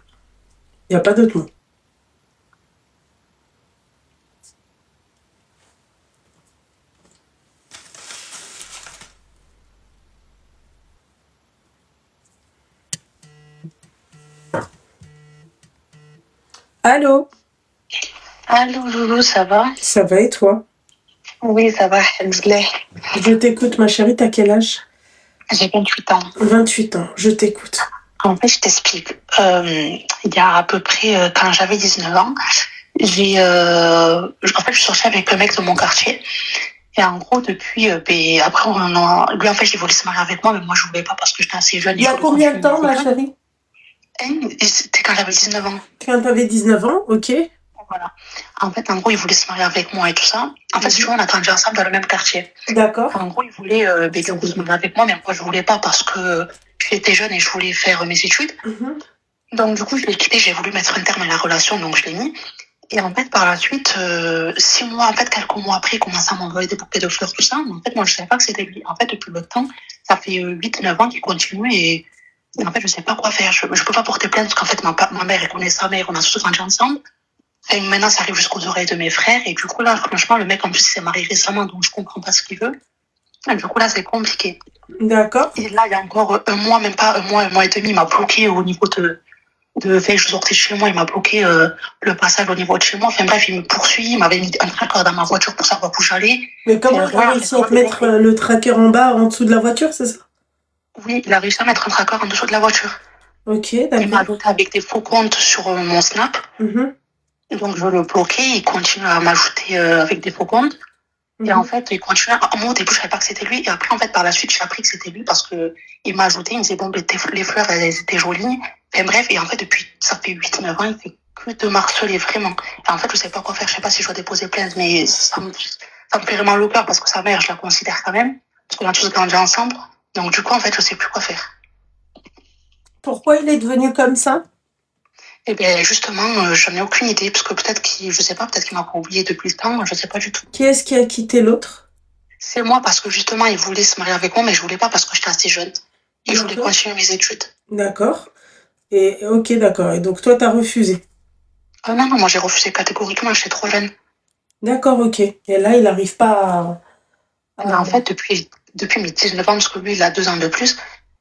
Il n'y a pas d'autre mot. Allô? Allô, Loulou, ça va? Ça va et toi? Oui, ça va, alhamdoulilah. Je t'écoute, ma chérie, t'as quel âge? J'ai 28 ans. 28 ans, je t'écoute. En fait, je t'explique. Il y a à peu près, quand j'avais 19 ans, en fait, je suis sortie avec un mec de mon quartier. Et en gros, depuis, après, lui, en fait, il voulait se marier avec moi, mais moi, je voulais pas parce que j'étais assez jeune. Il y a combien de temps, ma chérie? C'était quand j'avais 19 ans. Quand t'avais 19 ans, ok. Voilà. En fait, en gros, il voulait se marier avec moi et tout ça. En fait, si tu vois, on a grandi ensemble dans le même quartier. D'accord. En gros, il voulait se marier avec moi, mais moi, je voulais pas parce que j'étais jeune et je voulais faire mes études. Donc, du coup, je l'ai quitté, j'ai voulu mettre un terme à la relation, donc je l'ai mis. Et en fait, par la suite, 6 mois, en fait, quelques mois après, il commençait à m'envoyer des bouquets de fleurs, tout ça. Mais en fait, moi, je savais pas que c'était lui. En fait, depuis le temps, ça fait 8-9 ans qu'il continue et en fait, je sais pas quoi faire. Je peux pas porter plainte parce qu'en fait, ma mère, elle connaît sa mère, on a tous grandi ensemble. Et maintenant, ça arrive jusqu'aux oreilles de mes frères. Et du coup, là, franchement, le mec, en plus, il s'est marié récemment, donc je comprends pas ce qu'il veut. Et du coup, là, c'est compliqué. D'accord. Et là, il y a encore un mois, même pas un mois et demi, il m'a bloqué au niveau fait, je sortais de chez moi, il m'a bloqué le passage au niveau de chez moi. Enfin bref, il me poursuit, il m'avait mis un tracker dans ma voiture pour savoir où j'allais. Mais comment il a réussi à te mettre le tracker en bas, en dessous de la voiture, c'est ça? Oui, il a réussi à mettre un tracker en dessous de la voiture. Ok, d'accord. Il m'a ajouté avec des faux comptes sur mon Snap. Donc je le bloquais, il continue à m'ajouter avec des faux comptes. Et en fait, il continue. Moi, au début, je savais pas que c'était lui. Et après, en fait, par la suite, j'ai appris que c'était lui parce que il m'a ajouté. Il me disait, bon, les fleurs, elles étaient jolies. Et bref, et en fait, depuis, ça fait 8-9 ans, il fait que de m'harceler, vraiment. Et en fait, je sais pas quoi faire. Je sais pas si je dois déposer plainte, mais ça me fait vraiment le cœur parce que sa mère, je la considère quand même. Parce qu'on a tous grandi ensemble. Donc, du coup, en fait, je sais plus quoi faire. Pourquoi il est devenu comme ça? Eh bien, justement, j'en ai aucune idée, parce que peut-être je sais pas, peut-être qu'il m'a pas oublié depuis le temps, je sais pas du tout. Qui est-ce qui a quitté l'autre? C'est moi, parce que justement, il voulait se marier avec moi, mais je voulais pas parce que j'étais assez jeune. Et je voulais continuer mes études. D'accord. Et, ok, d'accord. Et donc, toi, t'as refusé? Non, moi, j'ai refusé catégoriquement, j'étais trop jeune. D'accord, ok. Et là, il n'arrive pas à... Mais en fait, depuis mes 19 ans, parce que lui, il a 2 ans de plus,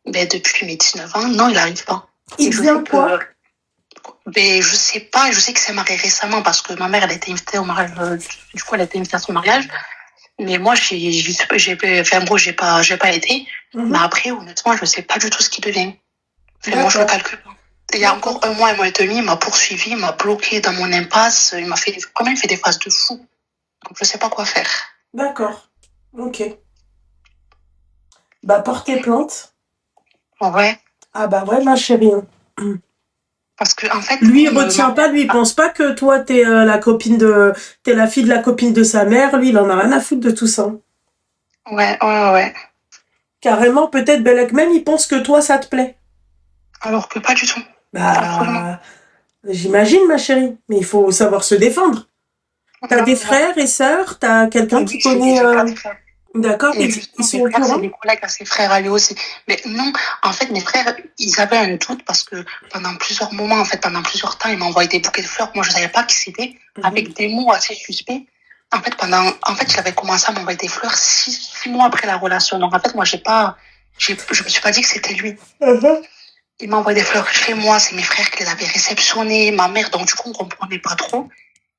ben, depuis mes 19 ans, non, il n'arrive pas. Il vient quoi? Ben, je sais pas, je sais que c'est marié récemment parce que ma mère, elle a été invitée au mariage, du coup, elle a été invitée à son mariage. Mais moi, en gros, j'ai pas été. Mais après, honnêtement, je sais pas du tout ce qu'il devient. Moi, je le calcule pas. Il y a encore un mois et demi, il m'a poursuivi, il m'a bloqué dans mon impasse, il fait des phases de fou. Donc, je sais pas quoi faire. D'accord. Ok. Bah, portez plainte. Ouais. Ah bah ouais, ma chérie. Parce que, en fait. Lui, il retient pas, lui, il pense pas que toi, t'es t'es la fille de la copine de sa mère. Lui, il en a rien à foutre de tout ça. Ouais. Carrément, peut-être, Belek, même, il pense que toi, ça te plaît. Alors que pas du tout. Bah, j'imagine, ma chérie. Mais il faut savoir se défendre. T'as des frères et sœurs? T'as quelqu'un qui connaît... D'accord, ils sont au courant? C'est des collègues à ses frères à lui aussi. Mais non, en fait, mes frères, ils avaient un doute parce que pendant plusieurs moments, en fait, pendant plusieurs temps, ils m'envoyaient des bouquets de fleurs. Moi, je savais pas qui c'était, avec des mots assez suspects. En fait, il avait commencé à m'envoyer des fleurs 6 mois après la relation. Donc, en fait, moi, je me suis pas dit que c'était lui. Il m'a envoyé des fleurs chez moi, c'est mes frères qui les avaient réceptionnées, ma mère, donc du coup, on comprenait pas trop.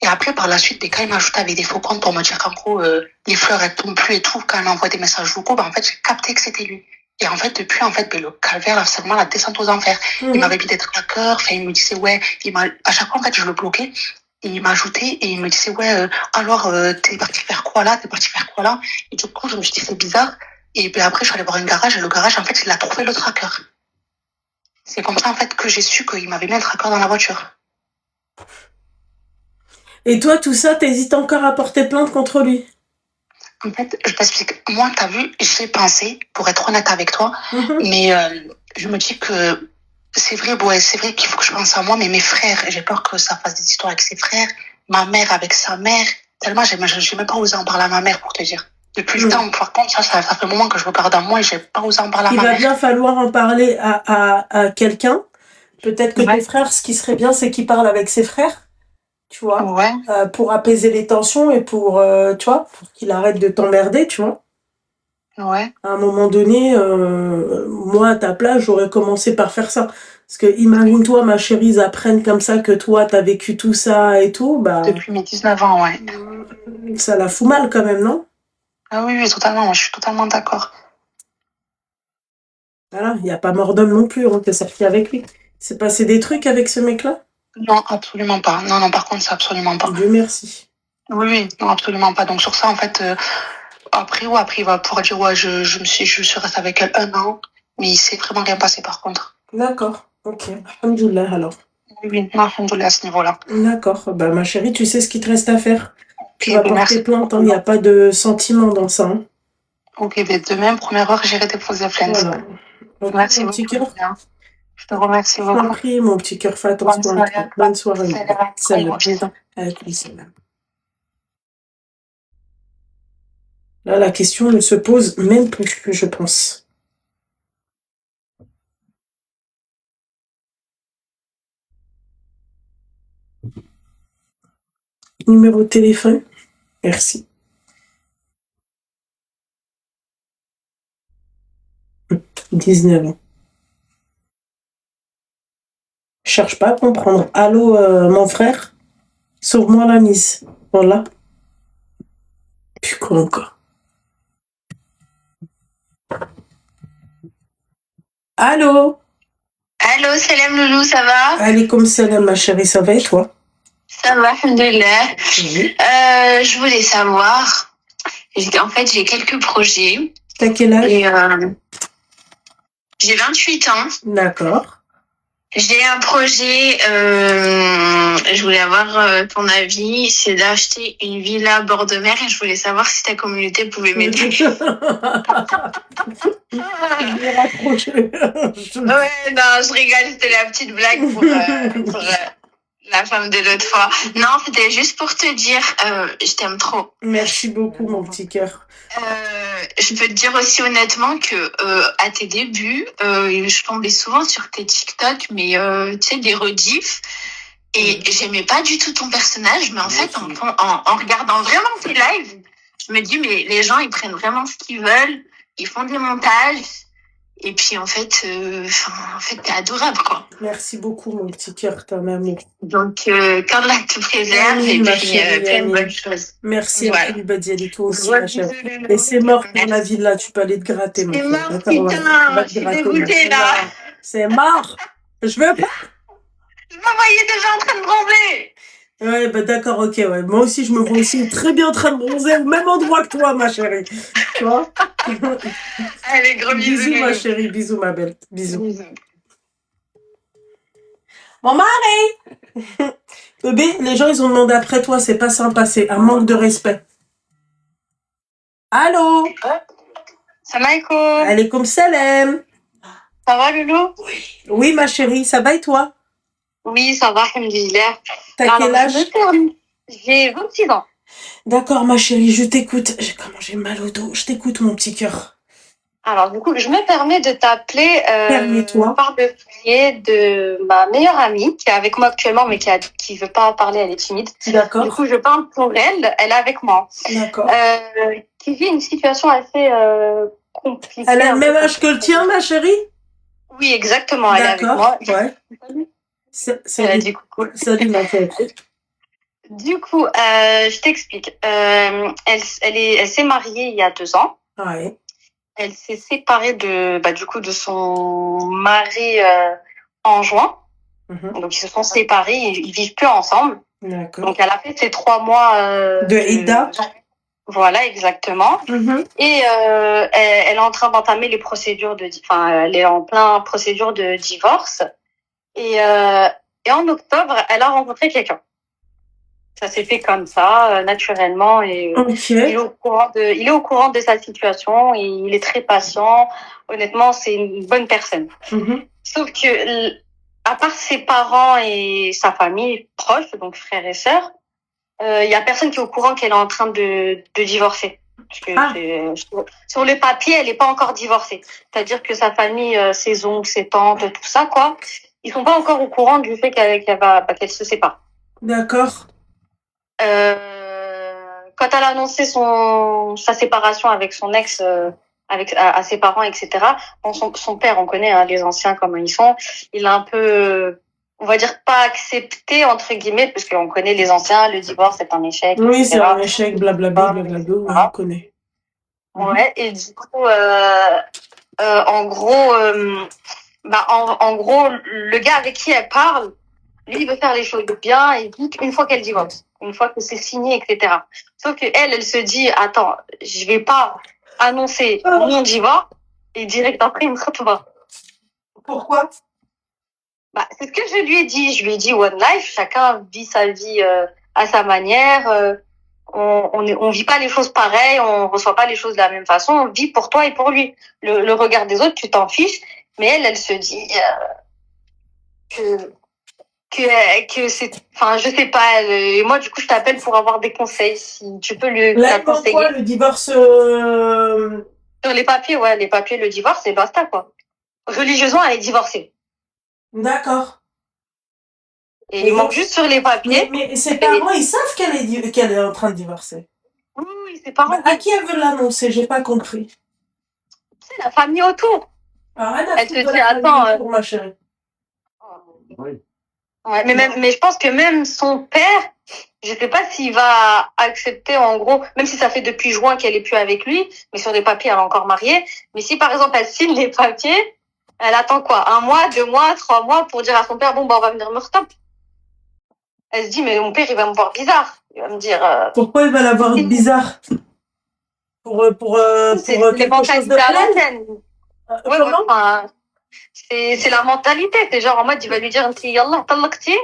Et après, par la suite, quand il m'a ajouté avec des faux comptes pour me dire qu'en gros, les fleurs, elles tombent plus et tout, quand il m'envoie des messages vocaux, en fait, j'ai capté que c'était lui. Et en fait, depuis, le calvaire, là, c'est vraiment la descente aux enfers. Il m'avait mis des trackers, il me disait, ouais, à chaque fois, en fait, je le bloquais. Et il m'a ajouté et il me disait, ouais, alors, t'es parti faire quoi là? Et du coup, je me suis dit, c'est bizarre. Et puis après, je suis allée voir un garage et le garage, en fait, il a trouvé le tracker. C'est comme ça, en fait, que j'ai su qu'il m'avait mis un tracker dans la voiture. Et toi, tout ça, t'hésites encore à porter plainte contre lui? En fait, je t'explique. Moi, t'as vu, j'ai pensé, pour être honnête avec toi, mais je me dis que c'est vrai, ouais, c'est vrai qu'il faut que je pense à moi, mais mes frères, j'ai peur que ça fasse des histoires avec ses frères, ma mère avec sa mère. Tellement, j'ai même pas osé en parler à ma mère, pour te dire. Depuis le temps, par contre, ça fait un moment que je regarde à moi et j'ai pas osé en parler à Il ma va mère. bien falloir en parler à quelqu'un. Peut-être que tes frères, ce qui serait bien, c'est qu'ils parlent avec ses frères, tu vois, Ouais. pour apaiser les tensions et pour, tu vois, pour qu'il arrête de t'emmerder, tu vois. Ouais. À un moment donné, moi, à ta place, j'aurais commencé par faire ça. Parce que imagine-toi, ma chérie, ils apprennent comme ça que toi, t'as vécu tout ça et tout, bah, Depuis mes 19 ans, ouais. ça la fout mal quand même, non? Ah oui, oui, totalement. Moi, je suis totalement d'accord. Voilà, il n'y a pas mort d'homme non plus, hein, t'es sorti avec lui. C'est passé des trucs avec ce mec-là? Non, absolument pas. Non, non, par contre, c'est absolument pas. Dieu merci. Oui, oui, non, absolument pas. Donc, sur ça, en fait, après, il va pouvoir dire, ouais, je suis restée avec elle 1 an, mais il s'est vraiment rien passé, par contre. D'accord, ok. Alhamdoulilah, alors. Oui, oui, non, alhamdoulilah, à ce niveau-là. D'accord, bah ma chérie, tu sais ce qu'il te reste à faire. Tu Ok, vas ben, porter merci. plainte, il n'y a pas de sentiment dans ça. Hein. Ok, ben, demain, première heure, j'irai déposer plainte. Voilà. Ok, Merci mon petit beaucoup. cœur. Julien. Je te remercie Je t'en beaucoup. prie, mon petit cœur, fais Bonne attention à soirée toi. à toi. Bonne soirée. Salut. Salut. Bisous. Alaykoum salam. Là, la question ne se pose même plus, je pense. Numéro de téléphone? Merci. 19 ans. Cherche pas à comprendre. Allô, mon frère? Sauve-moi la mise. Voilà. Puis quoi encore? Allô? Allô, salam Loulou, ça va? Alaykoum salam, ma chérie, ça va et toi? Ça va, alhamdoulilah. Oui. Je voulais savoir, en fait, j'ai quelques projets. T'as quel âge? Et j'ai 28 ans. D'accord. J'ai un projet, je voulais avoir ton avis, c'est d'acheter une villa à bord de mer et je voulais savoir si ta communauté pouvait m'aider. Je vais raccrocher. Ouais, non, je rigole, c'était la petite blague pour la femme de l'autre fois. Non, c'était juste pour te dire, je t'aime trop. Merci beaucoup, mon petit cœur. Je peux te dire aussi honnêtement que à tes débuts, je tombais souvent sur tes TikTok, mais tu sais, des rediffs. Et j'aimais pas du tout ton personnage, mais en fait, en regardant vraiment tes lives, je me dis, mais les gens, ils prennent vraiment ce qu'ils veulent, ils font des montages. Et puis en fait, t'es adorable, quoi. Merci beaucoup, mon petit cœur, ta maman. Donc, qu'Allah te préserve et puis plein de bonnes choses. Merci Voilà. à Khalibadi, toi aussi, ma chère. Et c'est mort pour la villa, tu peux aller te gratter. C'est maintenant. mort, D'accord, ouais. putain, je suis dégoûtée, là. C'est mort. Je veux pas. Je me voyais déjà en train de bronzer. Ouais, bah d'accord, ok, ouais. Moi aussi, je me vois aussi très bien en train de bronzer au même endroit que toi, ma chérie. Tu vois? Allez, gros bisous. Bisous, ma chérie. Bisous, ma belle. Bisous. Mon mari! Bébé, les gens, ils ont demandé après toi, c'est pas sympa, c'est un manque de respect. Allô? Salam alaikum. Alaykoum salam. Ça va, Loulou? Oui, ma chérie, ça va et toi? Oui, ça va, alhamdoulilah. T'as quel âge? J'ai 26 ans. D'accord, ma chérie, je t'écoute. J'ai mal au dos. Je t'écoute, mon petit cœur. Alors, du coup, je me permets de t'appeler Permets-toi. par le biais de ma meilleure amie qui est avec moi actuellement, mais qui veut pas parler, elle est timide. D'accord. Du coup, je parle pour elle, elle est avec moi. D'accord. Qui vit une situation assez compliquée. Elle a le même âge que le tien, ma chérie? Oui, exactement, elle est avec moi. Ouais. Elle a dit coucou. Salut, ma chérie. Du coup, je t'explique. Elle s'est mariée il y a 2 ans. Ouais. Elle s'est séparée du coup de son mari en juin. Donc ils se sont séparés, ils vivent plus ensemble. D'accord. Donc elle a fait ses 3 mois de Ida. Voilà, exactement. Et elle est en train d'entamer les procédures elle est en plein procédure de divorce. Et en octobre, elle a rencontré quelqu'un. Ça s'est fait comme ça, naturellement, et Ok. il est au courant de sa situation, et il est très patient. Honnêtement, c'est une bonne personne. Mhm. Sauf que, à part ses parents et sa famille proche, donc frères et sœurs, il y a personne qui est au courant qu'elle est en train de divorcer. Parce que sur le papier, elle n'est pas encore divorcée. C'est-à-dire que sa famille, ses oncles, ses tantes, tout ça, quoi, ils sont pas encore au courant du fait qu'elle se sépare. D'accord. Quand elle a annoncé sa séparation avec son ex, à ses parents, etc. Bon, son père, on connaît les anciens comment ils sont. Il a un peu, on va dire pas accepté entre guillemets, parce qu'on connaît les anciens. Le divorce c'est un échec. Oui, etc. c'est un échec, blablabla, blablabla, ouais, on connaît. Ouais. Et du coup, en gros, en gros, le gars avec qui elle parle, lui, il veut faire les choses bien et dit qu'une fois qu'elle divorce, une fois que c'est signé, etc. Sauf que elle se dit, attends, je vais pas annoncer mon divorce et direct après, il me retrouve. Pourquoi? C'est ce que je lui ai dit. Je lui ai dit, One Life, chacun vit sa vie à sa manière. On vit pas les choses pareilles, on reçoit pas les choses de la même façon. On vit pour toi et pour lui. Le regard des autres, tu t'en fiches. Mais elle se dit que c'est, enfin, je sais pas. Et moi, du coup, je t'appelle pour avoir des conseils. Si tu peux la conseiller. Quoi, le divorce Sur les papiers, ouais, le divorce, c'est basta, quoi. Religieusement, elle est divorcée. D'accord. Et il manque juste sur les papiers. Mais ses parents, ils savent qu'elle est en train de divorcer. Oui, ses parents. À qui elle veut l'annoncer? J'ai pas compris. C'est la famille autour. Elle te dit, attends. Pour ma chérie. Oui. Ouais, mais je pense que même son père, je sais pas s'il va accepter, en gros, même si ça fait depuis juin qu'elle est plus avec lui, mais sur les papiers, elle est encore mariée. Mais si, par exemple, elle signe les papiers, elle attend quoi? 1 mois, 2 mois, 3 mois pour dire à son père, bon, on va venir me stop. Elle se dit, mais mon père, il va me voir bizarre. Il va me dire, Pourquoi il va la voir bizarre? Pour quelque chose de plein. Ouais, enfin, c'est la mentalité. C'est genre en mode, il va lui dire, Yallah, talaqti.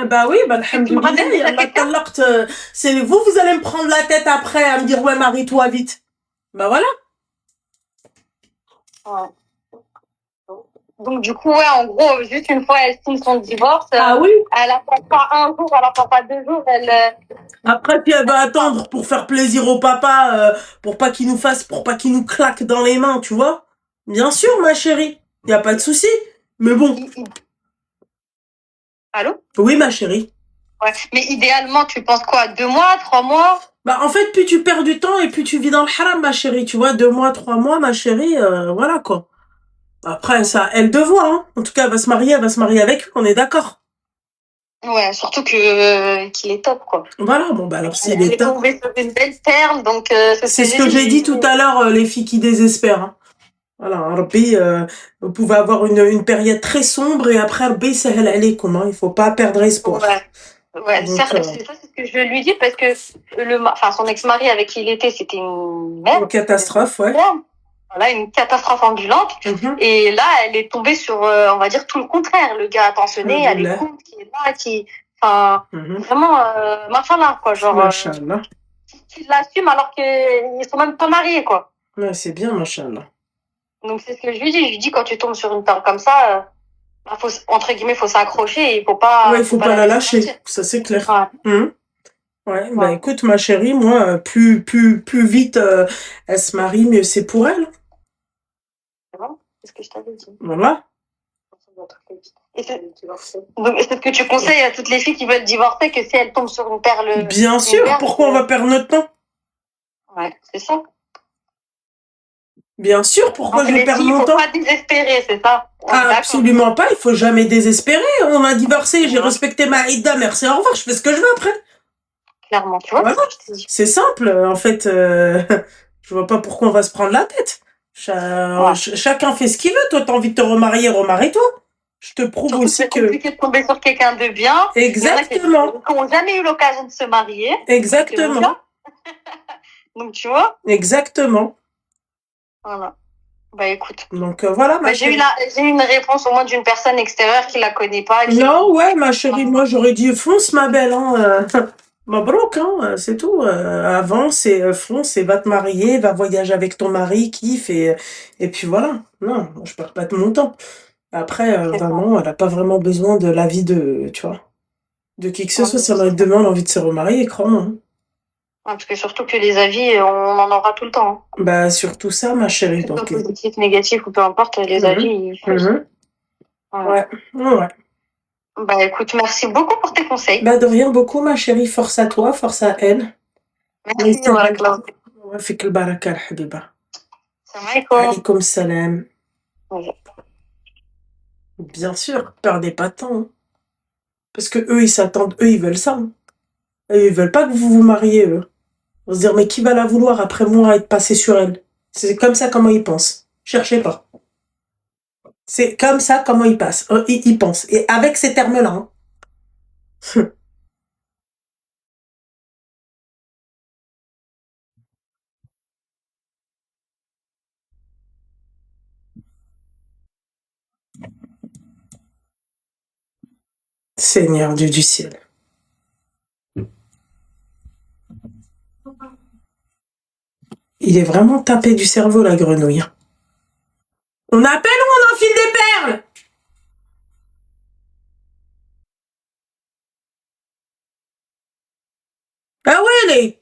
Bah oui, alhamdoulilah, Yallah, talaqt. C'est vous allez me prendre la tête après à me dire, ouais, marie-toi vite. Bah voilà. Ouais. Donc, du coup, ouais, en gros, juste une fois, elle signe son divorce. Oui. Elle attend pas 1 jour, elle attend pas 2 jours, Après, puis elle va attendre pour faire plaisir au papa, pour pas qu'il nous claque dans les mains, tu vois. Bien sûr, ma chérie. Y a pas de souci. Mais bon. Allô? Oui, ma chérie. Ouais. Mais idéalement, tu penses quoi? 2 mois, 3 mois? En fait, plus tu perds du temps et plus tu vis dans le haram, ma chérie. Tu vois, 2 mois, 3 mois, ma chérie, voilà, quoi. Après, ça, elle de voir, hein. En tout cas, elle va se marier avec lui, on est d'accord. Ouais, surtout qu'il est top, quoi. Voilà, bon, alors s'il est top. Elle est tombée sur une belle perle, donc c'est ce que j'ai dit tout à l'heure, les filles qui désespèrent. Hein. Voilà, Rabbi, vous pouvez avoir une période très sombre et après, Rabbi, ça elle est comment? Il faut pas perdre espoir. Ouais, donc, c'est ce que je lui dis parce que son ex-mari avec qui il était, c'était une merde. Une catastrophe, ouais. Voilà, une catastrophe ambulante. Et là, elle est tombée sur, on va dire, tout le contraire. Le gars attentionné, à l'écoute, qui est là, vraiment, machallah, quoi. Genre, machallah. Qui l'assume alors qu'ils sont même pas mariés, quoi. Ouais, c'est bien, machallah. Donc, c'est ce que je lui dis. Je lui dis, quand tu tombes sur une perle comme ça, entre guillemets, faut s'accrocher et il faut pas. Ouais, il faut pas la lâcher. Ça, c'est clair. Ouais. Écoute, ma chérie, moi, plus vite elle se marie, mieux c'est pour elle. C'est ce que je t'avais dit. Voilà. Donc, est-ce que tu conseilles à toutes les filles qui veulent divorcer que si elles tombent sur une perle... Bien sûr, pourquoi on va perdre notre temps? Ouais, c'est ça. Bien sûr, pourquoi je vais perdre mon temps? Il faut pas désespérer, c'est ça? Absolument pas, il faut jamais désespérer. On a divorcé, j'ai respecté ma idda, merci, au revoir, je fais ce que je veux après. Clairement, tu vois. Voilà. C'est simple, en fait, je vois pas pourquoi on va se prendre la tête. Chacun fait ce qu'il veut. Toi, t'as envie de te remarier, remarie-toi. Je te prouve aussi que... C'est compliqué de tomber sur quelqu'un de bien. Exactement. Qui n'ont jamais eu l'occasion de se marier. Exactement. Donc, tu vois. Exactement. Voilà. Bah, écoute. Donc, voilà, ma chérie. J'ai eu une réponse au moins d'une personne extérieure qui la connaît pas. Non, ouais, ma chérie, moi, j'aurais dit fonce, ma belle, hein. Mabrouk, hein, c'est tout. Avance et fonce et va te marier, va voyager avec ton mari, kiffe et puis voilà. Non, moi, je perds pas de mon temps. Après, C'est ça. vraiment, elle a pas vraiment besoin de l'avis de, tu vois, de qui que ce Ouais, soit. Si mais elle a demain envie de se remarier, crois-moi, hein. parce que surtout que les avis, on en aura tout le temps, hein. Bah, surtout ça, ma chérie. Que ce soit Donc, positif, négatif ou peu importe, les avis, ils fusent. mhm. Ouais. Ouais. Bah écoute, merci beaucoup pour tes conseils. Bah, de rien beaucoup, ma chérie. Force à toi, force à elle. Merci, Barakallah. وفيك البركة الحبيبة. Salam alaikum. Alaykoum salam. Ouais. Bien sûr, perdez pas de temps, hein. Parce que eux, ils s'attendent, eux, ils veulent ça, hein. Eux, ils veulent pas que vous vous mariez, eux. On va se dire, mais qui va la vouloir après moi être passé sur elle? C'est comme ça comment ils pensent. Cherchez pas. C'est comme ça comment ils passent. Ils pensent. Et avec ces termes-là, hein. Seigneur Dieu du ciel. Il est vraiment tapé du cerveau, la grenouille, hein. On appelle ou on enfile des perles? Ah ouais, les...